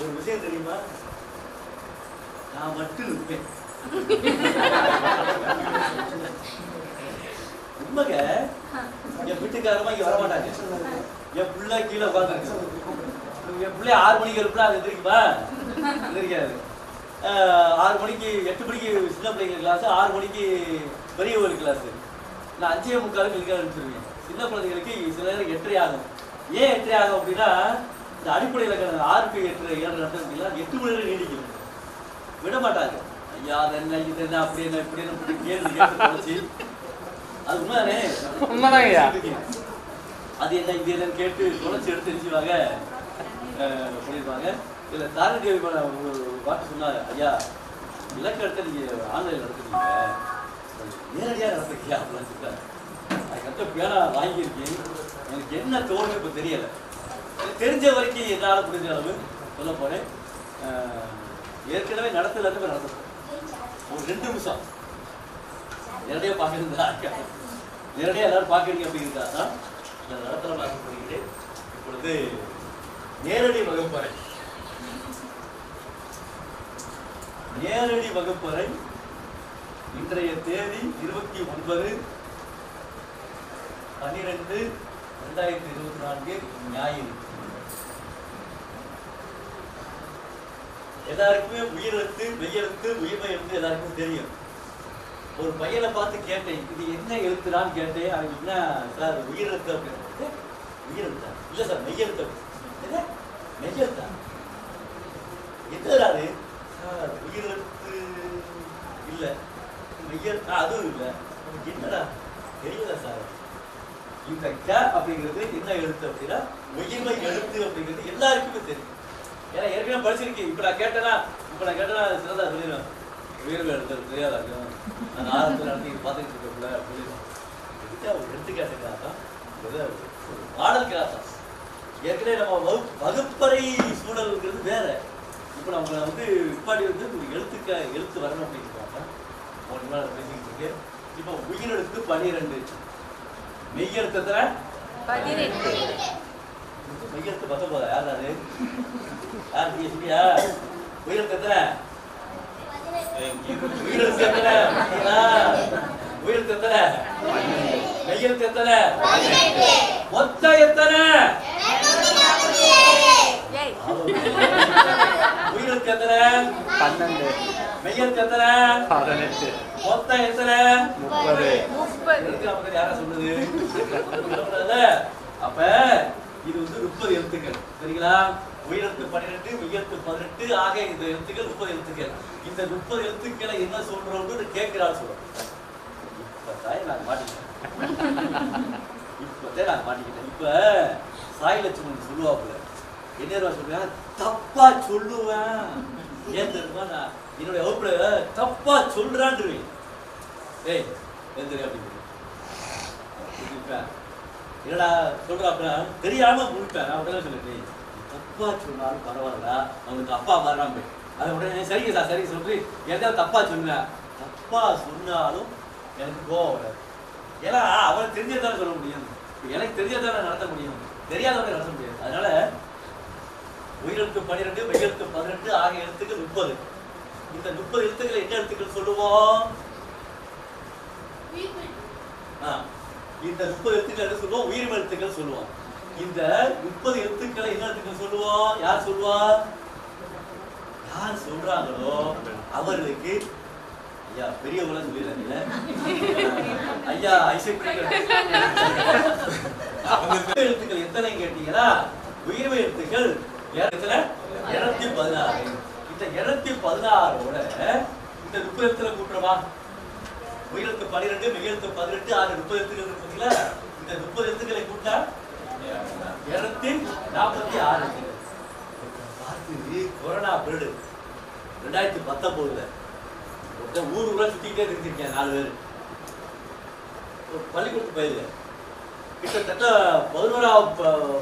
ஒரு விஷயம் தெரியுமா, நான் மட்டும் இருப்பேன். உண்மைங்க, என் வீட்டுக்காரமா இங்க வரமாட்டாங்க. என் பிள்ளை கீழே உட்காந்துருக்கு. என் பிள்ளை 6 மணிக்கு இருப்பா, அது தெரியுமா? தெரியாது. 6 மணிக்கு 8 மணிக்கு சின்ன பிள்ளைங்க கிளாஸ், 6 மணிக்கு பெரியவர்கள் கிளாஸ். நான் 5:45 கிளிக்க அனுப்பிச்சிருவேன். சின்ன குழந்தைகளுக்கு சில நேரம் 8:30 ஆகும். ஏன் 8:30 ஆகும் அப்படின்னா, இந்த அடிப்படையில் 6 to 8 7 நடத்துறதுலாம் 8 மணி நேரம் நீடிக்கும். விட மாட்டாங்க. ஐயா அது என்ன இது என்ன அப்படி என்ன இப்படி என்ன கேள்வி கேட்டு அது உண்மைதானே? உண்மைதாங்கய்யா. அது என்ன இது என்னன்னு கேட்டு தொலைச்சி எடுத்து தெரிஞ்சுவாங்க சொல்லியிருப்பாங்க. இதுல தாரதி ஒரு வாக்கு சொன்னாரு, ஐயா இலக்கு எடுத்து நீங்க ஆன்லைன்ல நடத்துறீங்க, நேரடியாக நடத்துறீங்க அப்படின்னு சொல்லிட்டாரு. அதுக்கப்புறம் பேனா வாங்கியிருக்கேன். எனக்கு என்ன தோணுன்னு இப்போ தெரியல. எனக்கு தெரிஞ்ச வரைக்கும் என்னால் புரிஞ்ச அளவு சொல்ல போறேன். ஏற்கனவே நடத்தல நடத்துறோம். ஒரு 2 நிமிஷம் நேரடியாக பார்க்கறதா, நேரடியாக எல்லாரும் பார்க்கறீங்க அப்படிங்கிறதா தான் இந்த நடத்தல பார்க்கப்படுகிறேன். இப்பொழுது நேரடி வகுப்பறை, நேரடி வகுப்பறை இன்றைய தேதி 29/12/2024 ஞாயிறு. எல்லாருக்குமே உயிரெழுத்து மெய்யெழுத்து உயிர்மை எழுத்து எல்லாருக்கும் தெரியும். ஒரு பையனை பார்த்து கேட்டேன், இது என்ன எழுத்துறான்னு கேட்டேன். அவன் என்ன சார் உயிரெழுத்து அப்படின்னு, உயிரெழுத்தா இல்லை சார் மெய்யெழுத்து. என்ன மெய்யெழுத்தா எதுறாரு சார் உயிரெழுத்து இல்லை மெய்யெழுத்தா அதுவும் இல்லை என்னடா தெரியல சார் இந்த க அப்படிங்கிறது என்ன எழுத்து அப்படின்னா உயிர்மை எழுத்து அப்படிங்கிறது எல்லாருக்குமே தெரியும். ஏன்னா ஏற்கனவே படிச்சிருக்கேன். இப்ப நான் கேட்டேன்னா சிறந்தா சொல்லிடுவேன் உயிர்மை எழுத்து தெரியாதாங்க நான் ஆரம்பத்தில் நடத்தி பார்த்துக்கிட்டு இருக்கக்குள்ள சொல்லிடுவேன். ஒரு எடுத்துக்காட்டுக்காக பாடல்கிறாத்தான் ஏற்கனவே நம்ம வகுப்பறை சூழல்ங்கிறது வேற. இப்போ நம்ம வந்து இப்பாடி வந்து ஒரு எழுத்து வரணும் அப்படின்னு ஒரு நாள் பேசிக்கிட்டு இருக்கு. இப்போ உயிரெழுத்து 12 மெய்யெழுத்தத்துல 18 மெய்யெழுத்து 19 யாரு யார் சொல்லியா உயிரெழுத்தத்துல உயிரெழுத்தத்துல உயிரெழுத்தத்துல மெய்யெழுத்தத்துல மொத்தம் எத்தனை உயிரெழுத்து எத்தனை 12 மெய்யெழுத்து எத்தனை 18 மொத்தம் எத்தனை 30 யாரா சொல்லுது அப்ப இது வந்து 30 எழுத்துக்கள் சரிங்களா. உயிரெழுத்து 12 மெய்யெழுத்து 18 ஆக இந்த எழுத்துக்கள் 30 எழுத்துக்கள். இந்த 30 எழுத்துக்களை என்ன சொல்றோம்னு கேட்கிறாள் சொல்றோம். இப்பதான் நான் மாட்டிக்கிட்டேன். இப்ப சாய் லட்சுமணன் சொல்லுவாப்புல என்ன சொல்றேன் தப்பா சொல்லுவேன். ஏன் தெரியுமா நான் என்னுடைய வகுப்புல தப்பா சொல்றான்ருவேன். ஏய் எந்திரி அப்படின்னு என்னடா சொல்றாப்புல தெரியாம முடிப்பேன். நான் உடனே சொல்லிட்டேன் தப்பா சொன்னாலும் பரவாயில்ல அவனுக்கு அப்பா மாறாம போய் அதை உடனே சரிங்க சார் சரி சொல்லி எதாவது தப்பா சொன்னேன். தப்பா சொன்னாலும் எனக்கு கோவம் வராது. ஏன்னா அவனுக்கு தெரிஞ்சதானே சொல்ல முடியும். எனக்கு தெரிஞ்சதானே நடத்த முடியும். தெரியாதவனை நடத்த முடியாது. அதனால உயிரெழுத்து 12 மெய்யெழுத்து 18 ஆகிய எழுத்துக்கள் 30. இந்த 30 எழுத்துக்களை என்ன எழுத்துக்கள் சொல்லுவோம்? இந்த 30 எழுத்துக்கள் என்ன சொல்லுவோம்? உயிர்மை எழுத்துக்கள் சொல்லுவோம். இந்த 30 எழுத்துக்களை என்ன எழுத்துக்கள் சொல்லுவோம்? யார் சொல்லுவா? யார் சொல்றாங்களோ அவர்களுக்கு ஐயா பெரியவங்கள சொல்லிடுறாங்க. ஐயா ஐசக் எழுத்துக்கள் எத்தனை கேட்டீங்கன்னா உயிர்மை எழுத்துக்கள் 216. இந்த 216ஓட இந்த 30 எழுத்துல கூட்டுறவா உயிரெழுத்து 12 மெய்யெழுத்து 18 ஆக 30 எழுத்துக்கள் இருக்குங்களா. இந்த 30 எழுத்துக்களை கூட்டா 246. பார்த்து கொரோனா பீரியடு 2019 ஊரா சுத்திக்கிட்டே இருந்திருக்கேன். 4 பேர் பள்ளிக்கூடத்து பயில கிட்டத்தட்ட 11ஆவது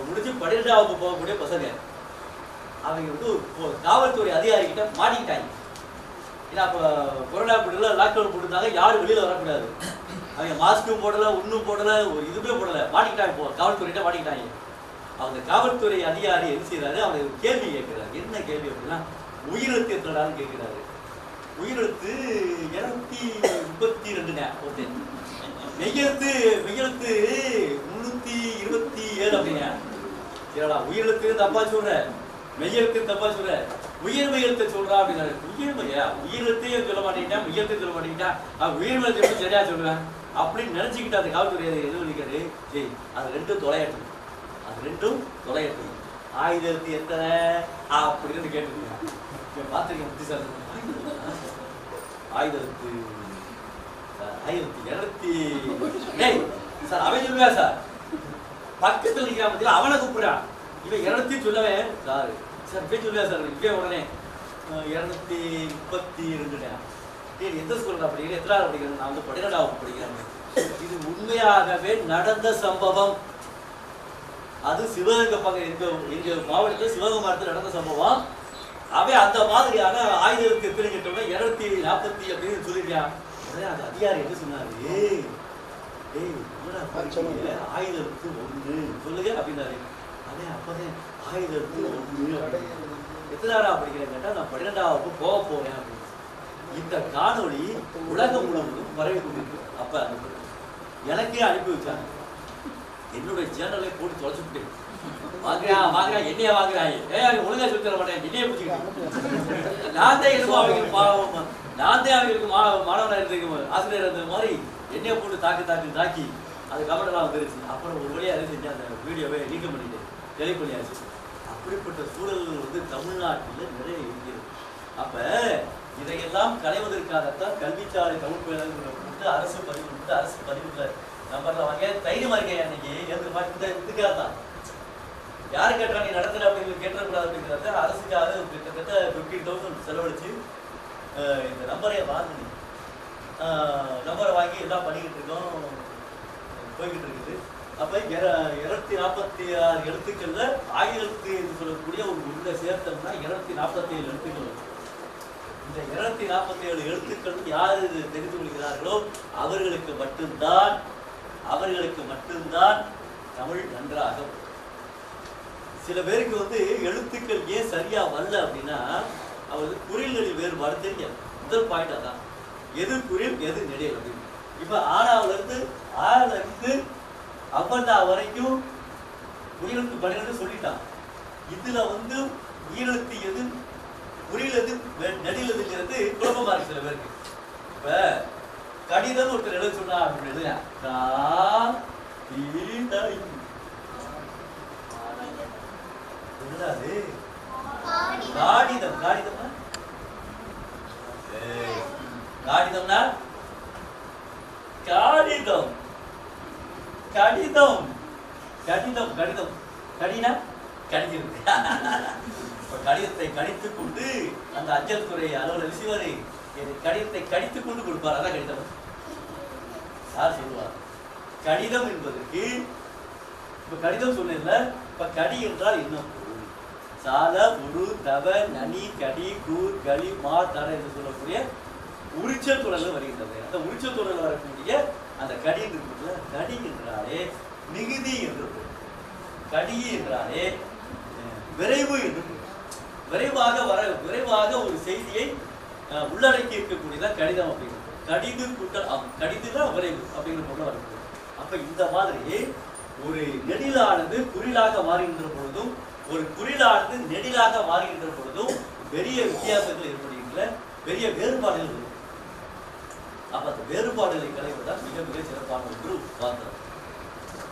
முடிச்சு 12ஆவது போகக்கூடிய பசங்க. அவங்க வந்து காவல்துறை அதிகாரிகிட்ட மாட்டிக்கிட்டாங்க. ஏன்னா அப்போ கொரோனா பீரியட்ல லாக்டவுன் போட்டுருந்தாங்க. யாரும் வெளியில வரக்கூடாது. அவங்க மாஸ்க்கும் போடல ஒன்றும் போடல ஒரு இதுவுமே போடல. மாட்டிக்கிட்டாங்க. இப்போ காவல்துறையிட்ட மாட்டிக்கிட்டாங்க. அவங்க காவல்துறை அதிகாரி என்ன செய்யறாரு அவங்க கேள்வி கேட்கிறாரு. என்ன கேள்வி அப்படின்னா உயிரெழுத்து எத்தனான்னு கேட்கிறாரு. உயிரெழுத்து 232 மெய்யெழுத்து 327 அப்படின்னா சரிடா உயிரெழுத்து தப்பா சொல்ற மெய்யெழுத்து தப்பா சொல்ற உயிர்மை எழுத்து சொல்றா அப்படின்னாரு. உயிர்மையா உயிரெழுத்தையும் சொல்ல மாட்டேங்கிட்டா மெய்யெழுத்தையும் சொல்ல மாட்டேங்கிட்டா உயிர்மை எழுத்து எப்படி சரியா சொல்லுவேன் அப்படின்னு நினைச்சுக்கிட்டு அந்த காவல்துறை எது நினைக்கிறது. சரி அது ரெண்டும் தொலையட்டும் ஆயுத எழுத்து எத்தனை அப்படின்னு கேட்டுருக்கேன். பார்த்துருக்கேன் புத்திசாலி ஆயுத எழுத்து 200 சார் அவன் சொல்லுவா சார் பக்கத்தில் நிற்கிறான் பத்தியா அவனை கூப்பிடுறான். இவன் 200 சொல்லவேன் சார் போய் சொல்லுவா சார் இவன் உடனே 232 எந்த ஸ்கூல் படிக்கிறேன் எத்தனாவது படிக்கிறேன் நான் வந்து 12ஆவது படிக்கிறேன். இது உண்மையாகவே நடந்த சம்பவம். அது சிவகங்கை பக்கம் எங்க மாவட்டத்தில் சிவகங்கை மாவட்டத்தில் நடந்த சம்பவம். அவன் அந்த மாதிரியான ஆயுத எழுத்து எத்தனை கேட்டோம்னா 240 அப்படின்னு சொல்லிருக்கான். அந்த அதிகாரி என்ன சொன்னாரு ஆயுத எழுத்து 1 சொல்லுங்க அப்படின்னாரு. அதே அப்பதான் ஆயுத எழுத்து 1 எத்தனாவது படிக்கிறேன் கேட்டா நான் 12ஆவது போக போறேன் அப்படின்னு. இந்த காணொளி உலகம் முழுவதும் பரவி கொண்டிருக்கு. அப்ப எனக்கே அனுப்பி வச்சாங்க. என்னுடைய சேனலை போட்டு தொலைச்சுட்டு வாங்குறா என்னைய வாங்குறாங்க. ஒழுங்கா சொல்லி தர மாட்டேன் என்னைய பிடிச்சிக்கிட்டு நான் தான் என்னமோ அவங்களுக்கு நான் தான் அவங்களுக்கு மாணவனாக இருந்திருக்க ஆசிரியர் இருந்த மாதிரி என்னைய போட்டு தாக்கி அது கமெண்ட்லாம் வந்துருச்சு. அப்புறம் ஒரு வழியாக செஞ்சு அந்த வீடியோவை நீக்கம் பண்ணிட்டு டெலிட் பண்ணியாச்சு. அப்படிப்பட்ட சூழல் வந்து தமிழ்நாட்டில் நிறைய இருக்கிறது. அப்ப இதையெல்லாம் களைவதற்காகத்தான் கல்விச்சாலை தமிழ் பயிலகம் அரசு பதிவு அரசு பதிவுல நம்பர்ல வாங்க தைரியமா இருக்கேன் அன்னைக்கு இதுக்காக தான் யாரு கேட்டா நீ நடத்துற அப்படின்னு கேட்டக்கூடாது அப்படிங்கிறத அரசுக்காக கிட்டத்தட்ட 15,000 செலவழிச்சு இந்த நம்பரை வாங்கினேன். நம்பரை வாங்கி எல்லாம் பண்ணிக்கிட்டு இருக்கோம், போய்கிட்டு இருக்குது. அப்ப 246 எழுத்துக்கள்ல 1000 என்று சொல்லக்கூடிய ஒரு உள்ள சேர்த்தோம்னா 247 எழுத்துக்கள். இந்த 247 எழுத்துக்கள் யாரு தெரிந்து கொள்கிறார்களோ அவர்களுக்கு மட்டும்தான் தமிழ் நன்றாக. சில பேருக்கு வந்து எழுத்துக்கள் ஏன் சரியா வரல அப்படின்னா அவருக்கு குறில்களில் வேறுபாடு தெரியாது. முதல் பாயிண்ட் அதான், எது குறில் எது நெடில் அப்படின்னு. இப்ப ஆறாவதுல இருந்து அவ்வளா வரைக்கும் உயிரெழுத்து 12 சொல்லிட்டான். இதுல வந்து உயிரெழுத்து எது குறில் எது நெடில் எதுங்கிறது குழப்பமா இருக்கு சில பேருக்கு. இப்ப கடிதம் ஒருத்தர் எழுத சொன்னா அப்படின்னு காடிதம் காடிதம்னா கடிதம் கடிதம் கடிதம் கடிதம் கடினா கடிதம். கடிதத்தை கடித்துக் கொண்டு அந்த அஞ்சல் துறை அலுவலர் சிவரை கடிதத்தை கடித்துக் கொண்டு கொடுப்பார். அதான் கடிதம். யார் சொல்லுவார்? கடிதம் என்பதற்கு இப்ப கடிதம் சொன்னேன்ல, இப்ப கடி என்றால் என்ன பொருள்? சால உரு தவ நனி கடி கூர் களி மா தர என்று சொல்லக்கூடிய உரிச்சல் தொடர்ல வருகின்றது. அந்த உரிச்சல் தொடர்ல வரக்கூடிய அந்த கடி இருக்குல்ல, கடி என்றாலே மிகுதி என்று பொருள். கடி என்றாலே விரைவு என்று பொருள். விரைவாக ஒரு செய்தியை உள்ளடக்கி இருக்கக்கூடியதான் கடிதம் அப்படிங்கிறது. கடிது கூட்டல் கடிதுதான் விரைவு அப்படிங்கிற பொருள் வருது. அப்ப இந்த மாதிரி ஒரு நெடிலானது குறிலாக மாறுகின்ற பொழுதும் ஒரு குறிலானது நெடிலாக மாறுகின்ற பொழுதும் பெரிய வித்தியாசங்கள் ஏற்படுகின்ற பெரிய வேறுபாடுகள் இருக்கும். அப்ப அந்த வேறுபாடுகளை களைவதுதான் மிக மிக சிறப்பான ஒன்று பாத்திரம்.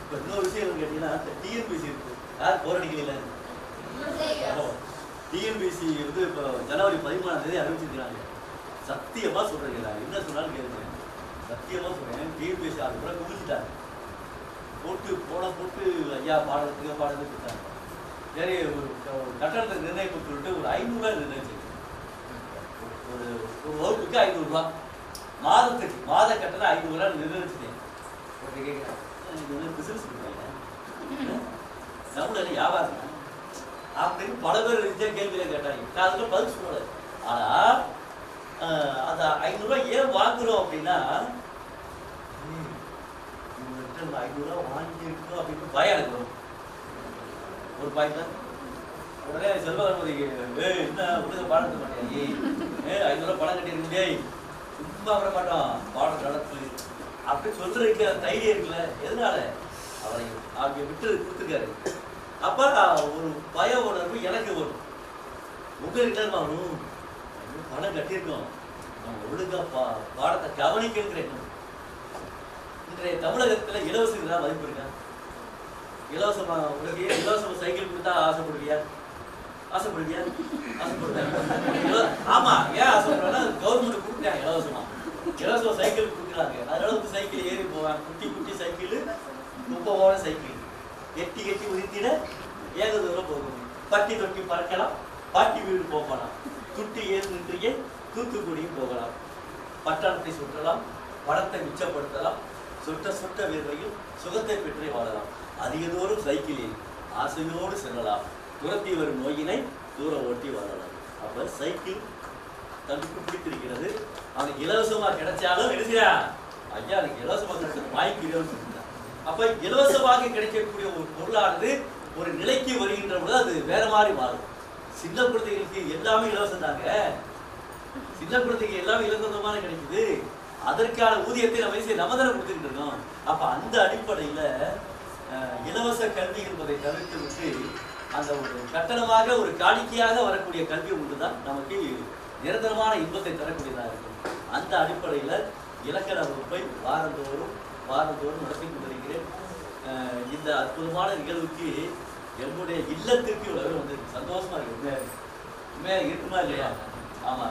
இப்ப இன்னொரு விஷயம் கேட்டீங்கன்னா டிஎன்பிசி இருக்கு. யார் போராடிக்கல? டிஎன்பிசி வந்து இப்போ ஜனவரி 13ஆம் தேதி அறிவிச்சிருக்கிறாங்க. சத்தியமா சொல்றீங்களா? என்ன சொன்னாலும் கேளுங்க. சத்தியமா சொல்றேன், டிஎன்பிசி அது கூட குவிச்சிட்டாங்க. போட்டு ஐயா பாடத்துக்கு கொடுத்தாங்க. சரி, ஒரு கட்டணத்தை நிர்ணயிப்பு சொல்லிட்டு ஒரு 500 ரூபாய் நிர்ணயிச்சு. ஒரு வகுப்புக்கு 500 ரூபாய், மாதத்துக்கு மாத கட்டணம் 500 ரூபாய் நிர்ணயிச்சுட்டேன். பிசினஸ் நம்மள வியாபாரம் அப்படின்னு பல பேர் கேள்வியில கேட்டாங்க. நான் அதுக்கு பதில் சொல்லல. ஆனா அந்த 500 ரூபாய் ஏன் வாங்குறோம் அப்படின்னா 500 ரூபாய் வாங்கிருக்கோம் அப்படின்னு பயம் இருக்கும். ஒரு பாயிண்ட் தான். உடனே செல்வகணபதி என்ன உடனே பாடத்த மாட்டேன், 500 ரூபாய் பணம் கட்டிருக்கே சும்மா வர மாட்டோம், பாடம் நடத்து அப்படின்னு சொல்றதுக்கு தைரியம் இருக்குல்ல. எதனால அவரை அவங்க விட்டு கொடுத்துருக்காரு. அப்ப ஒரு பய உணர்வு எனக்கு வரும். உங்களுக்கு என்ன ஆகணும்? பணம் கட்டியிருக்கோம், நம்ம ஒழுங்கா பாடத்தை கவனிக்கிறேன். இன்றைய தமிழகத்துல இலவசத்துக்கு தான் மதிப்பு இருக்கா? இலவசமா உங்களுக்கு இலவச சைக்கிள் கொடுத்தா ஆசைப்படுவியா? ஆமா, ஏன் ஆசைப்படுறா? கவர்மெண்ட் கொடுக்குறாங்க இலவச சைக்கிள் கொடுக்குறாங்க. அதனால வந்து சைக்கிள் ஏறி போவாங்க. குட்டி சைக்கிள், 30 சைக்கிள் எட்டி உதித்திட ஏக தூரம் போகும். பட்டி தொட்டி பறக்கலாம், பாட்டி வீடு போகலாம், துட்டி ஏறு நின்றியே தூத்துக்குடியும் போகலாம், பட்டணத்தை சுற்றலாம், பணத்தை மிச்சப்படுத்தலாம், சொட்ட வேர்வையில் சுகத்தை பெற்றே வாழலாம். அதிக தூரம் சைக்கிளில் ஆசையோடு செல்லலாம், துரத்தி வரும் நோயினை தூரம் ஓட்டி வாழலாம். அப்ப சைக்கிள் தனக்கு பிடித்திருக்கிறது. அவனுக்கு இலவசமா கிடைச்சாலும் எழுதியா ஐயா அதுக்கு இலவசமா கிடைச்சது வாங்கிக்கிறோம்னு சொல்லிட்டான். அப்ப இலவசமாக கிடைக்கக்கூடிய ஒரு பொருளானது ஒரு நிலைக்கு வருகின்ற போது அது வேற மாதிரி மாறும். சின்ன குழந்தைகளுக்கு எல்லாமே இலவசம் தாங்க. சின்ன குழந்தைக்கு எல்லாமே இலவசமான கிடைக்குது. அதற்கான ஊதியத்தை நம்ம தானே கொடுத்துட்டு இருக்கோம். அப்ப அந்த அடிப்படையில இலவச கல்வி என்பதை தவிர்த்து விட்டு அந்த ஒரு கட்டணமாக ஒரு காணிக்கையாக வரக்கூடிய கல்வி ஒன்றுதான் நமக்கு நிரந்தரமான இன்பத்தை தரக்கூடியதாக இருக்கும். அந்த அடிப்படையில இலக்கண வகுப்பை வாரந்தோறும் நடத்தி கொண்டிருக்கிறேன். இந்த அற்புதமான நிகழ்வுக்கு என்னுடைய இல்லத்திற்கு இவ்வளவு வந்து சந்தோஷமா இருக்கு. உண்மையாக இருக்குமா இல்லையா? ஆமா,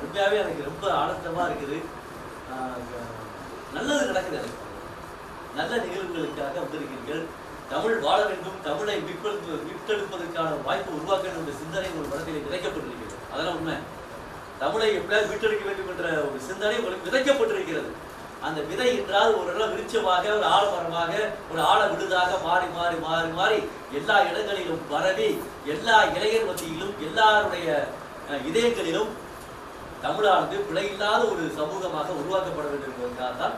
உண்மையாவே எனக்கு ரொம்ப ஆனந்தமா இருக்குது. நல்லது நடக்குது. எனக்கு நல்ல நிகழ்வுகளுக்காக வந்திருக்கிறீர்கள். தமிழ் வாழ வேண்டும், தமிழை மீட்டெடுப்பதற்கான வாய்ப்பு உருவாக்க வேண்டும் என்ற சிந்தனை ஒரு மனதிலே விதைக்கப்பட்டிருக்கிறது. அதெல்லாம் உண்மை. தமிழை எப்படியாவது மீட்டெடுக்க வேண்டும் என்ற ஒரு சிந்தனை உங்களுக்கு விதைக்கப்பட்டிருக்கிறது. அந்த விதை என்றால் ஒரு இடம் விருட்சமாக, ஒரு ஆலமரமாக, ஒரு ஆழ விடுதாக மாறி மாறி மாறி மாறி எல்லா இடங்களிலும் பரவி எல்லா இளைஞர் மத்தியிலும் எல்லாருடைய இதயங்களிலும் தமிழானது பிழையில்லாத ஒரு சமூகமாக உருவாக்கப்பட வேண்டும் என்பதற்காக தான்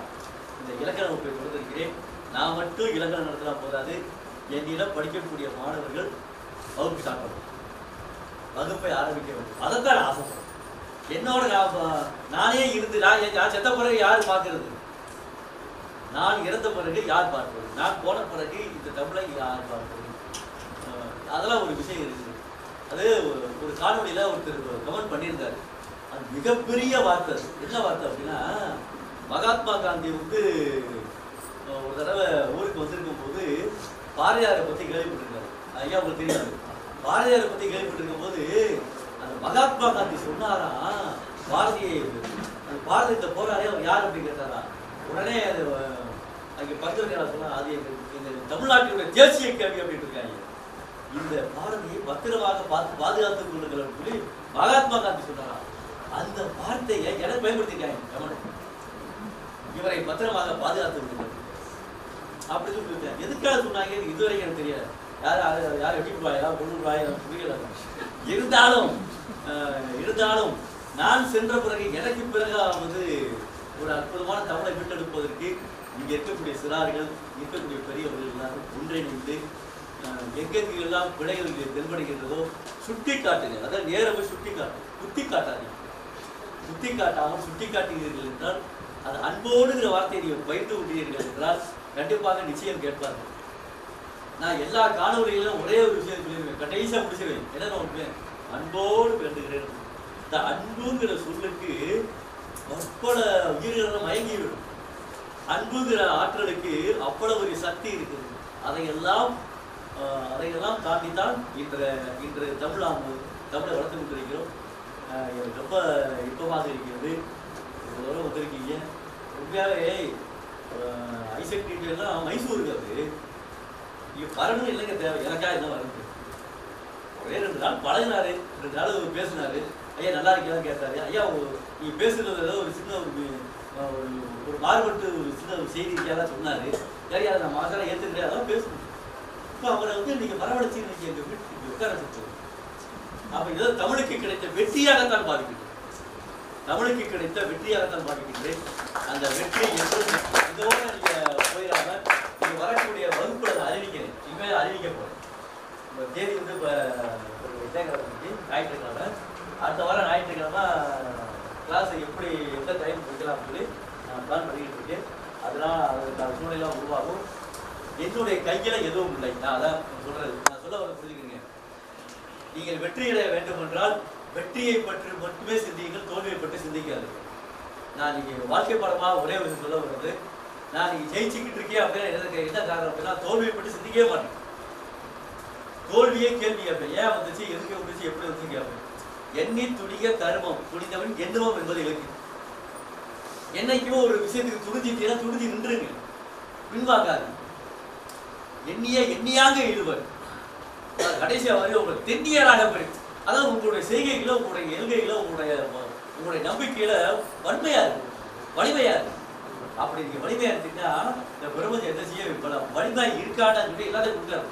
இந்த இலக்கண வகுப்பை கொடுத்திருக்கிறேன். நான் மட்டும் இலக்கணம் நடத்தினா போதாது, என்னிடம் படிக்கக்கூடிய மாணவர்கள் வகுப்பு சாப்பிடணும், வகுப்பை ஆரம்பிக்க வேண்டும். அதைத்தான் ஆசைப்படுறேன். என்னோட நானே இருந்து நான் செத்த பிறகு யார் பார்க்கறது? நான் இறந்த பிறகு யார் பார்ப்பது? நான் போன பிறகு இந்த தமிழை யார் பார்ப்பது? அதெல்லாம் ஒரு விஷயம் இருக்குது. அது ஒரு காணொலியில ஒருத்தர் கமெண்ட் பண்ணியிருந்தாரு. அது மிகப்பெரிய வார்த்தை. என்ன வார்த்தை அப்படின்னா, மகாத்மா காந்தி வந்து ஒரு தடவை ஊருக்கு வந்திருக்கும் போது பாரதியாரை பற்றி கேள்விப்பட்டிருக்காரு. ஐயா உங்களுக்கு தெரியாது, பாரதியாரை பற்றி கேள்விப்பட்டிருக்கும் போது அந்த மகாத்மா காந்தி சொன்னாரா பாரதியத்தை போராடி அவர் யார் அப்படின்னு கேட்டாரா. உடனே அது அங்கே பக்கத்தில் சொன்னா அது எங்கள் தமிழ்நாட்டினுடைய தேசிய கவி அப்படின்னு இருக்காங்க. இந்த பாரதியை பத்திரமாக பார்த்து பாதுகாத்துக் கொள்ளுங்கள் சொல்லி மகாத்மா காந்தி சொன்னாரா. அந்த வார்த்தையை எனக்கு பயன்படுத்திருக்காங்க தமிழ். இவரை பத்திரமாக பாதுகாத்துக் கொள்ளுங்கள் அப்படி சொல்லியிருக்காங்க. எதுக்காக சொன்னாங்க இதுவரைக்கும் எனக்கு தெரியாது. யார் வெட்டிவிடுவாங்க, யாரும் கொண்டுடுவாங்க புரியல. இருந்தாலும் நான் சென்ற பிறகு எனக்கு பிறகு வந்து ஒரு அற்புதமான தமிழை மீட்டெடுப்பதற்கு இங்கே இருக்கக்கூடிய சிறார்கள், இருக்கக்கூடிய பெரியவர்கள் எல்லாரும் ஒன்றிணைந்து எங்கெங்கெல்லாம் பிழைகள் தென்படுகின்றதோ சுட்டி காட்டுங்க. அதாவது நேரமே சுட்டி காட்டாதீங்க. சுட்டி காட்டாமல் சுட்டி காட்டுகிறீர்கள் என்றால் அது அன்போடுங்கிற வார்த்தையை நீங்கள் பயிர்ந்து விட்டீர்கள் என்றால் கண்டிப்பாக நிச்சயம் கேட்பார்கள். நான் எல்லா காணொலிகளிலும் ஒரே ஒரு விஷயம் சொல்லிடுவேன், கடைசியாக முடிச்சிருவேன். என்ன ஒன்று, அன்போடு வேண்டுகிறேன். இந்த அன்புங்கிற சொல்லுக்கு பற்பல உயிர்களெல்லாம் மயங்கிவிடும். அன்புங்கிற ஆற்றலுக்கு அவ்வளவு ஒரு சக்தி இருக்குது. அதையெல்லாம் தாண்டித்தான் இன்று தமிழை வளர்த்து கொண்டிருக்கிறோம். எனக்கு ரொம்ப இன்பமாக இருக்கிறது. ஒரு தடவை வந்திருக்கீங்க. உண்மையாகவே ஐசக் நியூட்டன்லாம் மைசூருக்கு அது இங்கே வரணும் இல்லைங்க தேவை. எனக்காக என்ன வரணும்? ஒரே 2 நாள் பழகினாரு, 2 நாள் பேசினாரு. ஐயா நல்லா இருக்கலாம் கேட்டாரு. ஐயா நீ பேசுறது ஏதோ ஒரு சின்ன ஒரு மாறுபட்டு ஒரு சின்ன ஒரு செய்தி இருக்காதான் சொன்னாரு. சரி, அதை நான் மனசால ஏற்றுக்கிறேன், அதான் பேசணும். இப்போ அவரை வந்து நீங்கள் வரவழைச்சி இன்னைக்கு எங்கள் வீட்டுக்கு உட்கார வச்சுருக்கோம். அப்போ ஏதோ தமிழுக்கு கிடைத்த வெற்றியாகத்தான் பாதிக்கின்றேன். தமிழுக்கு கிடைத்த வெற்றியாகத்தான் பாதிக்கின்றேன். அந்த வெற்றி இதோட நீங்கள் போயிடாம நீங்கள் வரக்கூடிய வகுப்புகளை அறிவிக்கிறேன். இனிமேல் அறிவிக்க போகிறேன். இந்த தேதி வந்து இப்போ ஞாயிற்றுக்கிழமை, அடுத்த வாரம் ஞாயிற்றுக்கிழமை கிளாஸை எப்படி எந்த டைம் கொடுக்கலாம் சொல்லி நான் பிளான் பண்ணிக்கிட்டு இருக்கேன். அதெல்லாம் அதுக்கான சூழ்நிலாம் உருவாகும். என்னுடைய கையில் எதுவும் இல்லை. நான் அதான் சொல்றது. நான் சொல்ல வர புரிஞ்சுக்கிறீங்க. நீங்கள் வெற்றியடைய வேண்டும் என்றால் வெற்றியை பற்றி மட்டுமே சிந்தியுங்கள், தோல்வியை பற்றி சிந்திக்காது. நான் நீங்கள் வாழ்க்கை பாடமாக ஒரே விஷயம் சொல்ல வருது. நான் நீங்கள் ஜெயிச்சுக்கிட்டு இருக்கேன் அப்படின்னா என்ன காரணம் அப்படின்னா தோல்வியை பற்றி சிந்திக்கவே மாட்டேன். தோல்வியே கேள்வி கேட்பேன். ஏன் வந்துச்சு, எதுக்கு வந்துச்சு, எப்படி வந்துச்சு கேட்பேன். எண்ணி துணிக கருமம் துணிந்தவன் எண்ணுவோம் என்பது இலக்கு. என்னைக்குமே ஒரு விஷயத்துக்கு துணிஞ்சிட்டீங்கன்னா துணிஞ்சு நின்றுங்க, பின்வாங்காது. எண்ணியாக ஈடுபடு. கடைசியாக வரை உங்களை தென்னியராக போய், அதாவது உங்களுடைய செய்கைகளோ உங்களுடைய எல்கைகளோ உங்களுடைய நம்பிக்கையில வன்மையா இருக்கும், வலிமையா இருக்கும். அப்படி நீங்க வலிமையா இருந்தீங்கன்னா இந்த பிரபஞ்சம் என்ன செய்ய வலிமை இருக்கான்னு சொல்லி எல்லாத்தையும் கொடுக்காது.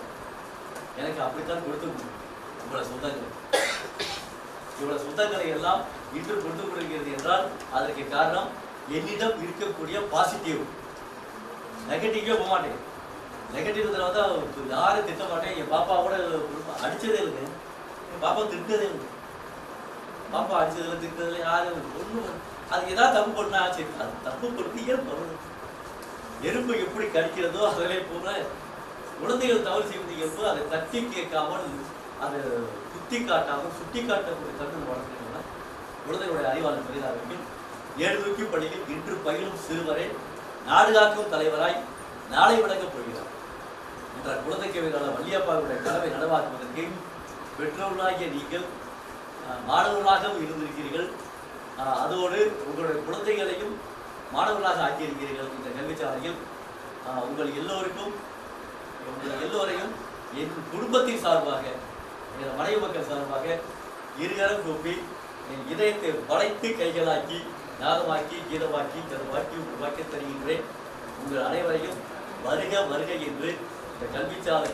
எனக்கு அப்படித்தான் கொடுத்து உங்களோட சொந்தங்கள். இவ்வளவு சொந்தங்களை எல்லாம் இன்று கொண்டு கொடுக்கிறது என்றால் அதற்கு காரணம் என்னிடம் இருக்கக்கூடிய பாசிட்டிவ். நெகட்டிவே போக மாட்டேன். நெகட்டிவ்ல வந்து யாரும் திட்ட மாட்டேன். என் பாப்பாவோட அடிச்சதே இல்லைங்க. என் பாப்பா திட்டதே இல்லை. பாப்பா அடிச்சதுல திட்டதுல யாரும் ஒன்றும் அது ஏதாவது தப்பு பண்ணா சரி, அது தப்பு பண்ணி எறும்பு எப்படி கடிக்கிறதோ அதிலே போல குழந்தைகள் தவறு செய்வது என்பது அதை தட்டி கேட்காமல் அதை குத்தி காட்டாமல் சுட்டி காட்டக்கூடிய தன்மை வளர்க்கணும்னா குழந்தைகளுடைய அறிவாளர் பெரிதார்கள் 7 தூக்கி பள்ளியில் இன்று பயிலும் சிறுவரை நாடு காக்கும் தலைவராய் நாளை விளக்கப் போகிறார். என்ற குழந்தைக்கு வேளாளர் வள்ளியப்பாவுடைய கனவை நனவாக்குவதற்கு பெற்றோர்களாகிய நீங்கள் மாணவர்களாகவும் இருந்திருக்கிறீர்கள். அதோடு உங்களுடைய குழந்தைகளையும் மாணவர்களாக ஆக்கியிருக்கிறீர்கள். இந்த கல்விச்சாலையில் உங்கள் எல்லோரையும் என் குடும்பத்தின் சார்பாக, என் மனைவி மக்கள் சார்பாக இருகரம் கூப்பி என் இதயத்தை வளைத்து கைகளாக்கி நாதமாக்கி கீதமாக்கி தருவாக்கி உருவாக்கி தருகின்றேன். உங்கள் அனைவரையும் வருக வருக என்று இந்த கல்விச்சாலை